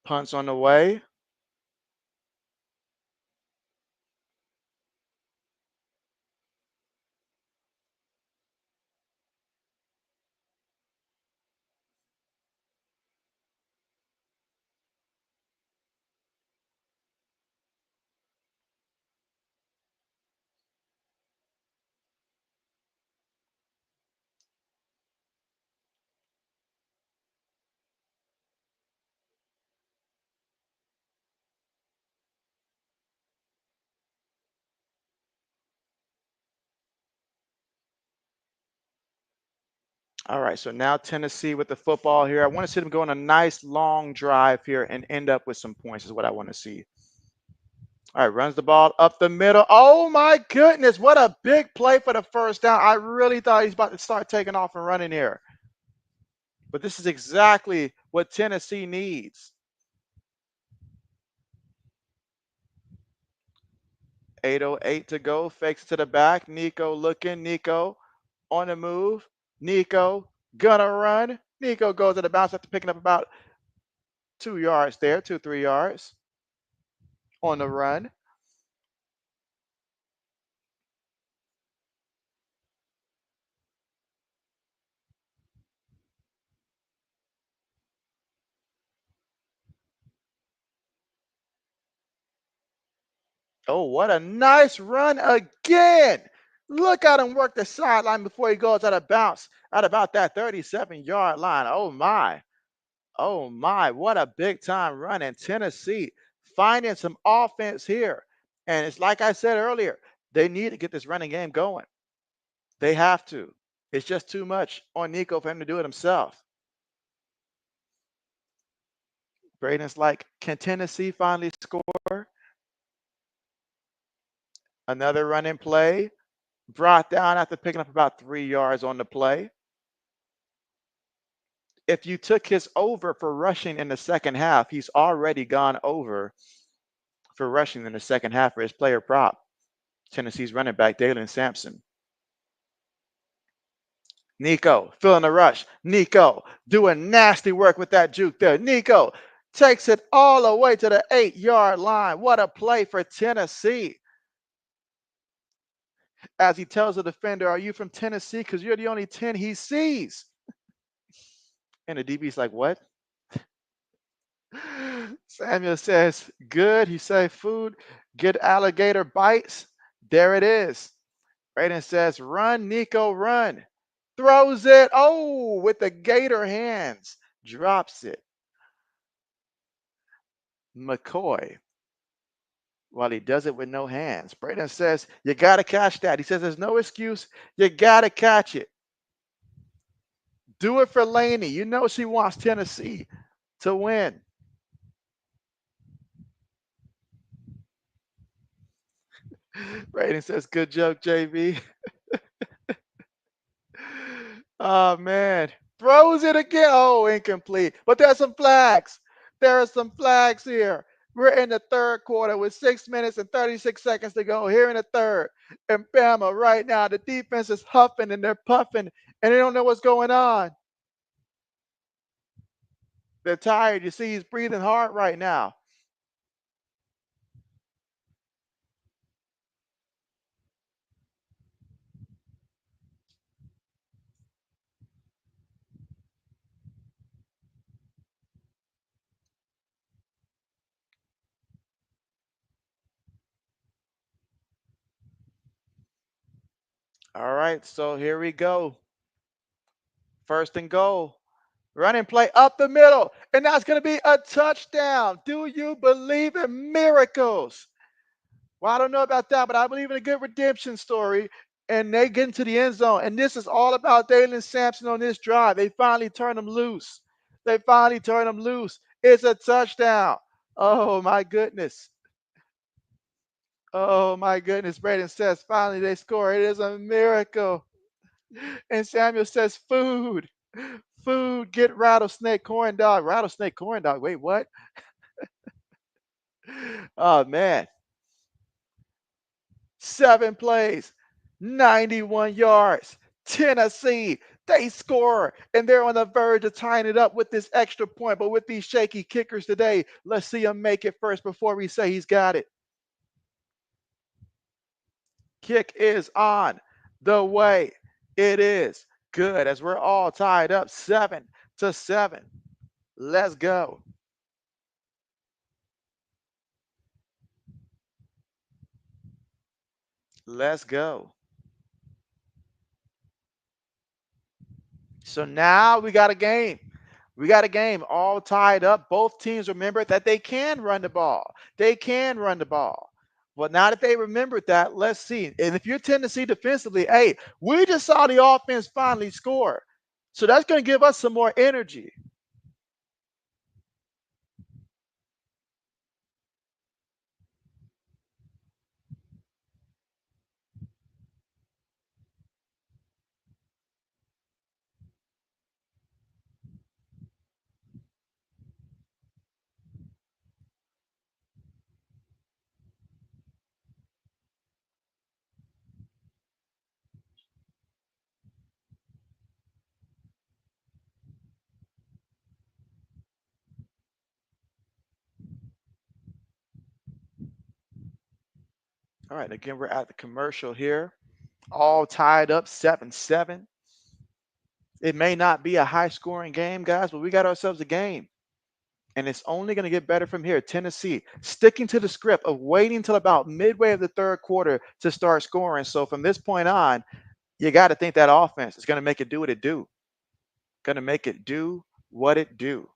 Punts on the way. All right, so now Tennessee with the football here. I want to see them go on a nice long drive here and end up with some points is what I want to see. All right, runs the ball up the middle. Oh my goodness, what a big play for the first down. I really thought he's about to start taking off and running here. But this is exactly what Tennessee needs. 8:08 to go. Fakes to the back. Nico looking. Nico on the move. Nico gonna run. Nico goes to the bounce after picking up about 2 yards there, 3 yards on the run. Oh, what a nice run again. Look at him work the sideline before he goes out of bounds at about that 37-yard line. Oh, my. Oh, my. What a big time run. And Tennessee finding some offense here. And it's like I said earlier, they need to get this running game going. They have to. It's just too much on Nico for him to do it himself. Braden's like, can Tennessee finally score? Another running play. Brought down after picking up about 3 yards on the play. If you took his over for rushing in the second half, he's already gone over for rushing in the second half for his player prop. Tennessee's running back, Dalen Sampson. Nico feeling the rush. Nico doing nasty work with that juke there. Nico takes it all the way to the 8-yard line. What a play for Tennessee. As he tells the defender, are you from Tennessee? Because you're the only 10 he sees. And the DB's like, what? Samuel says, good. He said, food, good alligator bites. There it is. Braden says, run, Nico, run. Throws it. Oh, with the gator hands. Drops it. McCoy, while he does it with no hands. Braden says, you got to catch that. He says, there's no excuse. You got to catch it. Do it for Laney. You know she wants Tennessee to win. Braden says, good joke, JB. Oh, man. Throws it again. Oh, incomplete. But there's some flags. There are some flags here. We're in the third quarter with 6 minutes and 36 seconds to go here in the third. And Bama right now, the defense is huffing and they're puffing and they don't know what's going on. They're tired. You see, he's breathing hard right now. All right, so here we go. First and goal. Running play up the middle, and that's going to be a touchdown. Do you believe in miracles? Well, I don't know about that, but I believe in a good redemption story. And they get into the end zone. And this is all about Dalen Sampson on this drive. They finally turn him loose. They finally turn him loose. It's a touchdown. Oh, my goodness. Oh, my goodness. Braden says, finally they score. It is a miracle. And Samuel says, food. Food. Get rattlesnake corn dog. Rattlesnake corn dog. Wait, what? Oh, man. 7 plays, 91 yards. Tennessee They score, and they're on the verge of tying it up with this extra point. But with these shaky kickers today, let's see him make it first before we say he's got it. Kick is on the way. It is good as we're all tied up 7-7. Let's go. Let's go. So now we got a game. We got a game all tied up. Both teams remember that they can run the ball. They can run the ball. But now that they remembered that, let's see. And if you're Tennessee defensively, hey, we just saw the offense finally score. So that's going to give us some more energy. All right, again, we're at the commercial here. All tied up 7-7. It may not be a high scoring game, guys, but we got ourselves a game. And it's only going to get better from here. Tennessee sticking to the script of waiting till about midway of the third quarter to start scoring. So from this point on, you got to think that offense is going to make it do what it do. Going to make it do what it do.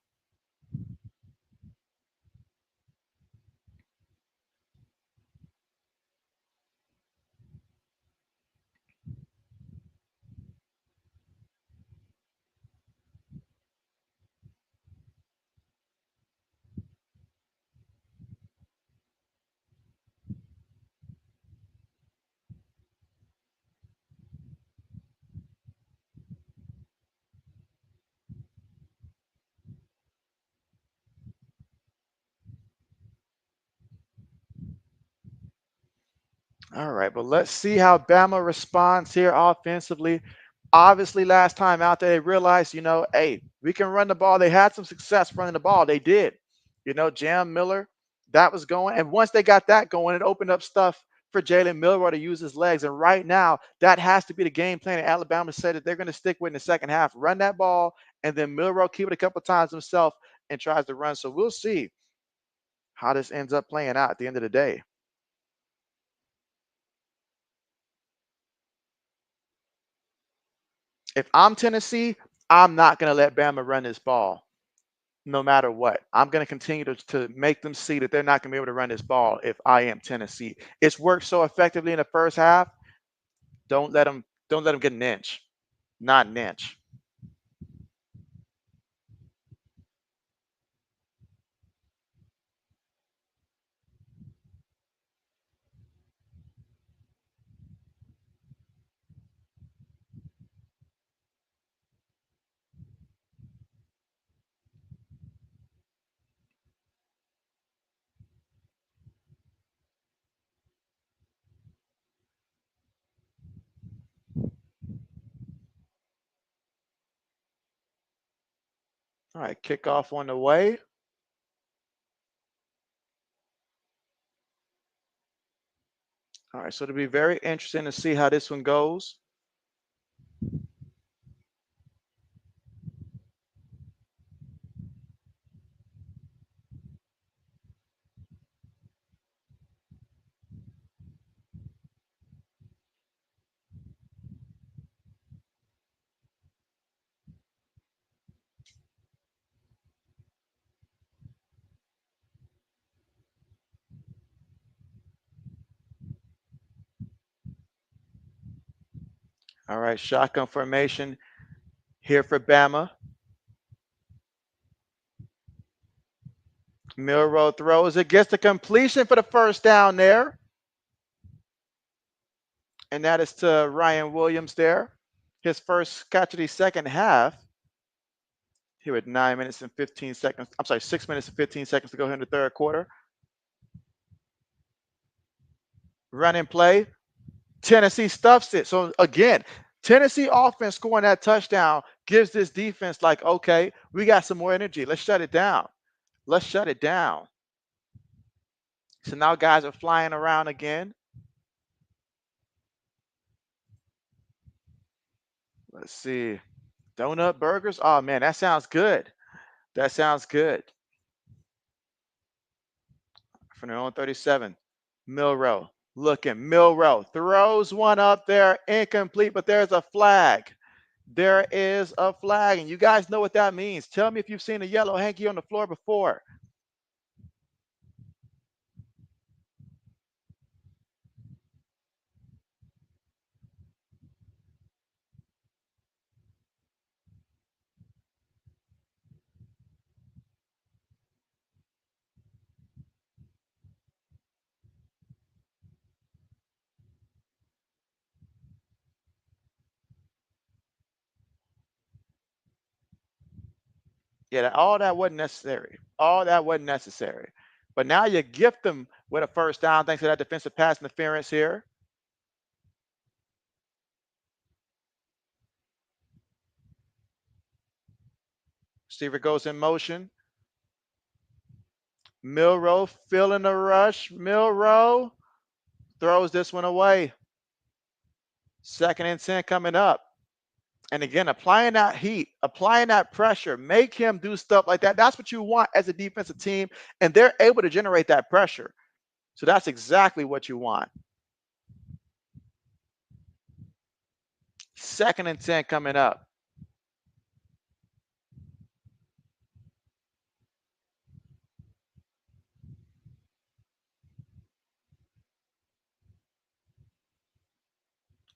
All right, but let's see how Bama responds here offensively. Obviously, last time out there, they realized, hey, we can run the ball. They had some success running the ball. They did. Jam Miller, that was going. And once they got that going, it opened up stuff for Jalen Milroy to use his legs. And right now, that has to be the game plan. And Alabama said that they're going to stick with in the second half. Run that ball, and then Milroy keep it a couple times himself and tries to run. So we'll see how this ends up playing out at the end of the day. If I'm Tennessee, I'm not going to let Bama run this ball no matter what. I'm going to continue to make them see that they're not going to be able to run this ball if I am Tennessee. It's worked so effectively in the first half. Don't let them get an inch. Not an inch. All right, kickoff on the way. All right, so it'll be very interesting to see how this one goes. All right, shotgun formation here for Bama. Milrow throws it, gets the completion for the first down there. And that is to Ryan Williams there. His first catch of the second half. Here at 9 minutes and 15 seconds. I'm sorry, 6 minutes and 15 seconds to go here in the third quarter. Run and play. Tennessee stuffs it. So again, Tennessee offense scoring that touchdown gives this defense like, okay, we got some more energy. Let's shut it down. Let's shut it down. So now guys are flying around again. Let's see. Donut burgers. Oh man, that sounds good. That sounds good. From their own 37. Milrow looking. Milrow throws one up there, incomplete, but there's a flag. There is a flag, and you guys know what that means. Tell me if you've seen a yellow hanky on the floor before. Yeah, all that wasn't necessary. All that wasn't necessary. But now you gift them with a first down thanks to that defensive pass interference here. Receiver goes in motion. Milrow feeling the rush. Milrow throws this one away. 2nd and 10 coming up. And again, applying that heat, applying that pressure, make him do stuff like that. That's what you want as a defensive team. And they're able to generate that pressure. So that's exactly what you want. 2nd and 10 coming up.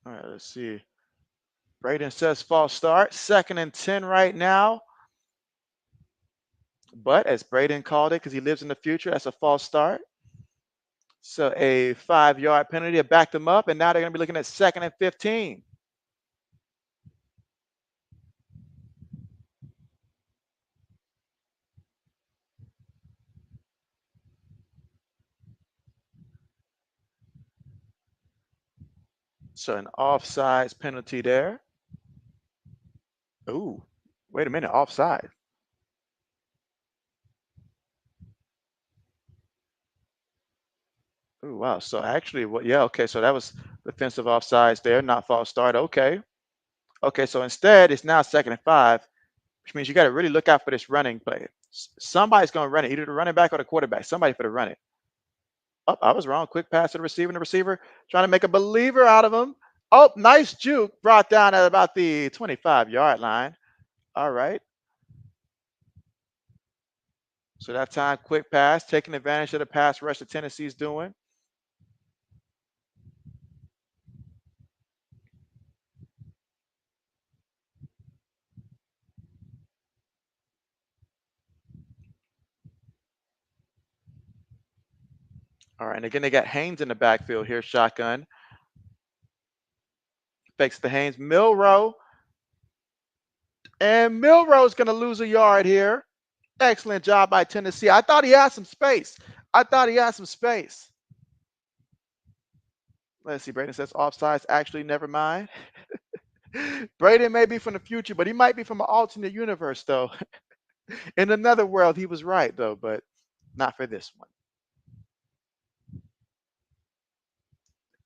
All right, let's see. Braden says false start. 2nd and 10 right now. But as Braden called it, because he lives in the future, that's a false start. So a 5-yard penalty to back them up. And now they're going to be looking at 2nd and 15. So an offsides penalty there. Ooh, wait a minute, offside. Ooh, wow. So actually, what? Yeah, okay. So that was defensive offsides there, not false start. Okay. Okay. So instead, it's now 2nd and 5, which means you got to really look out for this running play. Somebody's going to run it, either the running back or the quarterback. Somebody for the run it. Oh, I was wrong. Quick pass to the receiver, and the receiver trying to make a believer out of him. Oh, nice juke, brought down at about the 25-yard line. All right. So that time, quick pass, taking advantage of the pass rush that Tennessee's doing. All right. And again, they got Haynes in the backfield here, shotgun. Fakes the Haynes. Milrow. And Milrow's going to lose a yard here. Excellent job by Tennessee. I thought he had some space. I thought he had some space. Let's see. Braden says offsides. Actually, never mind. Braden may be from the future, but he might be from an alternate universe, though. In another world, he was right, though, but not for this one.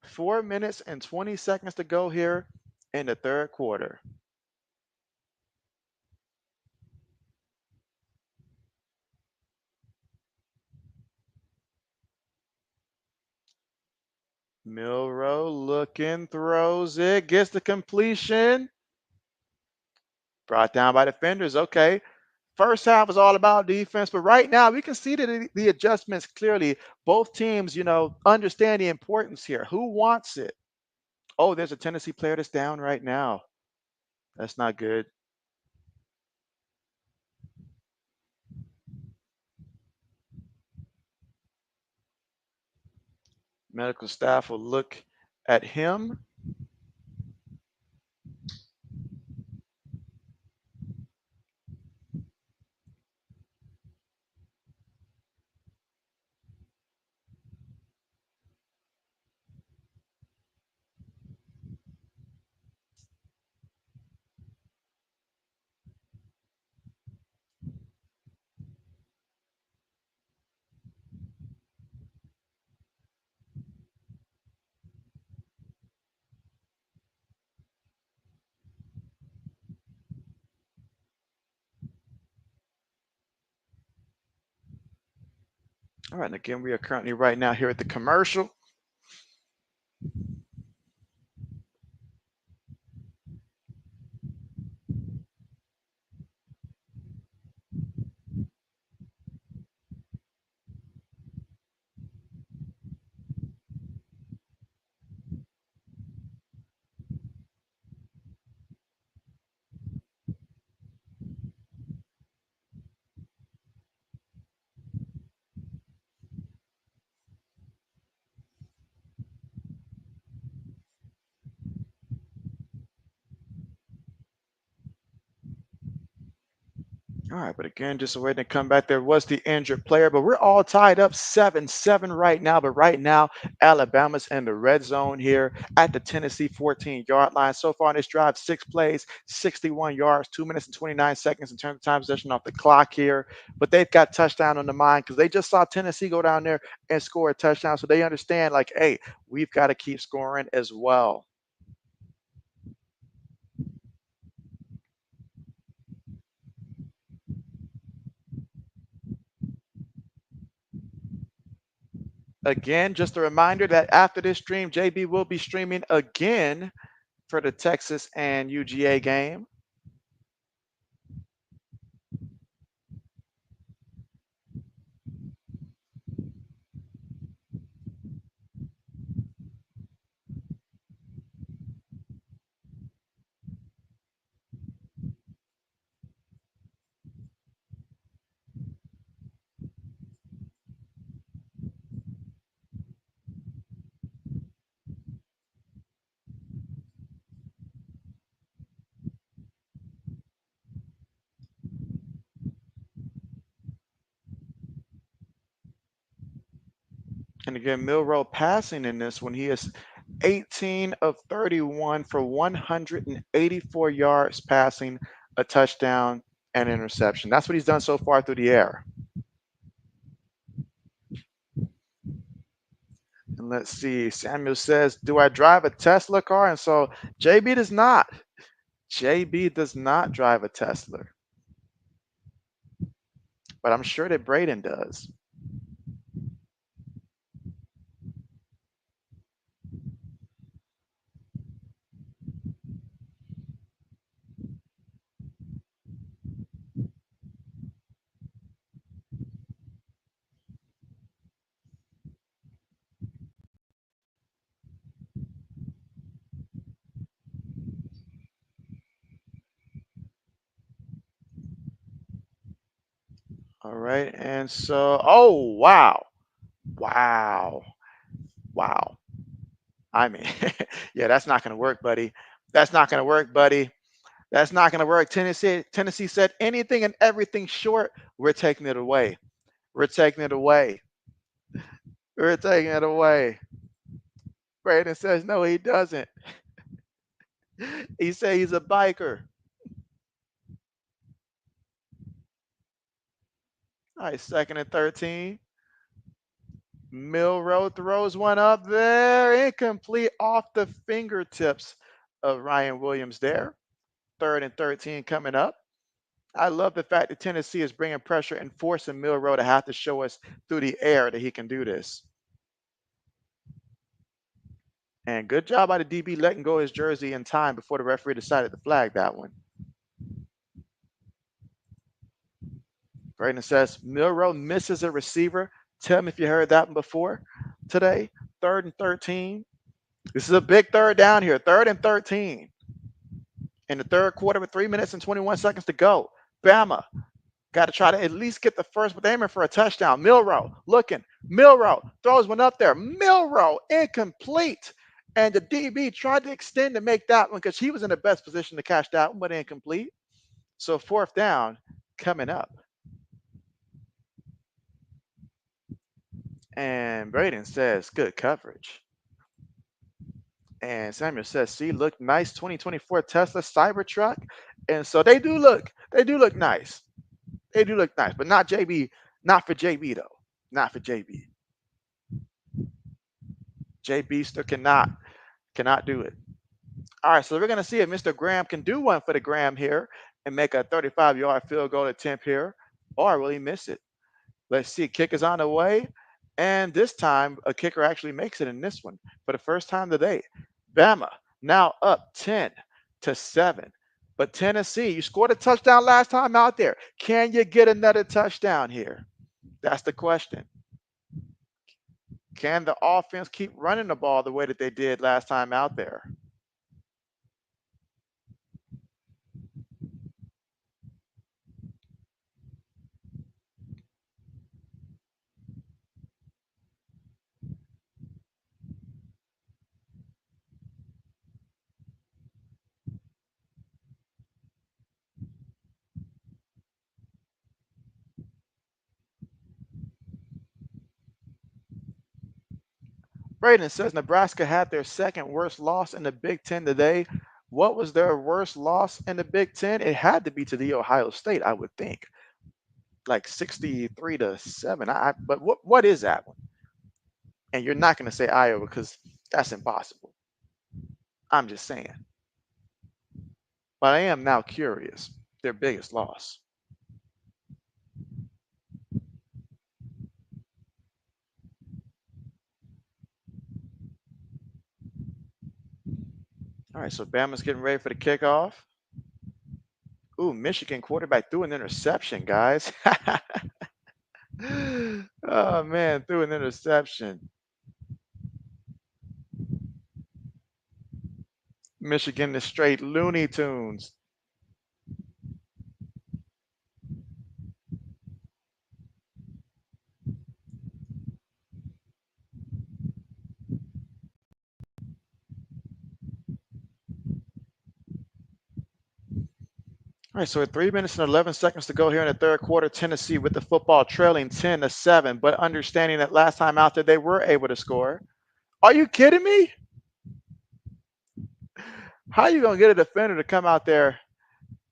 4 minutes and 20 seconds to go here in the third quarter. Milrow looking, throws it, gets the completion. Brought down by defenders. Okay. First half was all about defense, but right now we can see the adjustments clearly. Both teams, understand the importance here. Who wants it? Oh, there's a Tennessee player that's down right now. That's not good. Medical staff will look at him. All right, and again, we are currently right now here at the commercial. All right, but again, just waiting to come back. There was the injured player, but we're all tied up 7-7 right now. But right now, Alabama's in the red zone here at the Tennessee 14-yard line. So far in this drive, 6 plays, 61 yards, 2 minutes and 29 seconds in terms of time possession off the clock here. But they've got touchdown on the mind because they just saw Tennessee go down there and score a touchdown. So they understand, like, hey, we've got to keep scoring as well. Again, just a reminder that after this stream, JB will be streaming again for the Texas and UGA game. And again, Milrow passing in this one. He is 18 of 31 for 184 yards passing, a touchdown, and interception. That's what he's done so far through the air. And let's see. Samuel says, do I drive a Tesla car? And so JB does not. JB does not drive a Tesla, but I'm sure that Braden does. All right. And so, oh, wow. Wow. Wow. I mean, yeah, that's not going to work, buddy. That's not going to work, buddy. That's not going to work. Tennessee said anything and everything short. We're taking it away. We're taking it away. We're taking it away. Braden says, no, he doesn't. He said he's a biker. All right, 2nd and 13. Milrow throws one up there. Incomplete off the fingertips of Ryan Williams there. 3rd and 13 coming up. I love the fact that Tennessee is bringing pressure and forcing Milrow to have to show us through the air that he can do this. And good job by the DB letting go his jersey in time before the referee decided to flag that one. Braden says Milrow misses a receiver. Tell me if you heard that one before today. 3rd and 13. This is a big third down here. 3rd and 13. In the third quarter with 3 minutes and 21 seconds to go. Bama got to try to at least get the first, but they're aiming for a touchdown. Milrow looking. Milrow throws one up there. Milrow incomplete. And the DB tried to extend to make that one because he was in the best position to catch that one, but incomplete. So 4th down coming up. And Braden says, good coverage. And Samuel says, see, look nice 2024 Tesla Cybertruck. And so they do look nice. They do look nice, but not JB, not for JB though. Not for JB. JB still cannot do it. All right, so we're gonna see if Mr. Graham can do one for the Graham here and make a 35-yard field goal attempt here, or will he miss it? Let's see. Kick is on the way. And this time, a kicker actually makes it in this one for the first time today. Bama now up 10-7. But Tennessee, you scored a touchdown last time out there. Can you get another touchdown here? That's the question. Can the offense keep running the ball the way that they did last time out there? Braden says Nebraska had their second worst loss in the Big Ten today. What was their worst loss in the Big Ten? It had to be to the Ohio State, I would think, like 63-7. But what is that one? And you're not going to say Iowa because that's impossible. I'm just saying. But I am now curious. Their biggest loss. All right, so Bama's getting ready for the kickoff. Ooh, Michigan quarterback threw an interception, guys. Oh man, threw an interception. Michigan is straight Looney Tunes. All right, so at 3 minutes and 11 seconds to go here in the third quarter, Tennessee with the football trailing 10-7, but understanding that last time out there they were able to score. Are you kidding me? How are you gonna get a defender to come out there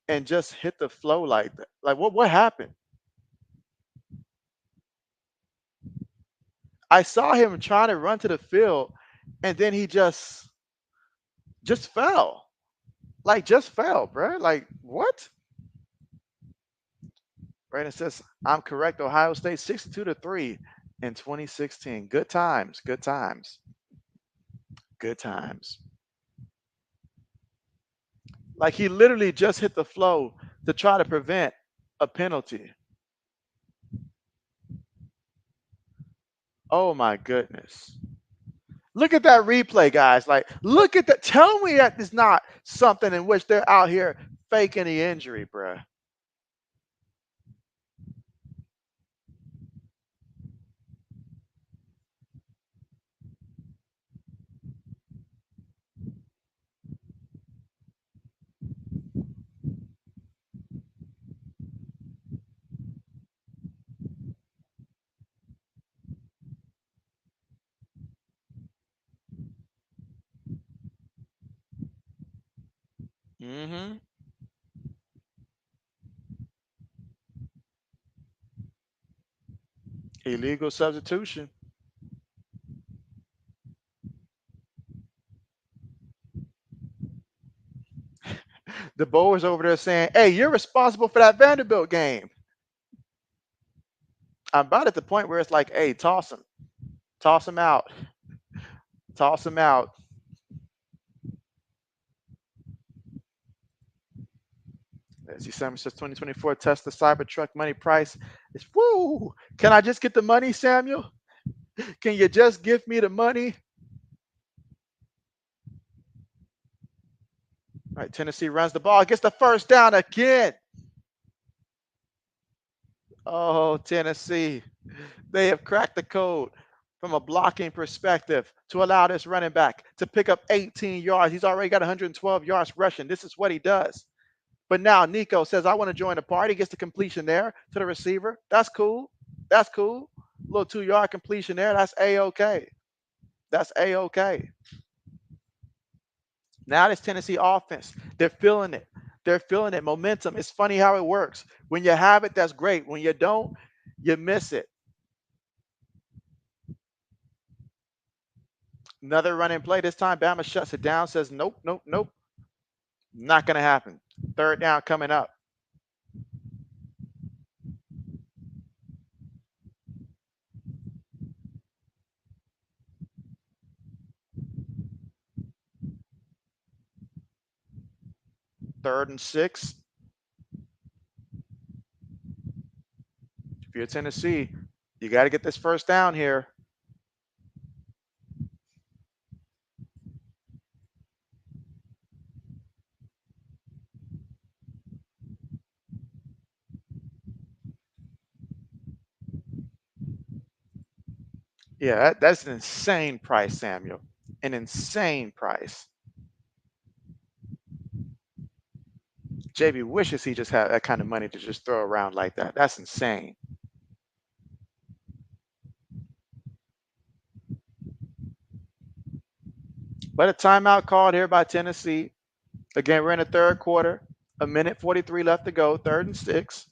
and just hit the flow like that? Like what happened? I saw him trying to run to the field, and then he just fell. Like just fell, bro. Like what? Brandon says, I'm correct. Ohio State 62-3 in 2016. Good times, good times, good times. Like he literally just hit the flow to try to prevent a penalty. Oh my goodness. Look at that replay, guys. Like, look at that. Tell me that is not something in which they're out here faking the injury, bruh. Mm-hmm. Illegal substitution. The Boers over there saying, hey, you're responsible for that Vanderbilt game. I'm about at the point where it's like, hey, toss him. Toss him out. Toss him out. As December says 2024 Tesla Cybertruck money price is woo. Can I just get the money, Samuel? Can you just give me the money? All right, Tennessee runs the ball, gets the first down again. Oh, Tennessee. They have cracked the code from a blocking perspective to allow this running back to pick up 18 yards. He's already got 112 yards rushing. This is what he does. But now Nico says, I want to join the party. Gets the completion there to the receiver. That's cool. That's cool. Little 2-yard completion there. That's A-OK. That's A-OK. Now this Tennessee offense, they're feeling it. They're feeling it. Momentum. It's funny how it works. When you have it, that's great. When you don't, you miss it. Another running play. This time, Bama shuts it down, says, nope, nope, nope. Not going to happen. Third down coming up. 3rd and 6. If you're Tennessee, you got to get this first down here. Yeah, that's an insane price, Samuel. An insane price. JB wishes he just had that kind of money to just throw around like that. That's insane. But a timeout called here by Tennessee. Again, we're in the 3rd quarter. 1:43 left to go. 3rd and 6.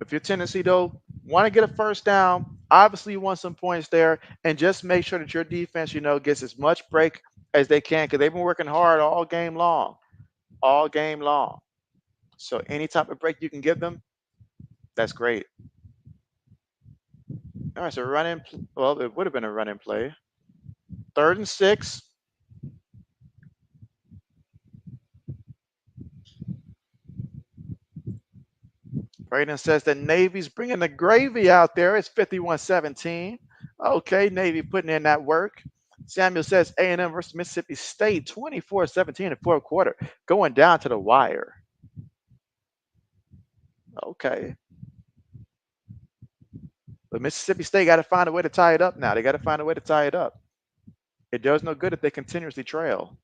If you're Tennessee, though, want to get a first down, obviously you want some points there, and just make sure that your defense, gets as much break as they can because they've been working hard all game long. So any type of break you can give them, that's great. All right, so well, it would have been a running play. 3rd and 6. Braden says that Navy's bringing the gravy out there. It's 51-17. Okay, Navy putting in that work. Samuel says A&M versus Mississippi State, 24-17 in the 4th quarter, going down to the wire. Okay. But Mississippi State got to find a way to tie it up now. They got to find a way to tie it up. It does no good if they continuously trail.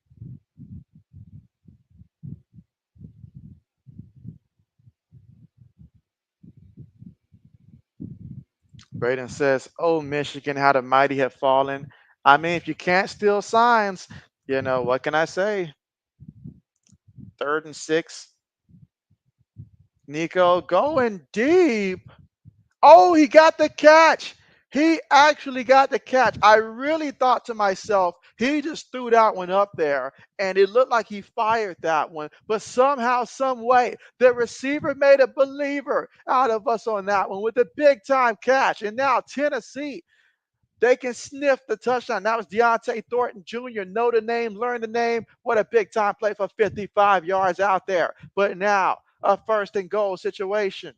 Braden says, oh, Michigan, how the mighty have fallen. I mean, if you can't steal signs, what can I say? 3rd and 6. Nico going deep. Oh, he got the catch. He actually got the catch. I really thought to myself, he just threw that one up there, and it looked like he fired that one. But somehow, some way, the receiver made a believer out of us on that one with a big-time catch. And now Tennessee, they can sniff the touchdown. That was Deontay Thornton Jr. Know the name, learn the name. What a big-time play for 55 yards out there. But now, a 1st and goal situation.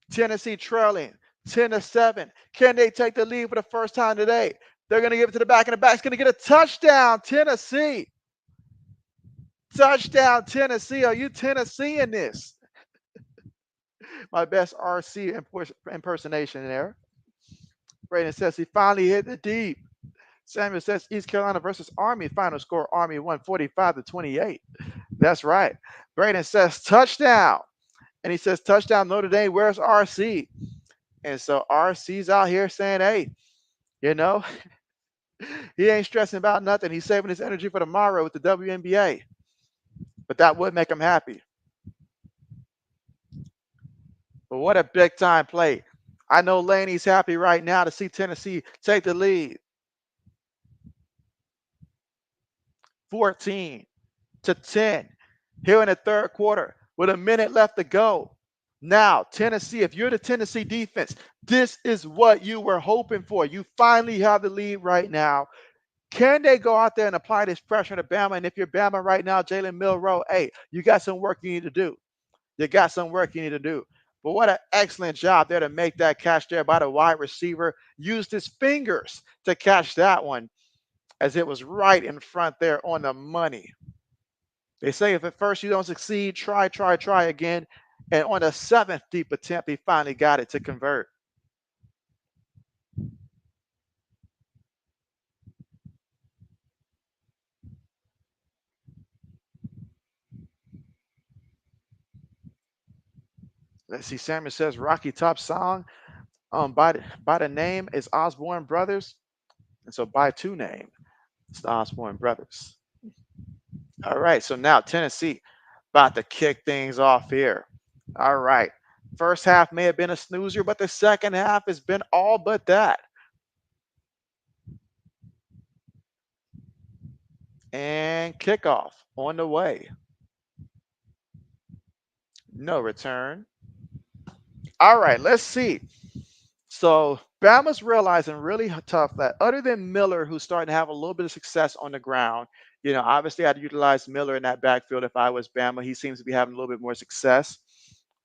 Tennessee trailing 10-7. Can they take the lead for the first time today? They're going to give it to the back, and the back's going to get a touchdown. Tennessee. Touchdown, Tennessee. Are you Tennessee in this? My best RC impersonation there. Braden says he finally hit the deep. Samuel says East Carolina versus Army. Final score, Army 145-28. That's right. Braden says touchdown. And he says touchdown, Notre Dame. Where's RC? And so RC's out here saying, hey, he ain't stressing about nothing. He's saving his energy for tomorrow with the WNBA. But that would make him happy. But what a big time play. I know Laney's happy right now to see Tennessee take the lead. 14-10 here in the 3rd quarter with a minute left to go. Now, Tennessee, if you're the Tennessee defense, this is what you were hoping for. You finally have the lead right now. Can they go out there and apply this pressure to Bama? And if you're Bama right now, Jalen Milroe, hey, you got some work you need to do. But what an excellent job there to make that catch there by the wide receiver. Used his fingers to catch that one as it was right in front there on the money. They say if at first you don't succeed, try again. And on the 7th deep attempt, he finally got it to convert. Let's see. Samuel says Rocky Top song by the name is Osborne Brothers. And so by two name, it's the Osborne Brothers. All right. So now Tennessee about to kick things off here. All right. First half may have been a snoozer, but the second half has been all but that. And kickoff on the way. No return. All right, let's see. So Bama's realizing really tough that other than Miller, who's starting to have a little bit of success on the ground, obviously I'd utilize Miller in that backfield if I was Bama. He seems to be having a little bit more success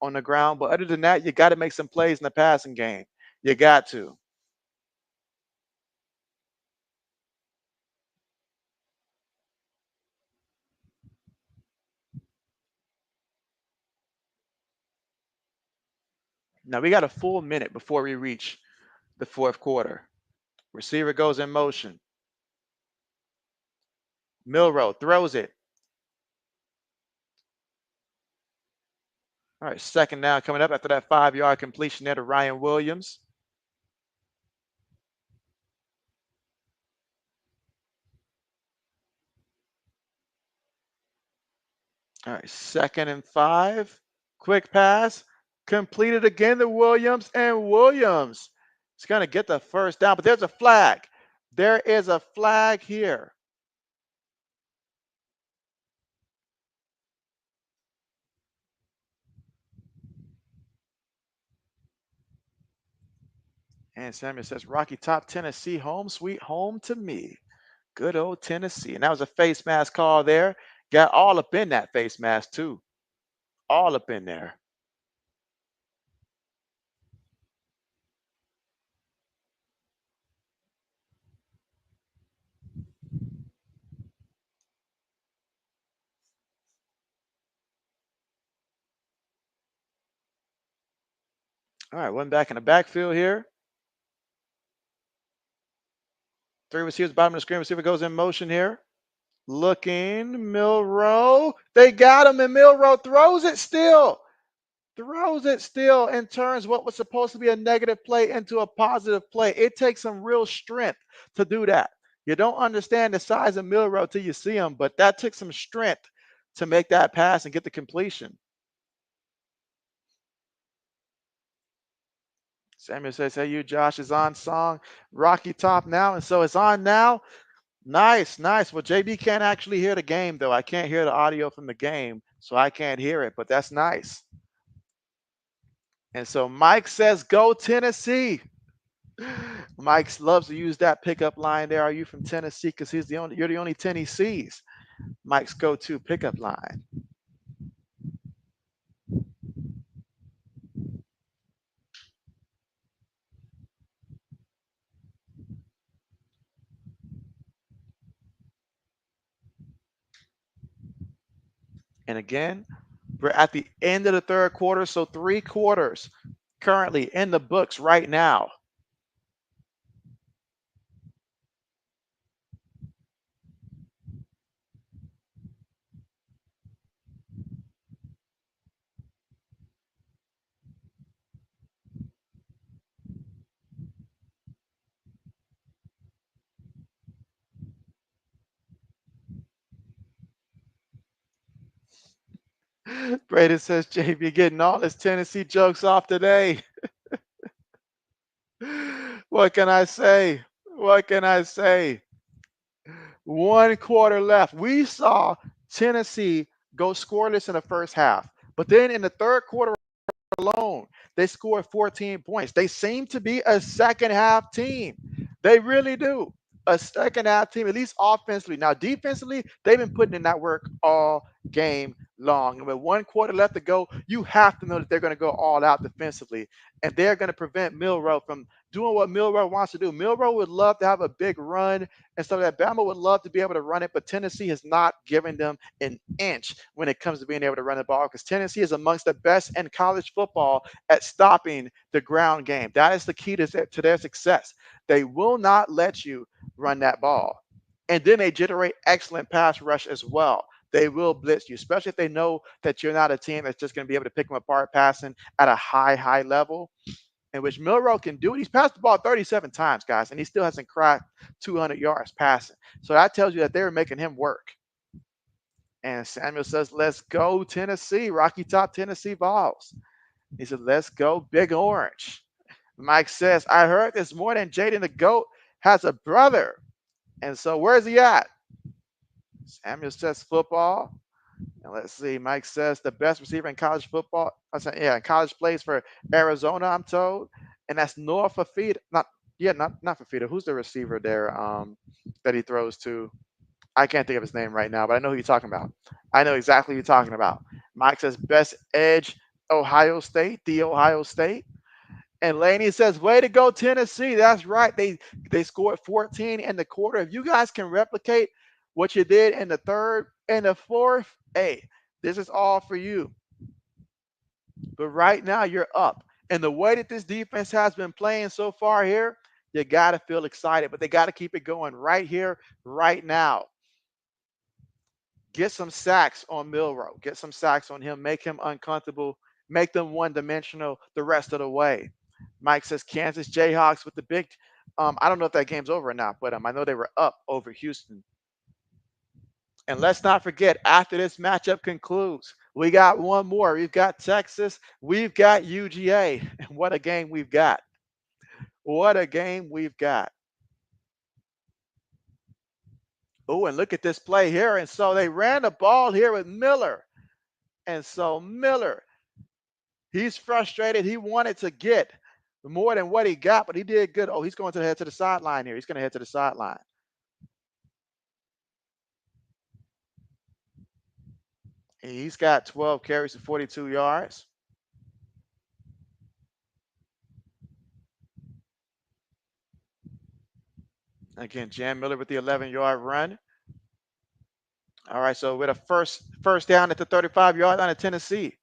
on the ground. But other than that, you got to make some plays in the passing game. You got to. Now we got a full minute before we reach the fourth quarter. Receiver goes in motion. Milrow throws it. All right, second down coming up after that 5-yard completion there to Ryan Williams. All right, 2nd and 5. Quick pass. Completed again to Williams, and Williams is going to get the first down, but there's a flag. There is a flag here. And Samuel says, Rocky Top, Tennessee, home sweet home to me. Good old Tennessee. And that was a face mask call there. Got all up in that face mask, too. All up in there. All right, one back in the backfield here. 3 receivers, bottom of the screen. Receiver goes in motion here. Looking, Milrow. They got him, and Milrow throws it still. Throws it still and turns what was supposed to be a negative play into a positive play. It takes some real strength to do that. You don't understand the size of Milrow till you see him, but that took some strength to make that pass and get the completion. Samuel says, hey, you, Josh, is on song. Rocky Top now. And so it's on now. Nice, nice. Well, JB can't actually hear the game, though. I can't hear the audio from the game, so I can't hear it, but that's nice. And so Mike says, go Tennessee. Mike loves to use that pickup line there. Are you from Tennessee? Because you're the only Tennessees. Mike's go-to pickup line. And again, we're at the end of the third quarter, so 3 quarters currently in the books right now. Braden says, JB getting all his Tennessee jokes off today. What can I say? What can I say? 1 quarter left. We saw Tennessee go scoreless in the first half, but then in the third quarter alone, they scored 14 points. They seem to be a second half team. They really do. A second half team, at least offensively. Now, defensively, they've been putting in that work all game long. And with 1 quarter left to go, you have to know that they're going to go all out defensively. And they're going to prevent Milrow from doing what Milrow wants to do. Milrow would love to have a big run and stuff like that. Bama would love to be able to run it, but Tennessee has not given them an inch when it comes to being able to run the ball because Tennessee is amongst the best in college football at stopping the ground game. That is the key to their success. They will not let you run that ball. And then they generate excellent pass rush as well. They will blitz you, especially if they know that you're not a team that's just going to be able to pick them apart passing at a high level, in which Milrow can do it. He's passed the ball 37 times, guys, and he still hasn't cracked 200 yards passing. So that tells you that they were making him work. And Samuel says, let's go, Tennessee. Rocky Top, Tennessee Vols. He said, let's go, Big Orange. Mike says, I heard this morning Jaden the GOAT has a brother. And so where's he at? Samuel says football. And let's see. Mike says the best receiver in college football. I said, yeah, college plays for Arizona, I'm told. and that's Noah Fafita. Not Fafita. Who's the receiver there that he throws to? I can't think of his name right now, but I know who you're talking about. I know exactly who you're talking about. Mike says best edge, Ohio State, the Ohio State. And Laney says, way to go, Tennessee. That's right. They scored 14 in the quarter. If you guys can replicate what you did in the third and the fourth, hey, this is all for you. But right now you're up. And the way that this defense has been playing so far here, you got to feel excited, but they got to keep it going right here, right now. Get some sacks on Milrow. Get some sacks on him. Make him uncomfortable. Make them one-dimensional the rest of the way. Mike says Kansas Jayhawks with the big. I don't know if that game's over or not, but I know they were up over Houston. And let's not forget, after this matchup concludes, we got one more. We've got Texas. We've got UGA. And what a game we've got. What a game we've got. Oh, and look at this play here. And so they ran the ball here with Miller. And so Miller, he's frustrated. He wanted to get more than what he got, but he did good. Oh, he's going to head to the sideline here. He's going to head to the sideline. He's got 12 carries to 42 yards. Again, Jan Miller with the 11-yard run. All right, so with a first down at the 35-yard line of Tennessee.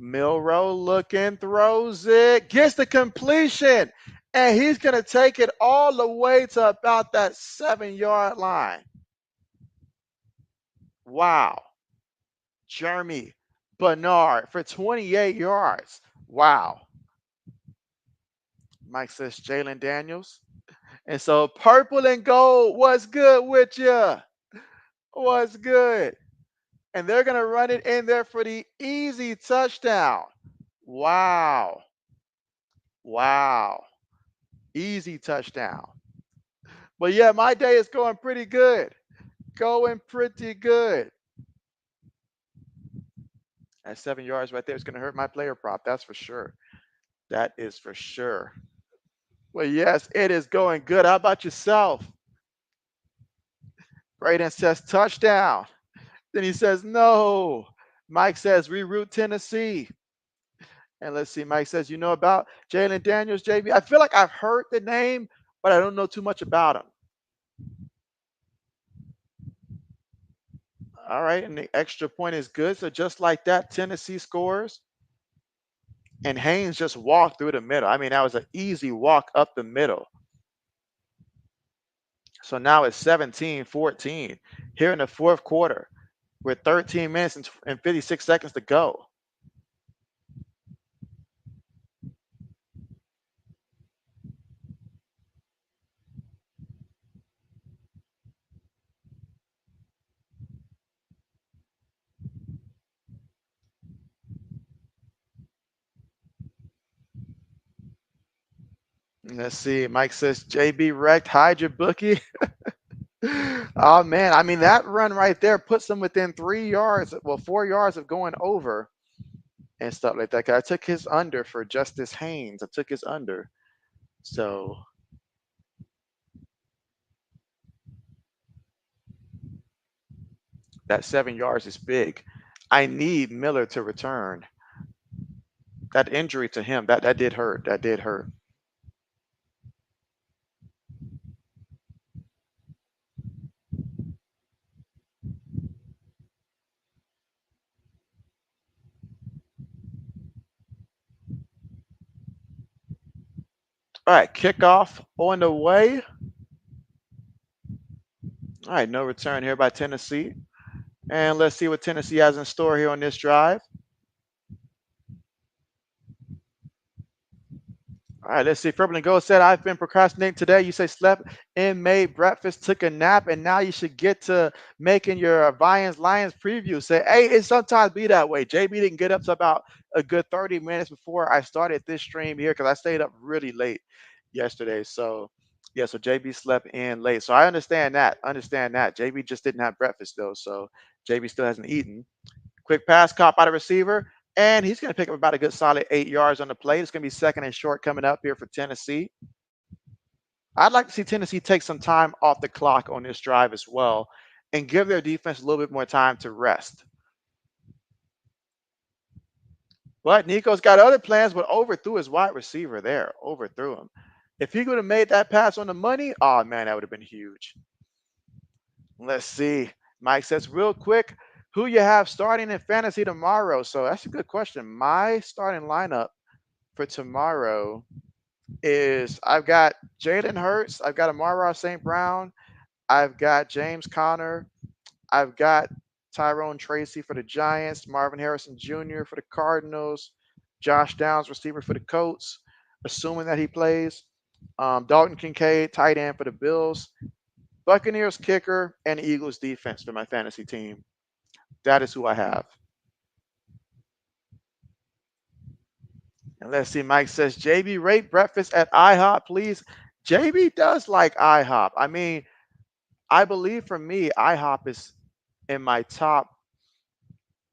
Milrow looking, throws it, gets the completion, and he's going to take it all the way to about that 7-yard line. Wow. Jeremy Bernard for 28 yards. Wow. Mike says Jalen Daniels. And so purple and gold, what's good with you? What's good? And they're going to run it in there for the easy touchdown. Wow. Wow. Easy touchdown. But yeah, my day is going pretty good. Going pretty good. That 7 yards right there is going to hurt my player prop. That's for sure. That is for sure. Well, yes, it is going good. How about yourself? Braden says touchdown. Then he says no. Mike says reroute Tennessee. And let's see, Mike says, you know about Jalen Daniels, JB? I feel like I've heard the name, but I don't know too much about him. All right, and the extra point is good. So just like that, Tennessee scores. And Haynes just walked through the middle. I mean, that was an easy walk up the middle. So now it's 17-14 here in the fourth quarter with 13 minutes and 56 seconds to go. Let's see. Mike says, JB wrecked, hide your bookie. Oh, man. I mean, that run right there puts them within 3 yards, well, 4 yards of going over and stuff like that. I took his under for Justice Haynes. I took his under. So that 7 yards is big. I need Miller to return. That injury to him, that did hurt. That did hurt. All right, kickoff on the way. All right, no return here by Tennessee. And let's see what Tennessee has in store here on this drive. All right, let's see. Purple and Gold said, I've been procrastinating today. You say slept and made breakfast, took a nap, and now you should get to making your Lions preview. Say, hey, it sometimes be that way. JB didn't get up to about a good 30 minutes before I started this stream here because I stayed up really late yesterday. So, yeah, so JB slept in late. So I understand that. JB just didn't have breakfast, though. So JB still hasn't eaten. Quick pass, caught by the receiver. And he's going to pick up about a good solid 8 yards on the play. It's going to be second and short coming up here for Tennessee. I'd like to see Tennessee take some time off the clock on this drive as well and give their defense a little bit more time to rest. But Nico's got other plans, but overthrew his wide receiver there. Overthrew him. If he could have made that pass on the money, oh man, that would have been huge. Let's see. Mike says, real quick, who you have starting in fantasy tomorrow? So that's a good question. My starting lineup for tomorrow is I've got Jalen Hurts, I've got Amara St. Brown, I've got James Conner, I've got Tyrone Tracy for the Giants, Marvin Harrison Jr. for the Cardinals, Josh Downs, receiver for the Colts, assuming that he plays, Dalton Kincaid, tight end for the Bills, Buccaneers kicker, and Eagles defense for my fantasy team. That is who I have. And let's see, Mike says, JB, rate breakfast at IHOP, please. JB does like IHOP. I mean, I believe for me, IHOP is in my top,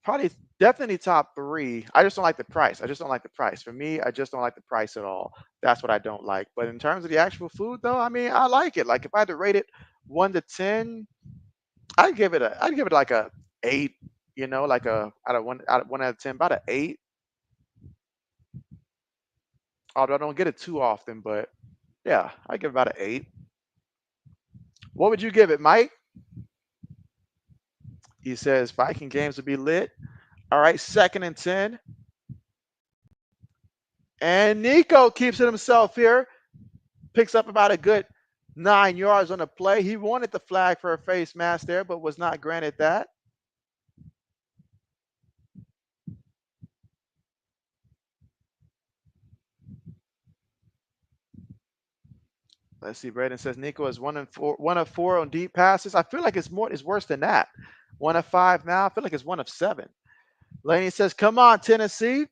probably definitely top 3. I just don't like the price. I just don't like the price. For me, I just don't like the price at all. That's what I don't like. But in terms of the actual food, though, I mean, I like it. Like if I had to rate it 1 to 10, I'd give it like a 8. You know, like a out of 10, about an 8. Although I don't get it too often, but yeah, I give it about an 8. What would you give it, Mike? He says Viking games would be lit. All right, second and 10. And Nico keeps it himself here. Picks up about a good 9 yards on the play. He wanted the flag for a face mask there, but was not granted that. Let's see. Braden says Nico is 1 of 4 on deep passes. I feel like it's worse than that. 1 of 5 now. I feel like it's 1 of 7. Laney says, come on, Tennessee.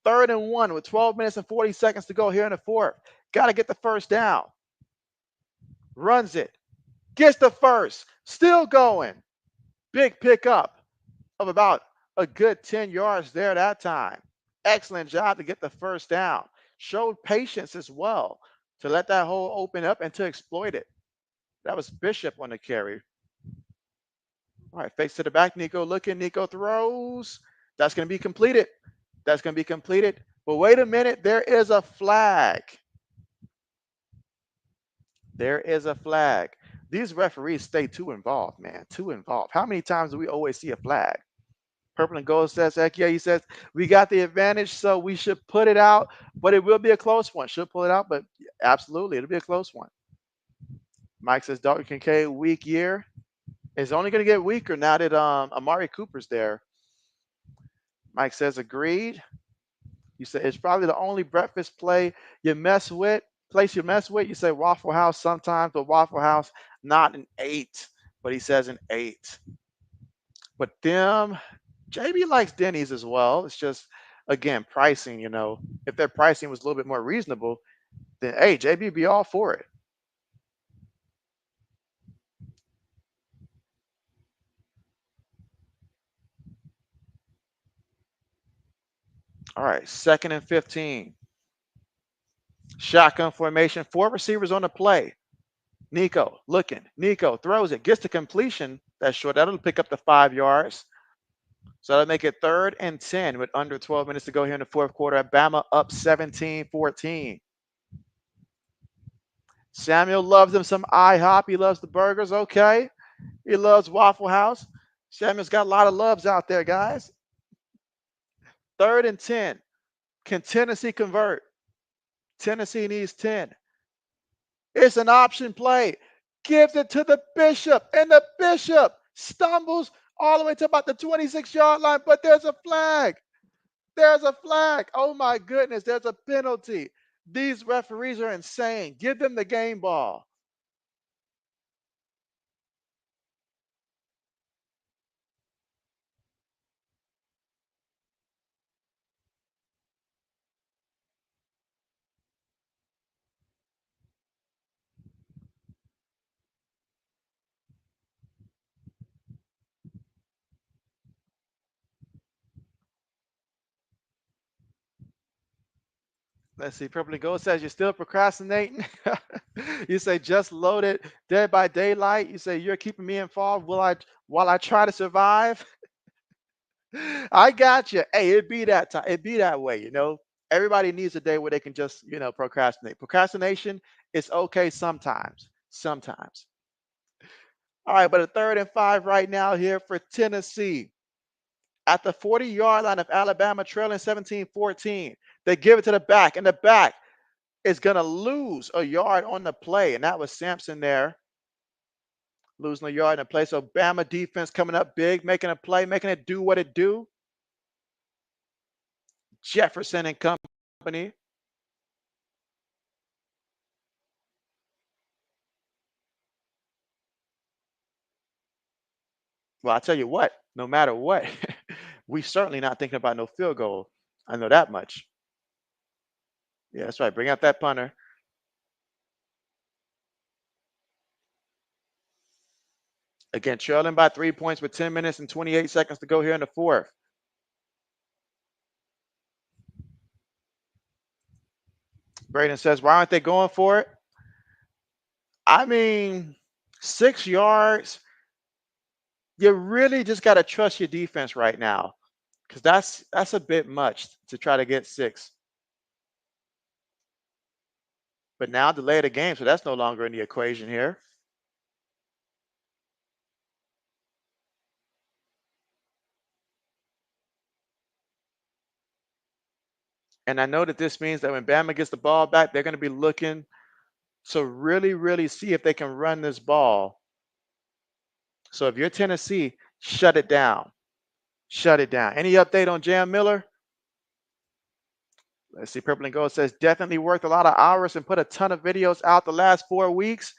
3rd and 1 with 12 minutes and 40 seconds to go here in the 4th. Got to get the first down. Runs it. Gets the first. Still going. Big pickup of about a good 10 yards there that time. Excellent job to get the first down. Showed patience as well to let that hole open up and to exploit it. That was Bishop on the carry. All right, face to the back. Nico looking. Nico throws. That's going to be completed. That's going to be completed. But wait a minute. There is a flag. There is a flag. These referees stay too involved, man. Too involved. How many times do we always see a flag? Purple and Gold says, heck yeah, he says, we got the advantage, so we should put it out, but it will be a close one. Should pull it out, but absolutely, it'll be a close one. Mike says, Dalton Kincaid, weak year. It's only going to get weaker now that Amari Cooper's there. Mike says, agreed. You said it's probably the only breakfast place you mess with. You say Waffle House sometimes, but Waffle House, not an 8, but he says an 8. But them, JB likes Denny's as well. It's just, again, pricing, you know. If their pricing was a little bit more reasonable, then, hey, JB would be all for it. All right, 2nd and 15. Shotgun formation, 4 receivers on the play. Nico looking. Nico throws it, gets the completion. That's short. That'll pick up the 5 yards. So that'll make it 3rd and 10 with under 12 minutes to go here in the 4th quarter. Bama up 17-14. Samuel loves him some IHOP. He loves the burgers. Okay. He loves Waffle House. Samuel's got a lot of loves out there, guys. 3rd and 10. Can Tennessee convert? Tennessee needs 10. It's an option play. Gives it to the Bishop, and the Bishop stumbles all the way to about the 26-yard line, but there's a flag. There's a flag. Oh my goodness, there's a penalty. These referees are insane. Give them the game ball. Let's see. Purple and Gold says you're still procrastinating. You say just loaded Dead by Daylight. You say you're keeping me involved. While I try to survive? I got you. Hey, it be that time. It be that way, you know. Everybody needs a day where they can just, procrastinate. Procrastination is okay sometimes. Sometimes. All right, but a 3rd and 5 right now here for Tennessee. At the 40-yard line of Alabama, trailing 17-14. They give it to the back, and the back is going to lose a yard on the play. And that was Sampson there, losing a yard in the play. So Bama defense coming up big, making a play, making it do what it do. Jefferson and company. Well, I tell you what, no matter what, we certainly not thinking about no field goal. I know that much. Yeah, that's right. Bring out that punter. Again, trailing by 3 points with 10 minutes and 28 seconds to go here in the 4th. Braden says, why aren't they going for it? I mean, 6 yards. You really just got to trust your defense right now, because that's a bit much to try to get 6. But now delay the game, so that's no longer in the equation here. And I know that this means that when Bama gets the ball back, they're going to be looking to really, really see if they can run this ball. So if you're Tennessee, shut it down. Shut it down. Any update on Jam Miller? Let's see. Purple and Gold says definitely worked a lot of hours and put a ton of videos out the last 4 weeks.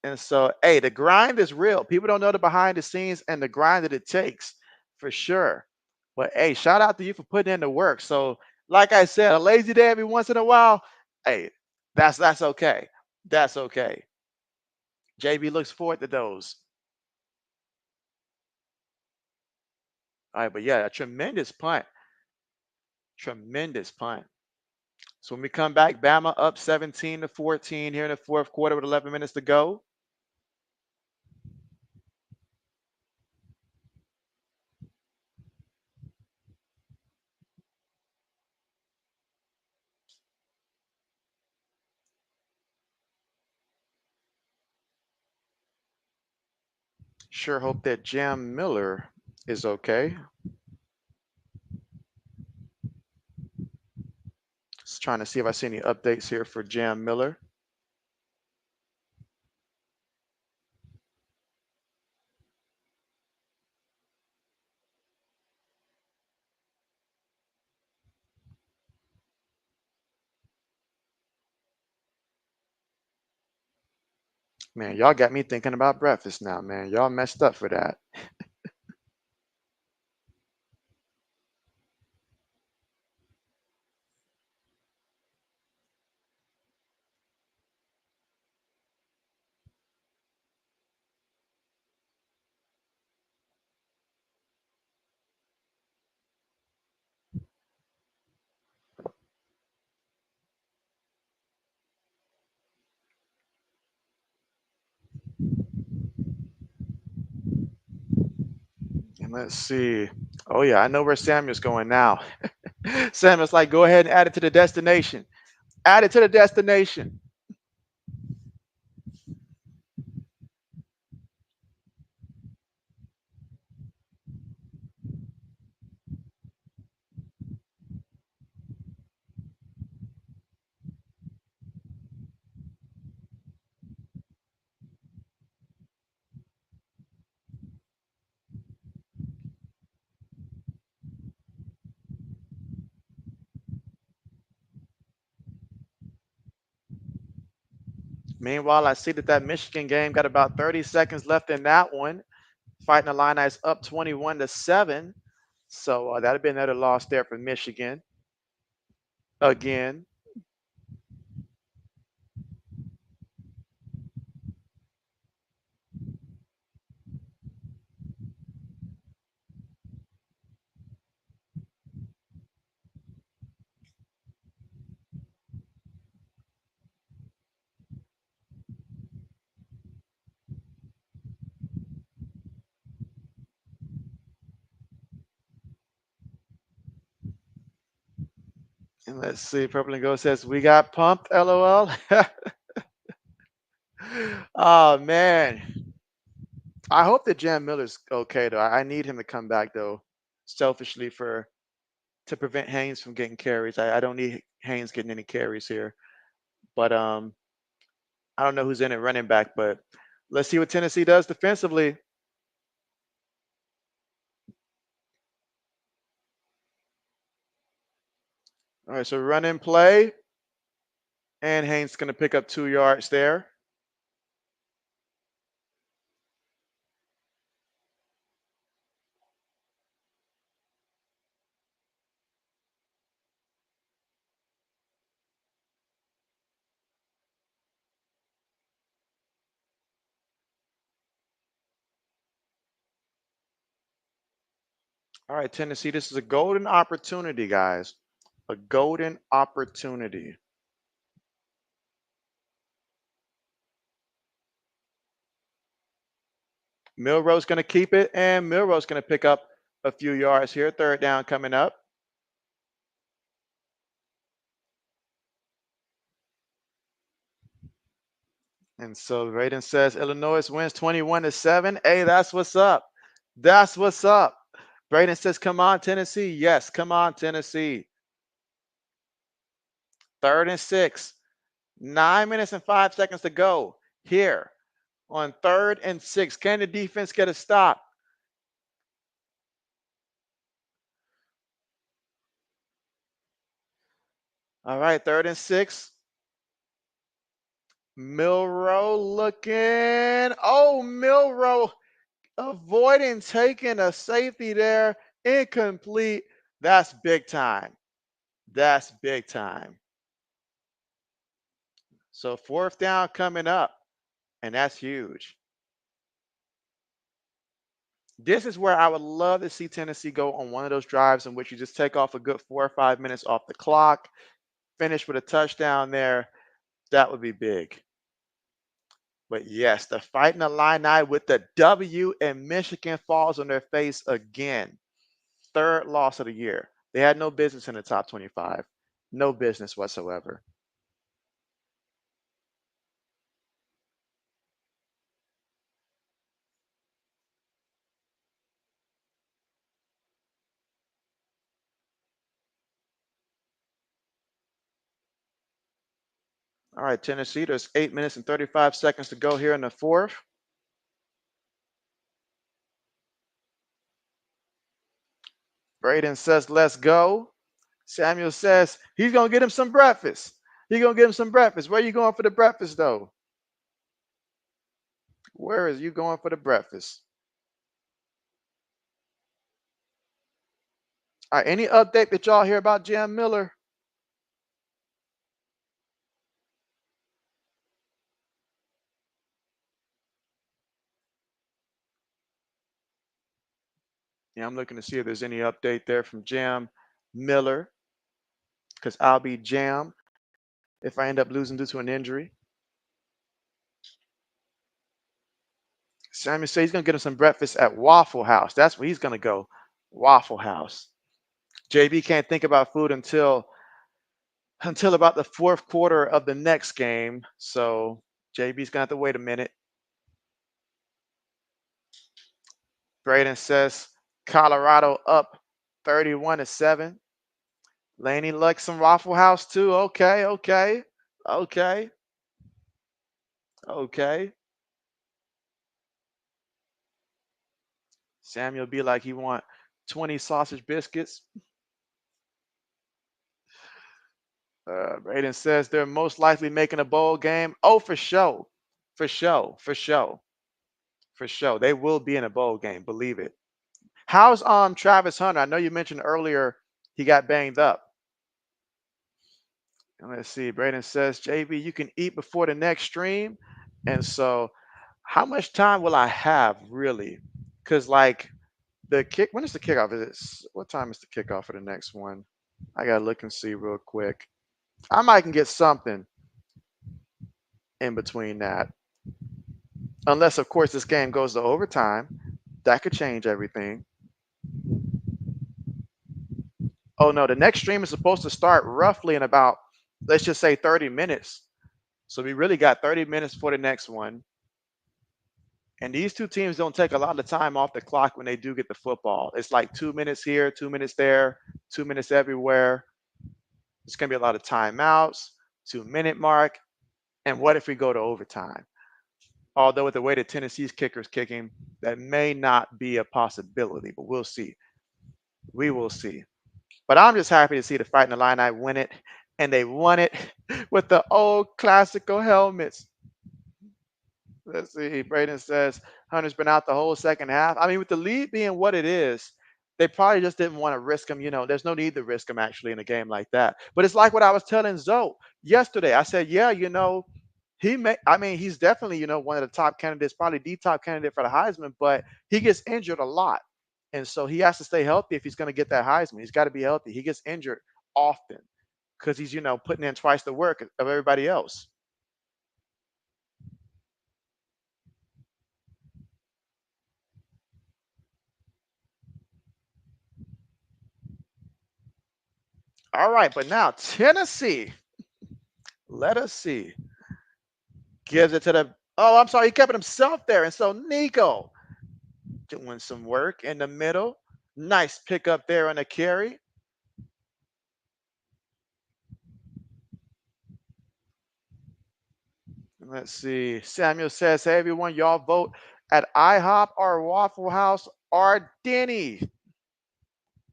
And so, hey, the grind is real. People don't know the behind the scenes and the grind that it takes for sure. But hey, shout out to you for putting in the work. So, like I said, a lazy day every once in a while, hey, that's okay. That's okay. JB looks forward to those. All right, but yeah, a tremendous punt. Tremendous punt. So when we come back, Bama up 17-14 here in the 4th quarter with 11 minutes to go. Sure hope that Jam Miller is okay. Just trying to see if I see any updates here for Jam Miller. Man, y'all got me thinking about breakfast now, man. Y'all messed up for that. And let's see. Oh yeah, I know where Samuel's going now. Samuel's like, go ahead and add it to the destination. Add it to the destination. Meanwhile, I see that Michigan game got about 30 seconds left in that one. Fighting Illini's up 21-7. So that'd be another loss there for Michigan. Again. And let's see. Purple and Gold says, we got pumped, LOL. Oh, man. I hope that Jam Miller's okay, though. I need him to come back, though, selfishly to prevent Haynes from getting carries. I don't need Haynes getting any carries here. But I don't know who's in it running back, but let's see what Tennessee does defensively. All right, so run and play. And Haynes going to pick up 2 yards there. All right, Tennessee, this is a golden opportunity, guys. A golden opportunity. Milroe's going to keep it, and Milroe's going to pick up a few yards here. 3rd down coming up. And so Raiden says Illinois wins 21-7. Hey, that's what's up. That's what's up. Braden says, come on, Tennessee. Yes, come on, Tennessee. 3rd and 6. 9 minutes and 5 seconds to go here on 3rd and 6. Can the defense get a stop? All right, 3rd and 6. Milroe looking. Oh, Milroe avoiding taking a safety there. Incomplete. That's big time. That's big time. So 4th down coming up, and that's huge. This is where I would love to see Tennessee go on one of those drives in which you just take off a good 4 or 5 minutes off the clock, finish with a touchdown there. That would be big. But yes, the Fighting Illini with the W, and Michigan falls on their face again. 3rd loss of the year. They had no business in the top 25. No business whatsoever. All right, Tennessee, there's 8 minutes and 35 seconds to go here in the 4th. Braden says, let's go. Samuel says, he's going to get him some breakfast. He's going to get him some breakfast. Where are you going for the breakfast, though? Where is you going for the breakfast? All right, any update that y'all hear about Jam Miller? Yeah, I'm looking to see if there's any update there from Jam Miller, because I'll be Jam if I end up losing due to an injury. Samuel says he's going to get him some breakfast at Waffle House. That's where he's going to go. Waffle House. JB can't think about food until about the 4th quarter of the next game. So JB's going to have to wait a minute. Braden says Colorado up 31-7. Laney likes some Waffle House too. Okay. Samuel be like he want 20 sausage biscuits. Braden says they're most likely making a bowl game. Oh, for sure. They will be in a bowl game. Believe it. How's Travis Hunter? I know you mentioned earlier he got banged up. And let's see. Braden says, JB, you can eat before the next stream. And so, how much time will I have really? Because like when is the kickoff? What time is the kickoff for the next one? I gotta look and see real quick. I might can get something in between that. Unless, of course, this game goes to overtime. That could change everything. Oh no, the next stream is supposed to start roughly in about, let's just say 30 minutes. So we really got 30 minutes for the next one. And these two teams don't take a lot of time off the clock when they do get the football. It's like 2 minutes here, 2 minutes there, 2 minutes everywhere. It's going to be a lot of timeouts, 2 minute mark. And what if we go to overtime? Although with the way that Tennessee's kicker is kicking, that may not be a possibility, but we'll see. We will see. But I'm just happy to see the Fighting Illini win it, and they won it with the old classical helmets. Let's see. Braden says Hunter's been out the whole second half. I mean, with the lead being what it is, they probably just didn't want to risk him. There's no need to risk him actually in a game like that. But it's like what I was telling Zoe yesterday. I said, yeah, he's definitely, one of the top candidates, probably the top candidate for the Heisman, but he gets injured a lot. And so he has to stay healthy if he's going to get that Heisman. He's got to be healthy. He gets injured often because he's, putting in twice the work of everybody else. All right, but now Tennessee, let us see, gives it to the, oh, I'm sorry, he kept it himself there. And so Nico doing some work in the middle. Nice pickup there on the carry. Let's see. Samuel says, hey, everyone, y'all vote at IHOP or Waffle House or Denny.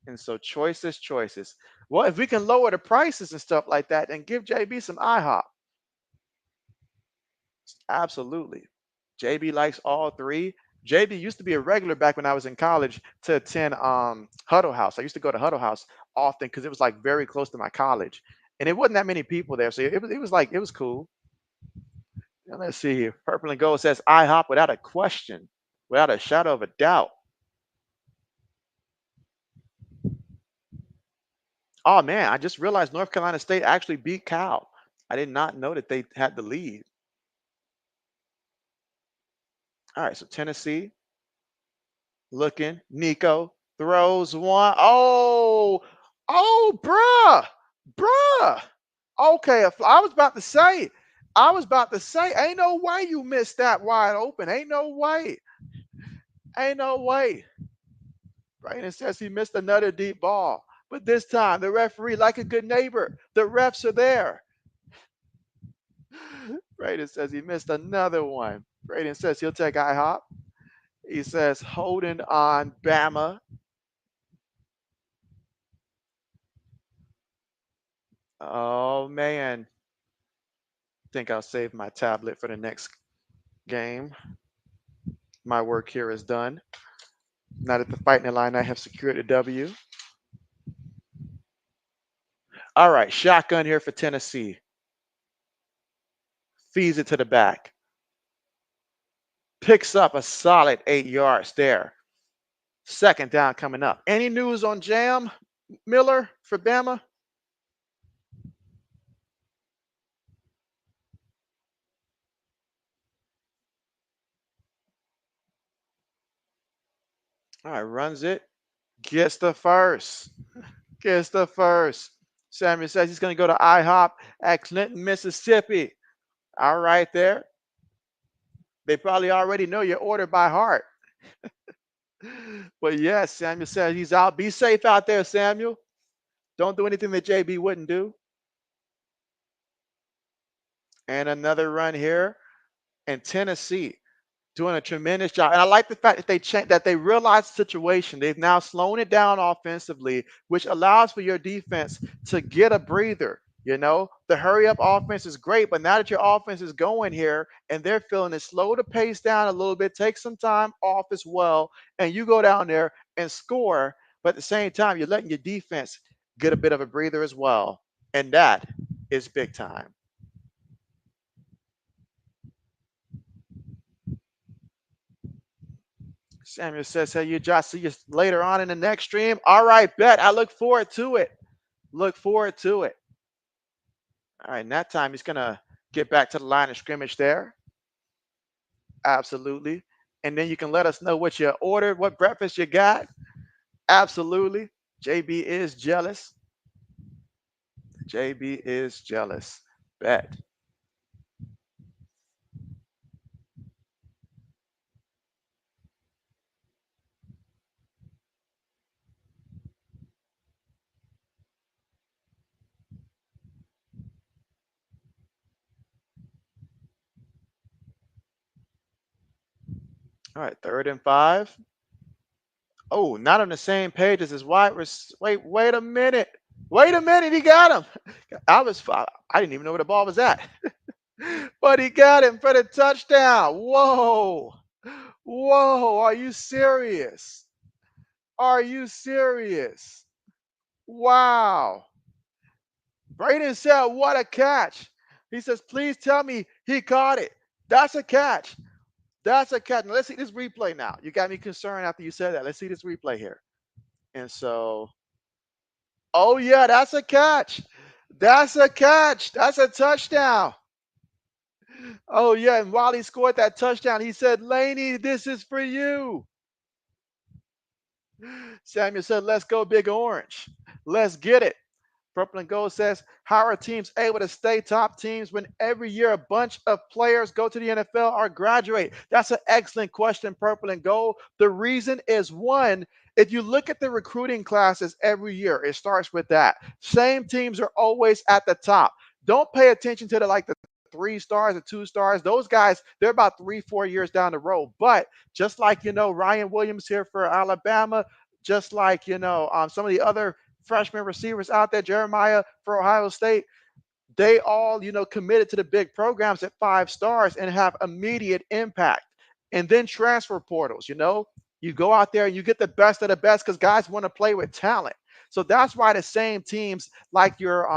And so choices. Well, if we can lower the prices and stuff like that and give JB some IHOP. Absolutely. JB likes all three. JB used to be a regular back when I was in college to attend Huddle House. I used to go to Huddle House often because it was like very close to my college. And it wasn't that many people there. So it was cool. Now, let's see here. Purple and Gold says IHOP without a question, without a shadow of a doubt. Oh man, I just realized North Carolina State actually beat Cal. I did not know that they had the lead. All right, so Tennessee looking. Nico throws one. Oh, bruh. Okay, I was about to say, ain't no way you missed that wide open. Ain't no way. Brandon says he missed another deep ball. But this time, the referee, like a good neighbor, the refs are there. Brayden says he missed another one. Brayden says he'll take IHOP. He says holding on Bama. Oh man. I think I'll save my tablet for the next game. My work here is done. Now that the Fighting Illini have secured a W. All right, shotgun here for Tennessee. Feeds it to the back. Picks up a solid 8 yards there. Second down coming up. Any news on Jam Miller for Bama? All right, runs it. Gets the first. Samuel says he's going to go to IHOP at Clinton, Mississippi. All right, there. They probably already know your order by heart. But yes, Samuel says he's out. Be safe out there, Samuel. Don't do anything that JB wouldn't do. And another run here. And Tennessee doing a tremendous job. And I like the fact that they realized the situation. They've now slowed it down offensively, which allows for your defense to get a breather. The hurry up offense is great, but now that your offense is going here and they're feeling it, slow the pace down a little bit, take some time off as well, and you go down there and score. But at the same time, you're letting your defense get a bit of a breather as well. And that is big time. Samuel says, hey, you Josh, see you later on in the next stream. All right, bet. I look forward to it. All right, and that time he's going to get back to the line of scrimmage there. Absolutely. And then you can let us know what you ordered, what breakfast you got. Absolutely. JB is jealous. JB is jealous. Bet. All right, 3rd and 5. Oh, not on the same page as his wide wait a minute. Wait a minute, he got him. I didn't even know where the ball was at. But he got him for the touchdown. Whoa. Whoa, are you serious? Are you serious? Wow. Braden said, what a catch. He says, please tell me he caught it. That's a catch. That's a catch. Now, let's see this replay now. You got me concerned after you said that. Let's see this replay here. And so, oh, yeah, that's a catch. That's a catch. That's a touchdown. Oh, yeah. And while he scored that touchdown, he said, Laney, this is for you. Samuel said, let's go, Big Orange. Let's get it. Purple and Gold says, how are teams able to stay top teams when every year a bunch of players go to the NFL or graduate? That's an excellent question, Purple and Gold. The reason is one, if you look at the recruiting classes every year, it starts with that. Same teams are always at the top. Don't pay attention to the 3 stars or 2 stars. Those guys, they're about 3-4 years down the road. But just like, Ryan Williams here for Alabama, just like, some of the other freshman receivers out there, Jeremiah for Ohio State, they all, committed to the big programs at 5 stars and have immediate impact. And then transfer portals, you go out there and you get the best of the best because guys want to play with talent. So that's why the same teams like your,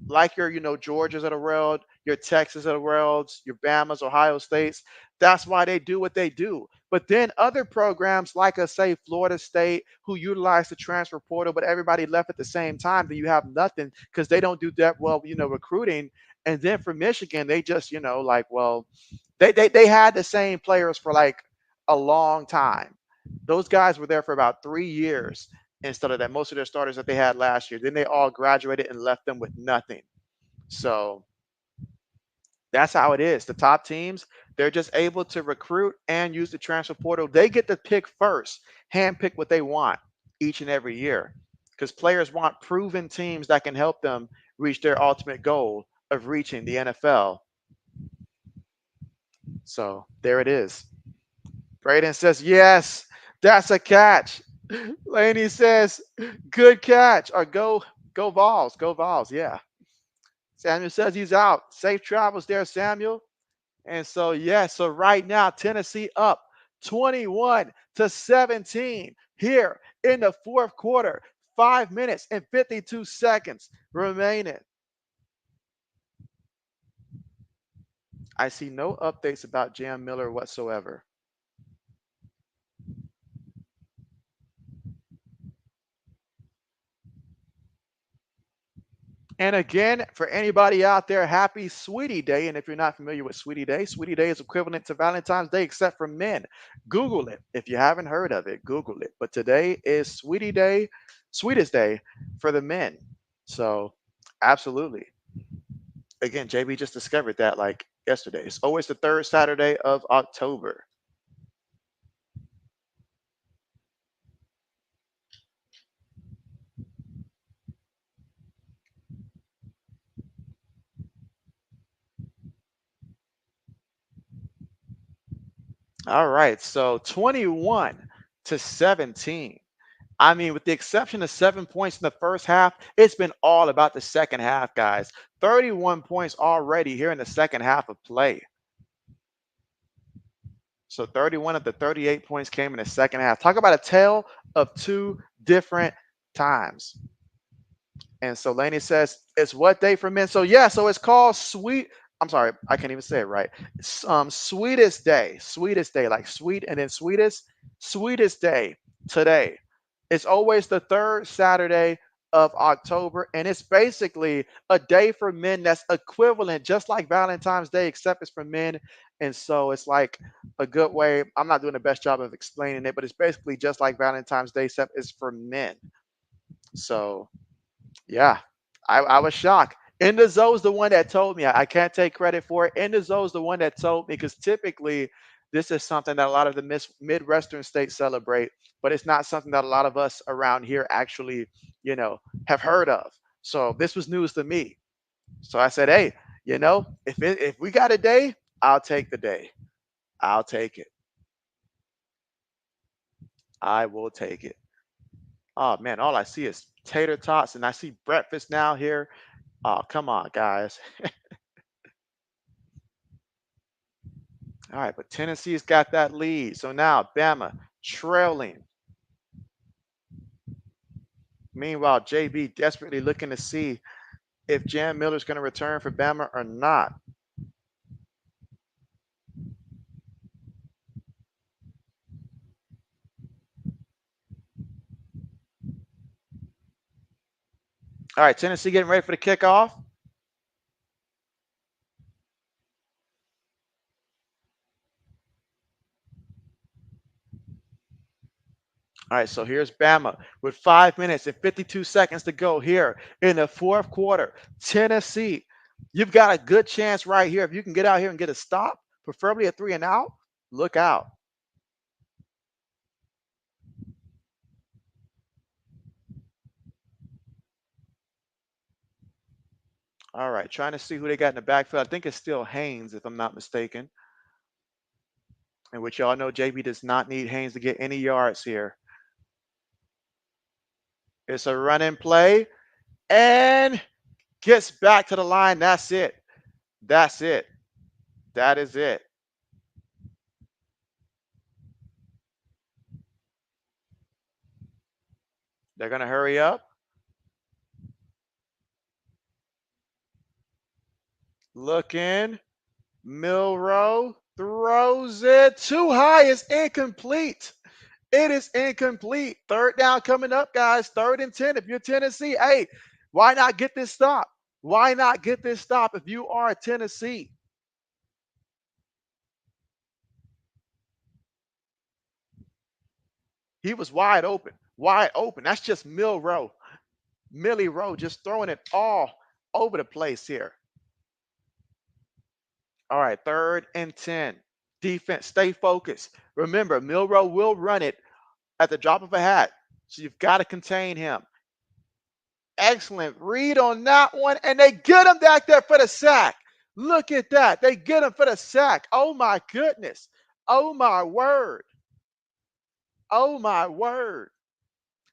Georgias of the world, your Texas of the worlds, your Bamas, Ohio States. That's why they do what they do. But then other programs like, say, Florida State, who utilize the transfer portal, but everybody left at the same time, then you have nothing because they don't do that well, recruiting. And then for Michigan, they just, they had the same players for like a long time. Those guys were there for about 3 years instead of that. Most of their starters that they had last year. Then they all graduated and left them with nothing. So that's how it is. The top teams, they're just able to recruit and use the transfer portal. They get to pick first, hand pick what they want each and every year because players want proven teams that can help them reach their ultimate goal of reaching the NFL. So there it is. Braden says, yes, that's a catch. Laney says, good catch, or go Vols, go Vols. Yeah. Samuel says he's out. Safe travels there, Samuel. And so, yeah, so right now, Tennessee up 21-17 here in the 4th quarter. 5 minutes and 52 seconds remaining. I see no updates about Jam Miller whatsoever. And again, for anybody out there, happy Sweetie Day. And if you're not familiar with Sweetie Day is equivalent to Valentine's Day, except for men. Google it. If you haven't heard of it, Google it. But today is Sweetie Day, sweetest day for the men. So, absolutely. Again, JB just discovered that like yesterday. It's always the 3rd Saturday of October. All right. So 21-17. I mean, with the exception of 7 points in the first half, it's been all about the second half, guys. 31 points already here in the second half of play. So 31 of the 38 points came in the second half. Talk about a tale of 2 different times. And so Laney says, it's what day for men? So yeah, so it's called sweet. I'm sorry, I can't even say it right. Sweetest day, like sweet and then sweetest day today. It's always the 3rd Saturday of October, and it's basically a day for men that's equivalent, just like Valentine's Day, except it's for men. And so it's like a good way. I'm not doing the best job of explaining it, but it's basically just like Valentine's Day, except it's for men. So yeah, I was shocked. Endozo's the one that told me. I can't take credit for it. Endozo's the one that told me because typically this is something that a lot of the Midwestern states celebrate, but it's not something that a lot of us around here actually, have heard of. So this was news to me. So I said, hey, if we got a day, I'll take the day. I'll take it. I will take it. Oh man, all I see is tater tots, and I see breakfast now here. Oh, come on, guys. All right, but Tennessee's got that lead. So now Bama trailing. Meanwhile, JB desperately looking to see if Jam Miller's going to return for Bama or not. All right, Tennessee getting ready for the kickoff. All right, so here's Bama with 5 minutes and 52 seconds to go here in the fourth quarter. Tennessee, you've got a good chance right here. If you can get out here and get a stop, preferably a 3 and out, look out. All right, trying to see who they got in the backfield. I think it's still Haynes, if I'm not mistaken. In which y'all know JB does not need Haynes to get any yards here. It's a running play and gets back to the line. That's it. That's it. That is it. They're going to hurry up. Looking. Milrow throws it too high. It's incomplete. It is incomplete. Third down coming up, guys. 3rd and 10. If you're Tennessee, hey, why not get this stop? Why not get this stop if you are Tennessee? He was wide open. Wide open. That's just Millie Rowe just throwing it all over the place here. All right, 3rd and 10. Defense, stay focused. Remember, Milrow will run it at the drop of a hat. So you've got to contain him. Excellent read on that one. And they get him back there for the sack. Look at that. They get him for the sack. Oh, my goodness. Oh, my word. Oh, my word.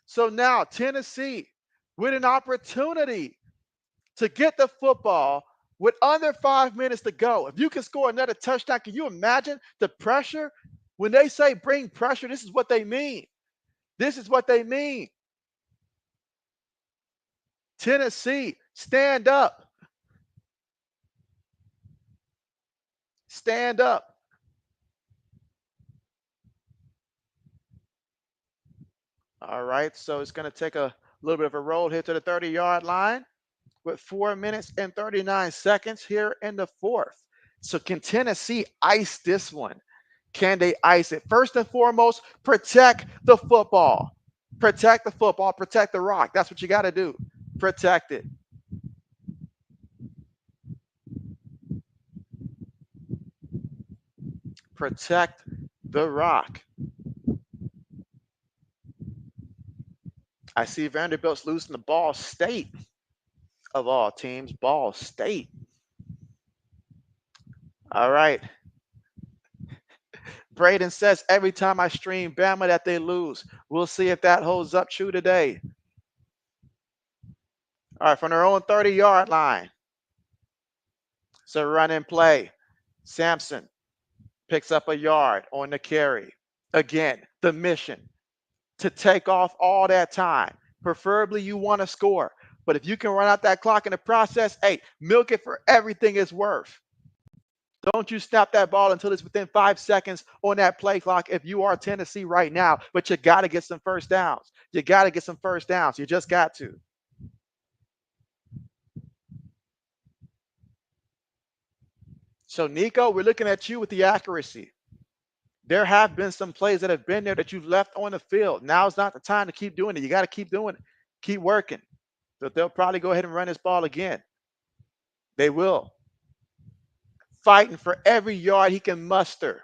So now Tennessee with an opportunity to get the football with under 5 minutes to go. If you can score another touchdown, can you imagine the pressure? When they say bring pressure, this is what they mean. This is what they mean. Tennessee, stand up. Stand up. All right, so it's going to take a little bit of a roll here to the 30-yard line with 4 minutes and 39 seconds here in the fourth. So can Tennessee ice this one? Can they ice it? First and foremost, protect the football. Protect the football. Protect the rock. That's what you got to do. Protect it. Protect the rock. I see Vanderbilt's losing the Ball State of all teams. Ball State. All right. Braden says every time I stream Bama that they lose. We'll see if that holds up true today. All right, from their own 30-yard line. So run and play. Sampson picks up a yard on the carry. Again, the mission to take off all that time. Preferably you want to score. But if you can run out that clock in the process, hey, milk it for everything it's worth. Don't you snap that ball until it's within 5 seconds on that play clock if you are Tennessee right now. But you got to get some first downs. You got to get some first downs. You just got to. So, Nico, we're looking at you with the accuracy. There have been some plays that have been there that you've left on the field. Now's not the time to keep doing it. You got to keep doing it. Keep working. But they'll probably go ahead and run this ball again. They will. Fighting for every yard he can muster.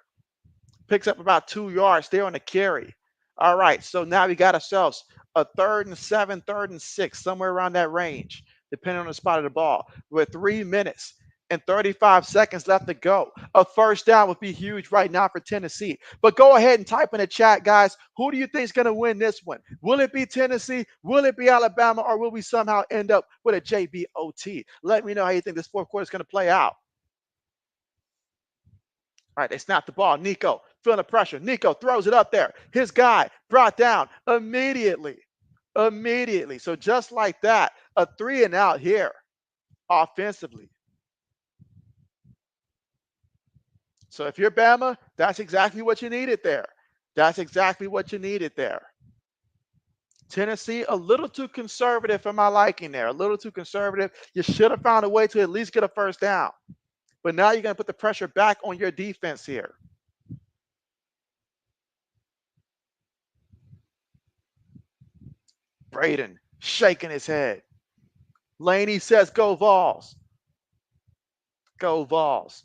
Picks up about 2 yards there on the carry. All right, so now we got ourselves a 3rd and 7, 3rd and 6, somewhere around that range, depending on the spot of the ball. With 3 minutes and 35 seconds left to go. A first down would be huge right now for Tennessee. But go ahead and type in the chat, guys. Who do you think is going to win this one? Will it be Tennessee? Will it be Alabama? Or will we somehow end up with a JBOT? Let me know how you think this fourth quarter is going to play out. All right, they snap the ball. Nico feeling the pressure. Nico throws it up there. His guy brought down immediately. Immediately. So just like that, a 3 and out here offensively. So if you're Bama, that's exactly what you needed there. That's exactly what you needed there. Tennessee, a little too conservative for my liking there. A little too conservative. You should have found a way to at least get a first down. But now you're going to put the pressure back on your defense here. Braden shaking his head. Laney says, go Vols. Go Vols.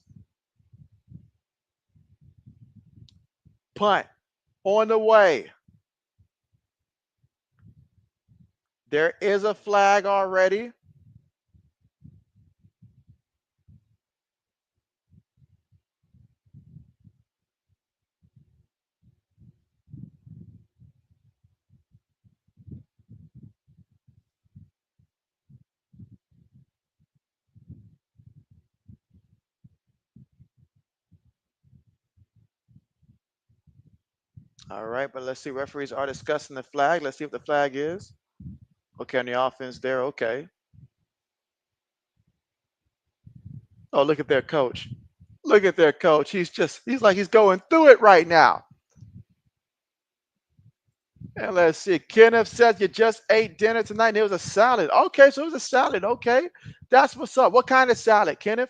Punt on the way. There is a flag already. All right, but let's see. Referees are discussing the flag. Let's see what the flag is. Okay, on the offense there. Okay. Oh, look at their coach. Look at their coach. He's like he's going through it right now. And let's see. Kenneth says you just ate dinner tonight and it was a salad. Okay, so it was a salad. Okay. That's what's up. What kind of salad, Kenneth?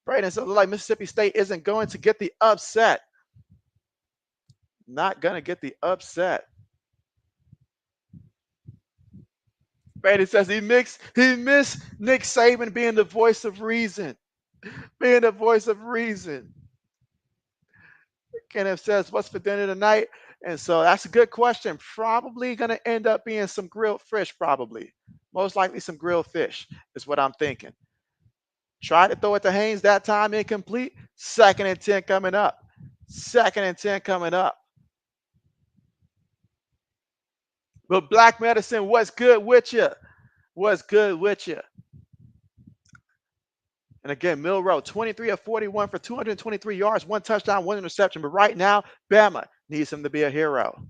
Brayden says like Mississippi State isn't going to get the upset. Not going to get the upset. Brady says he missed Nick Saban being the voice of reason. Being the voice of reason. Kenneth says, what's for dinner tonight? And so that's a good question. Probably going to end up being some grilled fish, probably. Most likely some grilled fish is what I'm thinking. Try to throw it to Haynes that time, incomplete. 2nd and 10 coming up. 2nd and 10 coming up. But Black Medicine, what's good with you? What's good with you? And again, Milrow, 23 of 41 for 223 yards, 1 touchdown, 1 interception. But right now, Bama needs him to be a hero.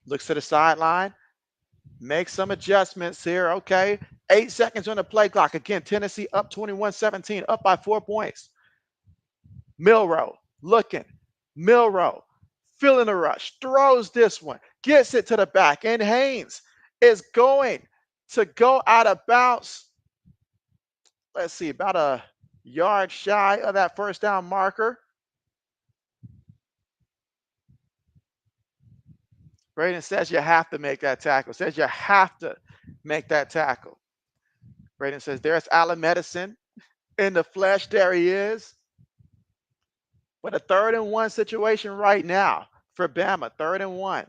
Looks to the sideline. Make some adjustments here. Okay. 8 seconds on the play clock. Again, Tennessee up 21-17, up by 4 points. Milrow looking. Milrow feeling the rush. Throws this one. Gets it to the back. And Haynes is going to go out of bounds. Let's see, about a yard shy of that first down marker. Braden says you have to make that tackle. Says you have to make that tackle. Braden says there's Allen Medicine in the flesh. There he is. But a 3rd and 1 situation right now for Bama. 3rd and 1.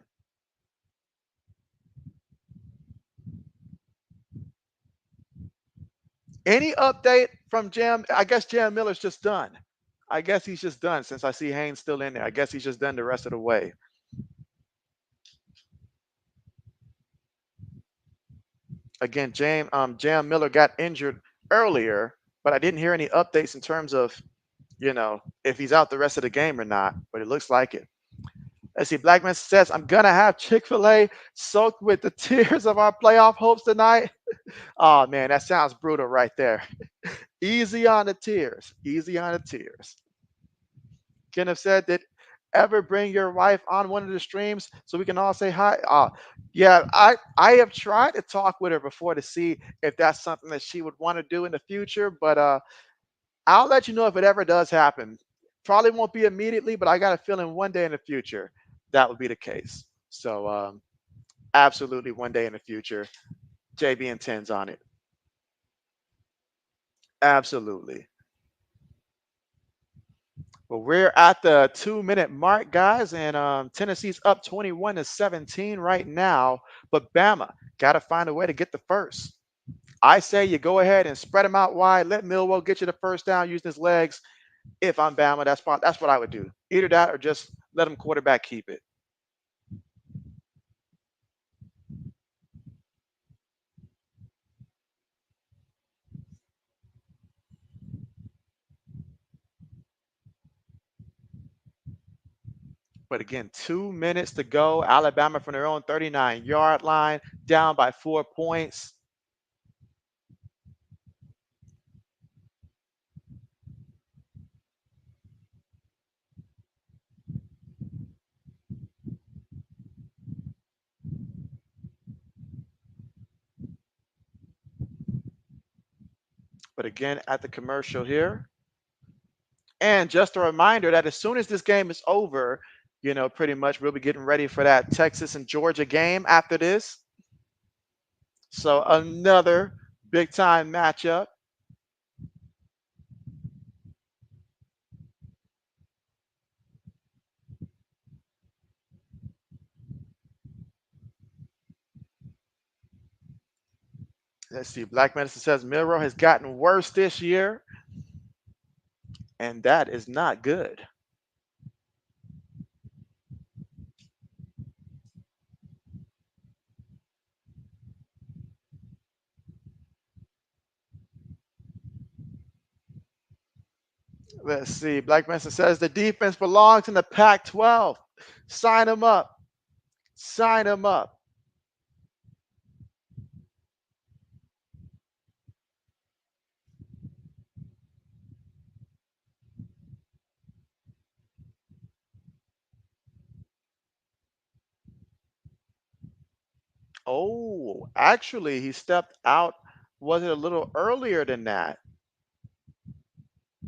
Any update from Jam? I guess Jam Miller's just done. I guess he's just done since I see Haynes still in there. I guess he's just done the rest of the way. Again, Jam Miller got injured earlier, but I didn't hear any updates in terms of, if he's out the rest of the game or not, but it looks like it. Let's see. Blackman says, I'm going to have Chick-fil-A soaked with the tears of our playoff hopes tonight. Oh, man, that sounds brutal right there. Easy on the tears. Easy on the tears. Kenneth said, did ever bring your wife on one of the streams so we can all say hi? Yeah, I have tried to talk with her before to see if that's something that she would want to do in the future, but I'll let you know if it ever does happen. Probably won't be immediately, but I got a feeling one day in the future that would be the case. So absolutely one day in the future, JB intends on it. Absolutely. Well, we're at the 2-minute mark, guys, and Tennessee's up 21-17 right now. But Bama got to find a way to get the first. I say you go ahead and spread them out wide. Let Millwall get you the first down using his legs. If I'm Bama, that's what I would do. Either that or just let him quarterback keep it. But again, 2 minutes to go. Alabama from their own 39-yard line, down by 4 points. But again, at the commercial here. And just a reminder that as soon as this game is over, pretty much we'll be getting ready for that Texas and Georgia game after this. So another big time matchup. Let's see. Black Medicine says Milrow has gotten worse this year, and that is not good. Let's see. Black Medicine says the defense belongs in the Pac-12. Sign them up. Sign them up. Oh, actually, he stepped out. Was it a little earlier than that?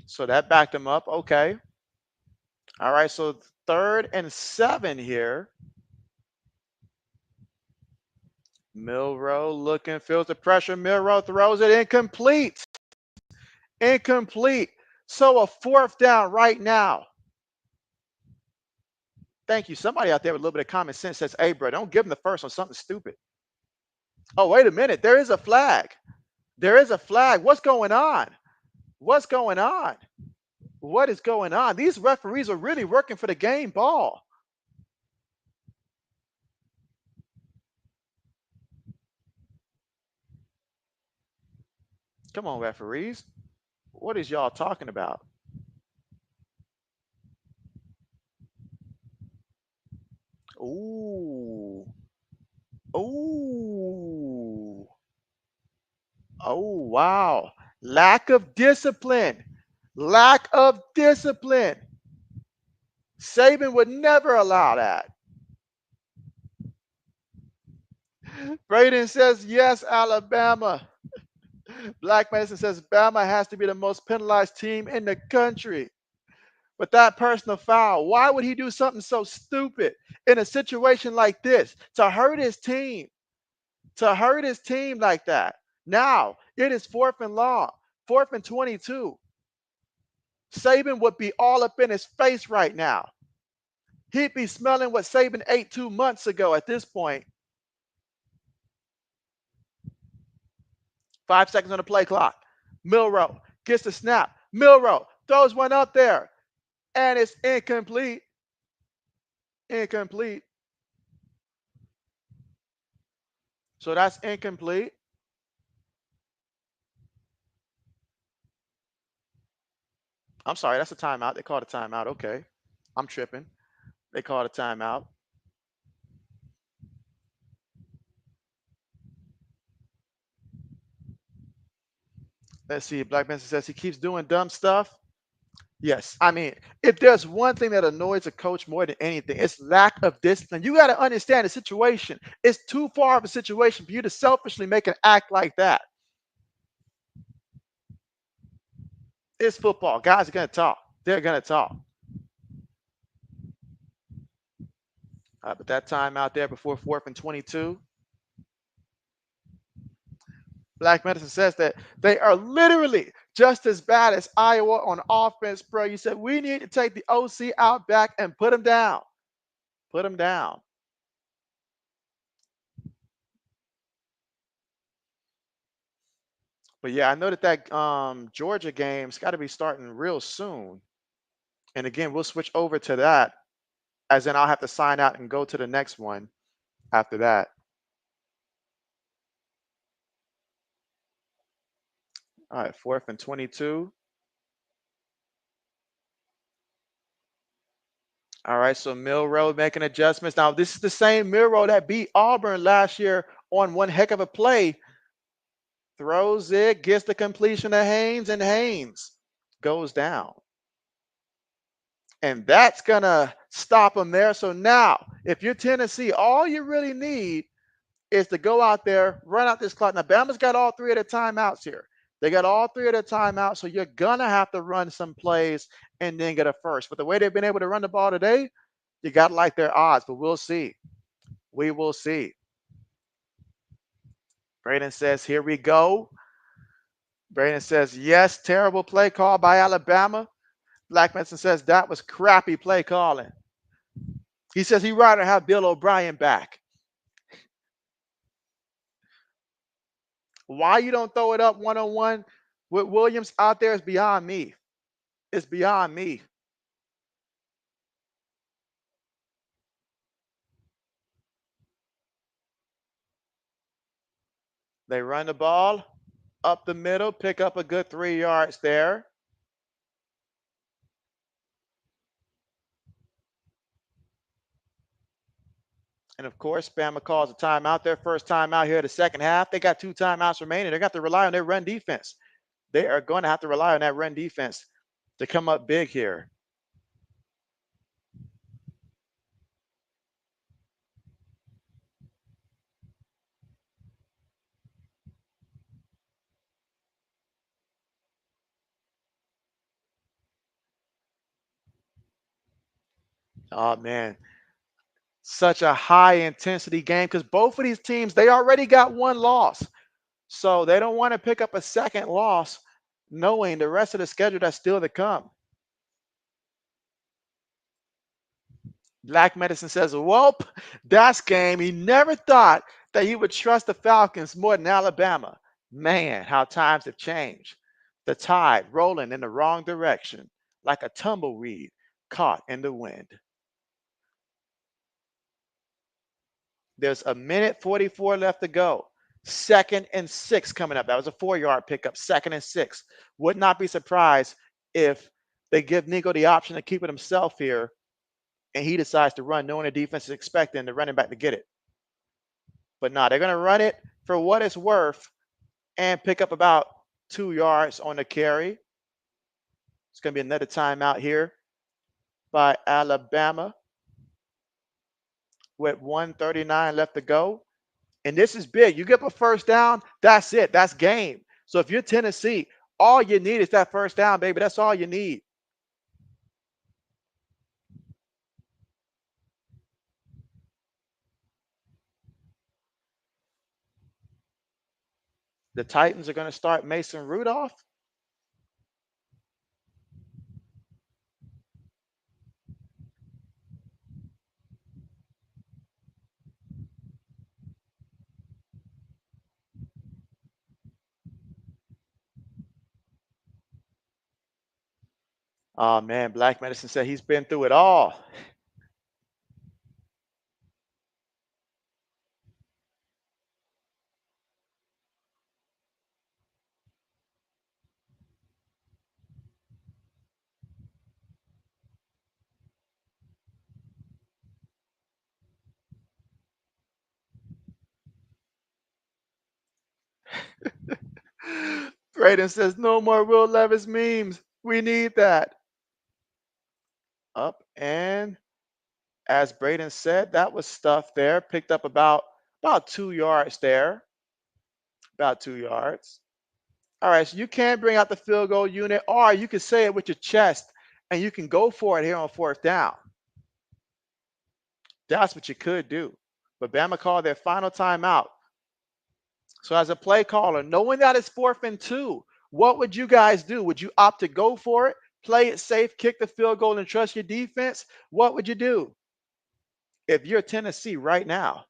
So that backed him up. Okay. All right. So 3rd and 7 here. Milrow looking, feels the pressure. Milrow throws it incomplete. Incomplete. So a 4th down right now. Thank you. Somebody out there with a little bit of common sense says, hey, bro, don't give him the first on something stupid. Oh, wait a minute. There is a flag. There is a flag. What's going on? What's going on? What is going on? These referees are really working for the game ball. Come on, referees. What is y'all talking about? Ooh. Ooh. Oh, wow. Lack of discipline. Lack of discipline. Saban would never allow that. Braden says, yes, Alabama. Black Medicine says, Bama has to be the most penalized team in the country. But that personal foul, why would he do something so stupid in a situation like this to hurt his team? To hurt his team like that. Now, it is 4th and long, 4th and 22. Saban would be all up in his face right now. He'd be smelling what Saban ate 2 months ago at this point. 5 seconds on the play clock. Milrow gets the snap. Milrow throws one up there, and it's incomplete. Incomplete. So that's incomplete. I'm sorry, that's a timeout. They called a timeout. Okay. I'm tripping. They called a timeout. Let's see. Black Benson says he keeps doing dumb stuff. Yes. I mean, if there's one thing that annoys a coach more than anything, it's lack of discipline. You got to understand the situation. It's too far of a situation for you to selfishly make an act like that. It's football. Guys are going to talk. They're going to talk. But that time out there before 4th and 22. Black Medicine says that they are literally just as bad as Iowa on offense, bro. You said we need to take the OC out back and put him down. Put him down. But yeah, I know that Georgia game's got to be starting real soon. And again, we'll switch over to that, as in I'll have to sign out and go to the next one after that. All right, 4th and 22. All right, so Milrow making adjustments. Now, this is the same Milrow that beat Auburn last year on one heck of a play. Throws it, gets the completion to Haynes, and Haynes goes down. And that's going to stop him there. So now, if you're Tennessee, all you really need is to go out there, run out this clock. Now, Bama's got all three of the timeouts here. They got all three of the timeouts, so you're going to have to run some plays and then get a first. But the way they've been able to run the ball today, you got to like their odds, but we'll see. We will see. Braden says, here we go. Braden says, yes, terrible play call by Alabama. Black Medicine says, that was crappy play calling. He says he'd rather have Bill O'Brien back. Why you don't throw it up one-on-one with Williams out there is beyond me. It's beyond me. They run the ball up the middle, pick up a good 3 yards there. And of course, Bama calls a timeout. Their first timeout here, the second half. They got 2 timeouts remaining. They got to rely on their run defense. They are going to have to rely on that run defense to come up big here. Oh, man. Such a high intensity game because both of these teams, they already got 1 loss. So they don't want to pick up a second loss knowing the rest of the schedule that's still to come. Black Medicine says, "Welp, that's game. He never thought that he would trust the Falcons more than Alabama. Man, how times have changed. The tide rolling in the wrong direction like a tumbleweed caught in the wind." There's a minute 44 left to go. 2nd and 6 coming up. That was a 4-yard pickup. 2nd and 6. Would not be surprised if they give Nico the option to keep it himself here and he decides to run, knowing the defense is expecting the running back to get it. But no, they're going to run it for what it's worth and pick up about 2 yards on the carry. It's going to be another timeout here by Alabama with 1:39 left to go. And this is big. You get a first down, that's it. That's game. So if you're Tennessee, all you need is that first down, baby. That's all you need. The Titans are going to start Mason Rudolph. Oh, man. Black Medicine said he's been through it all. Braden says no more Will Levis memes. We need that. Up and as Braden said, that was stuff there. Picked up about 2 yards there. About 2 yards. All right, so you can bring out the field goal unit, or you can say it with your chest, and you can go for it here on 4th down. That's what you could do. But Bama called their final timeout. So as a play caller, knowing that it's 4th and 2, what would you guys do? Would you opt to go for it, play it safe, kick the field goal, and trust your defense? What would you do if you're Tennessee right now?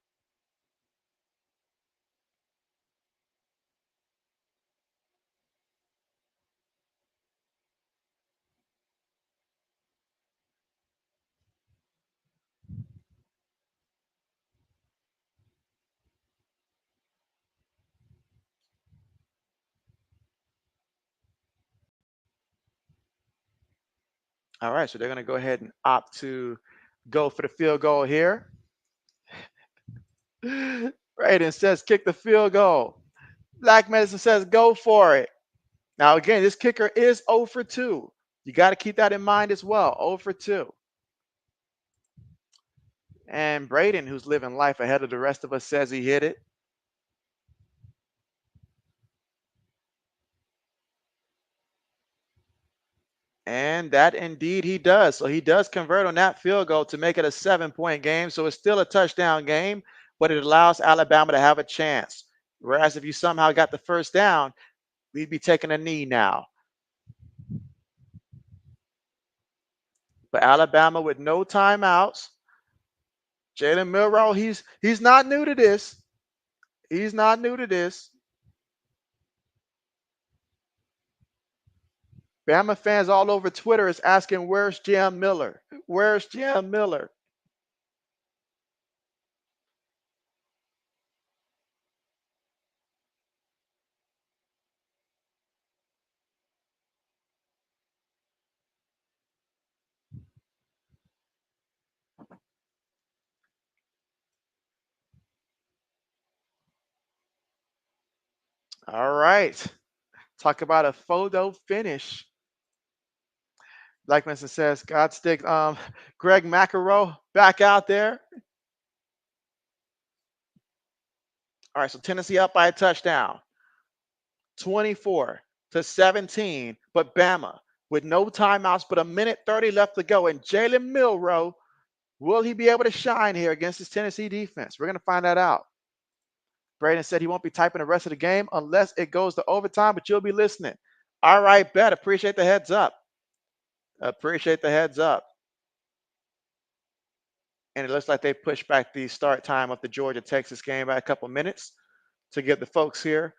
All right, so they're going to go ahead and opt to go for the field goal here. Braden says kick the field goal. Black Medicine says go for it. Now, again, this kicker is 0 for 2. You got to keep that in mind as well. 0 for 2. And Braden, who's living life ahead of the rest of us, says he hit it. And that indeed he does. So he does convert on that field goal to make it a 7-point game. So it's still a touchdown game, but it allows Alabama to have a chance. Whereas if you somehow got the first down, we'd be taking a knee now. But Alabama with no timeouts. Jalen Milroe, he's not new to this. He's not new to this. Bama fans all over Twitter is asking, where's Jam Miller? Where's Jam Miller? All right. Talk about a photo finish. Black Mason says, God stick. Greg McEnroe back out there. All right, so Tennessee up by a touchdown. 24-17. But Bama with no timeouts, but a minute 30 left to go. And Jalen Milroe, will he be able to shine here against this Tennessee defense? We're going to find that out. Braden said he won't be typing the rest of the game unless it goes to overtime, but you'll be listening. All right, bet. Appreciate the heads up. Appreciate the heads up. And it looks like they pushed back the start time of the Georgia-Texas game by a couple minutes to give the folks here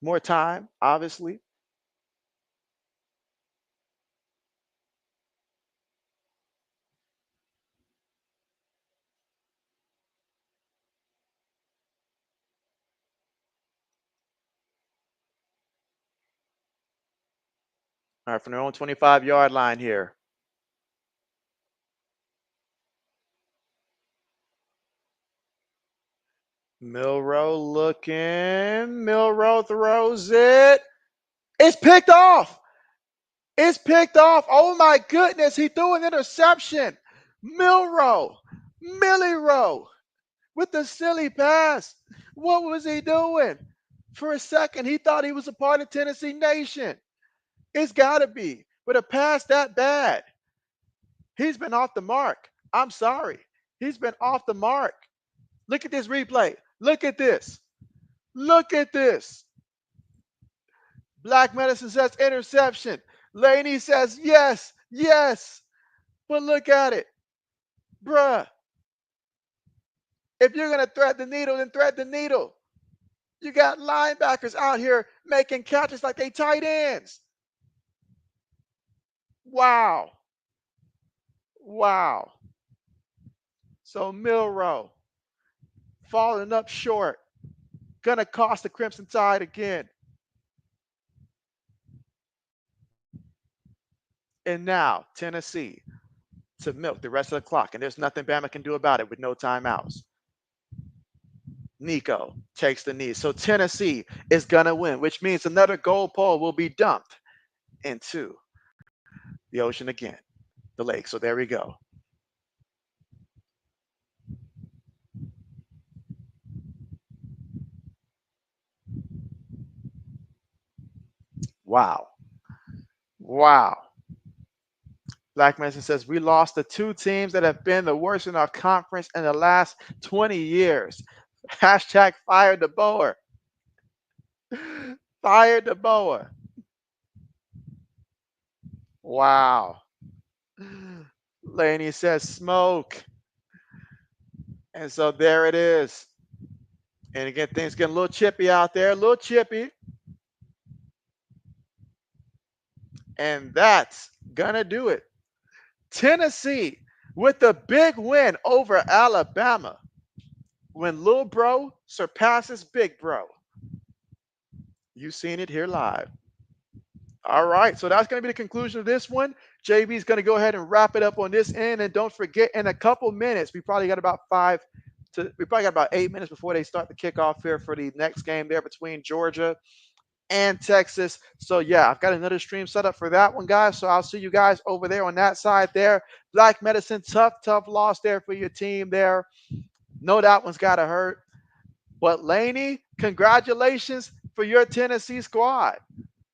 more time, obviously. All right, from their own 25-yard line here. Milroe looking. Milroe throws it. It's picked off. It's picked off. Oh, my goodness. He threw an interception. Milroe. Millie with the silly pass. What was he doing? For a second, he thought he was a part of Tennessee Nation. It's got to be. But a pass that bad, he's been off the mark. I'm sorry. He's been off the mark. Look at this replay. Look at this. Look at this. Black Medicine says interception. Laney says yes, yes. But look at it. Bruh. If you're going to thread the needle, then thread the needle. You got linebackers out here making catches like they tight ends. Wow. Wow. So Milroe falling up short. Gonna cost the Crimson Tide again. And now Tennessee to milk the rest of the clock. And there's nothing Bama can do about it with no timeouts. Nico takes the knee. So Tennessee is gonna win, which means another goal pole will be dumped into the ocean again, the lake. So there we go. Wow. Wow. Black Medicine says, we lost the two teams that have been the worst in our conference in the last 20 years. Hashtag fire the Boer. Fire the Boer. Wow. Laney says smoke. And so there it is. And again, things getting a little chippy out there, a little chippy. And that's gonna do it. Tennessee with the big win over Alabama. When Lil Bro surpasses Big Bro. You've seen it here live. All right, so that's going to be the conclusion of this one. JB is going to go ahead and wrap it up on this end, and don't forget, in a couple minutes, we probably got about 8 minutes before they start the kickoff here for the next game there between Georgia and Texas. So yeah, I've got another stream set up for that one, guys. So I'll see you guys over there on that side there. Black Medicine, tough loss there for your team there. No, that one's got to hurt. But Laney, congratulations for your Tennessee squad.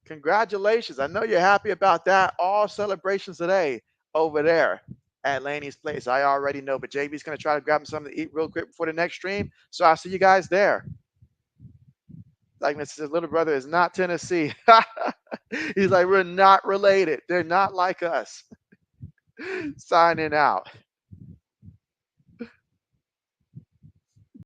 Congratulations. I know you're happy about that. All celebrations today over there at Laney's place. I already know, but JB's going to try to grab him something to eat real quick before the next stream. So I'll see you guys there. Like Mr. Little brother is not Tennessee. He's like, we're not related. They're not like us. Signing out.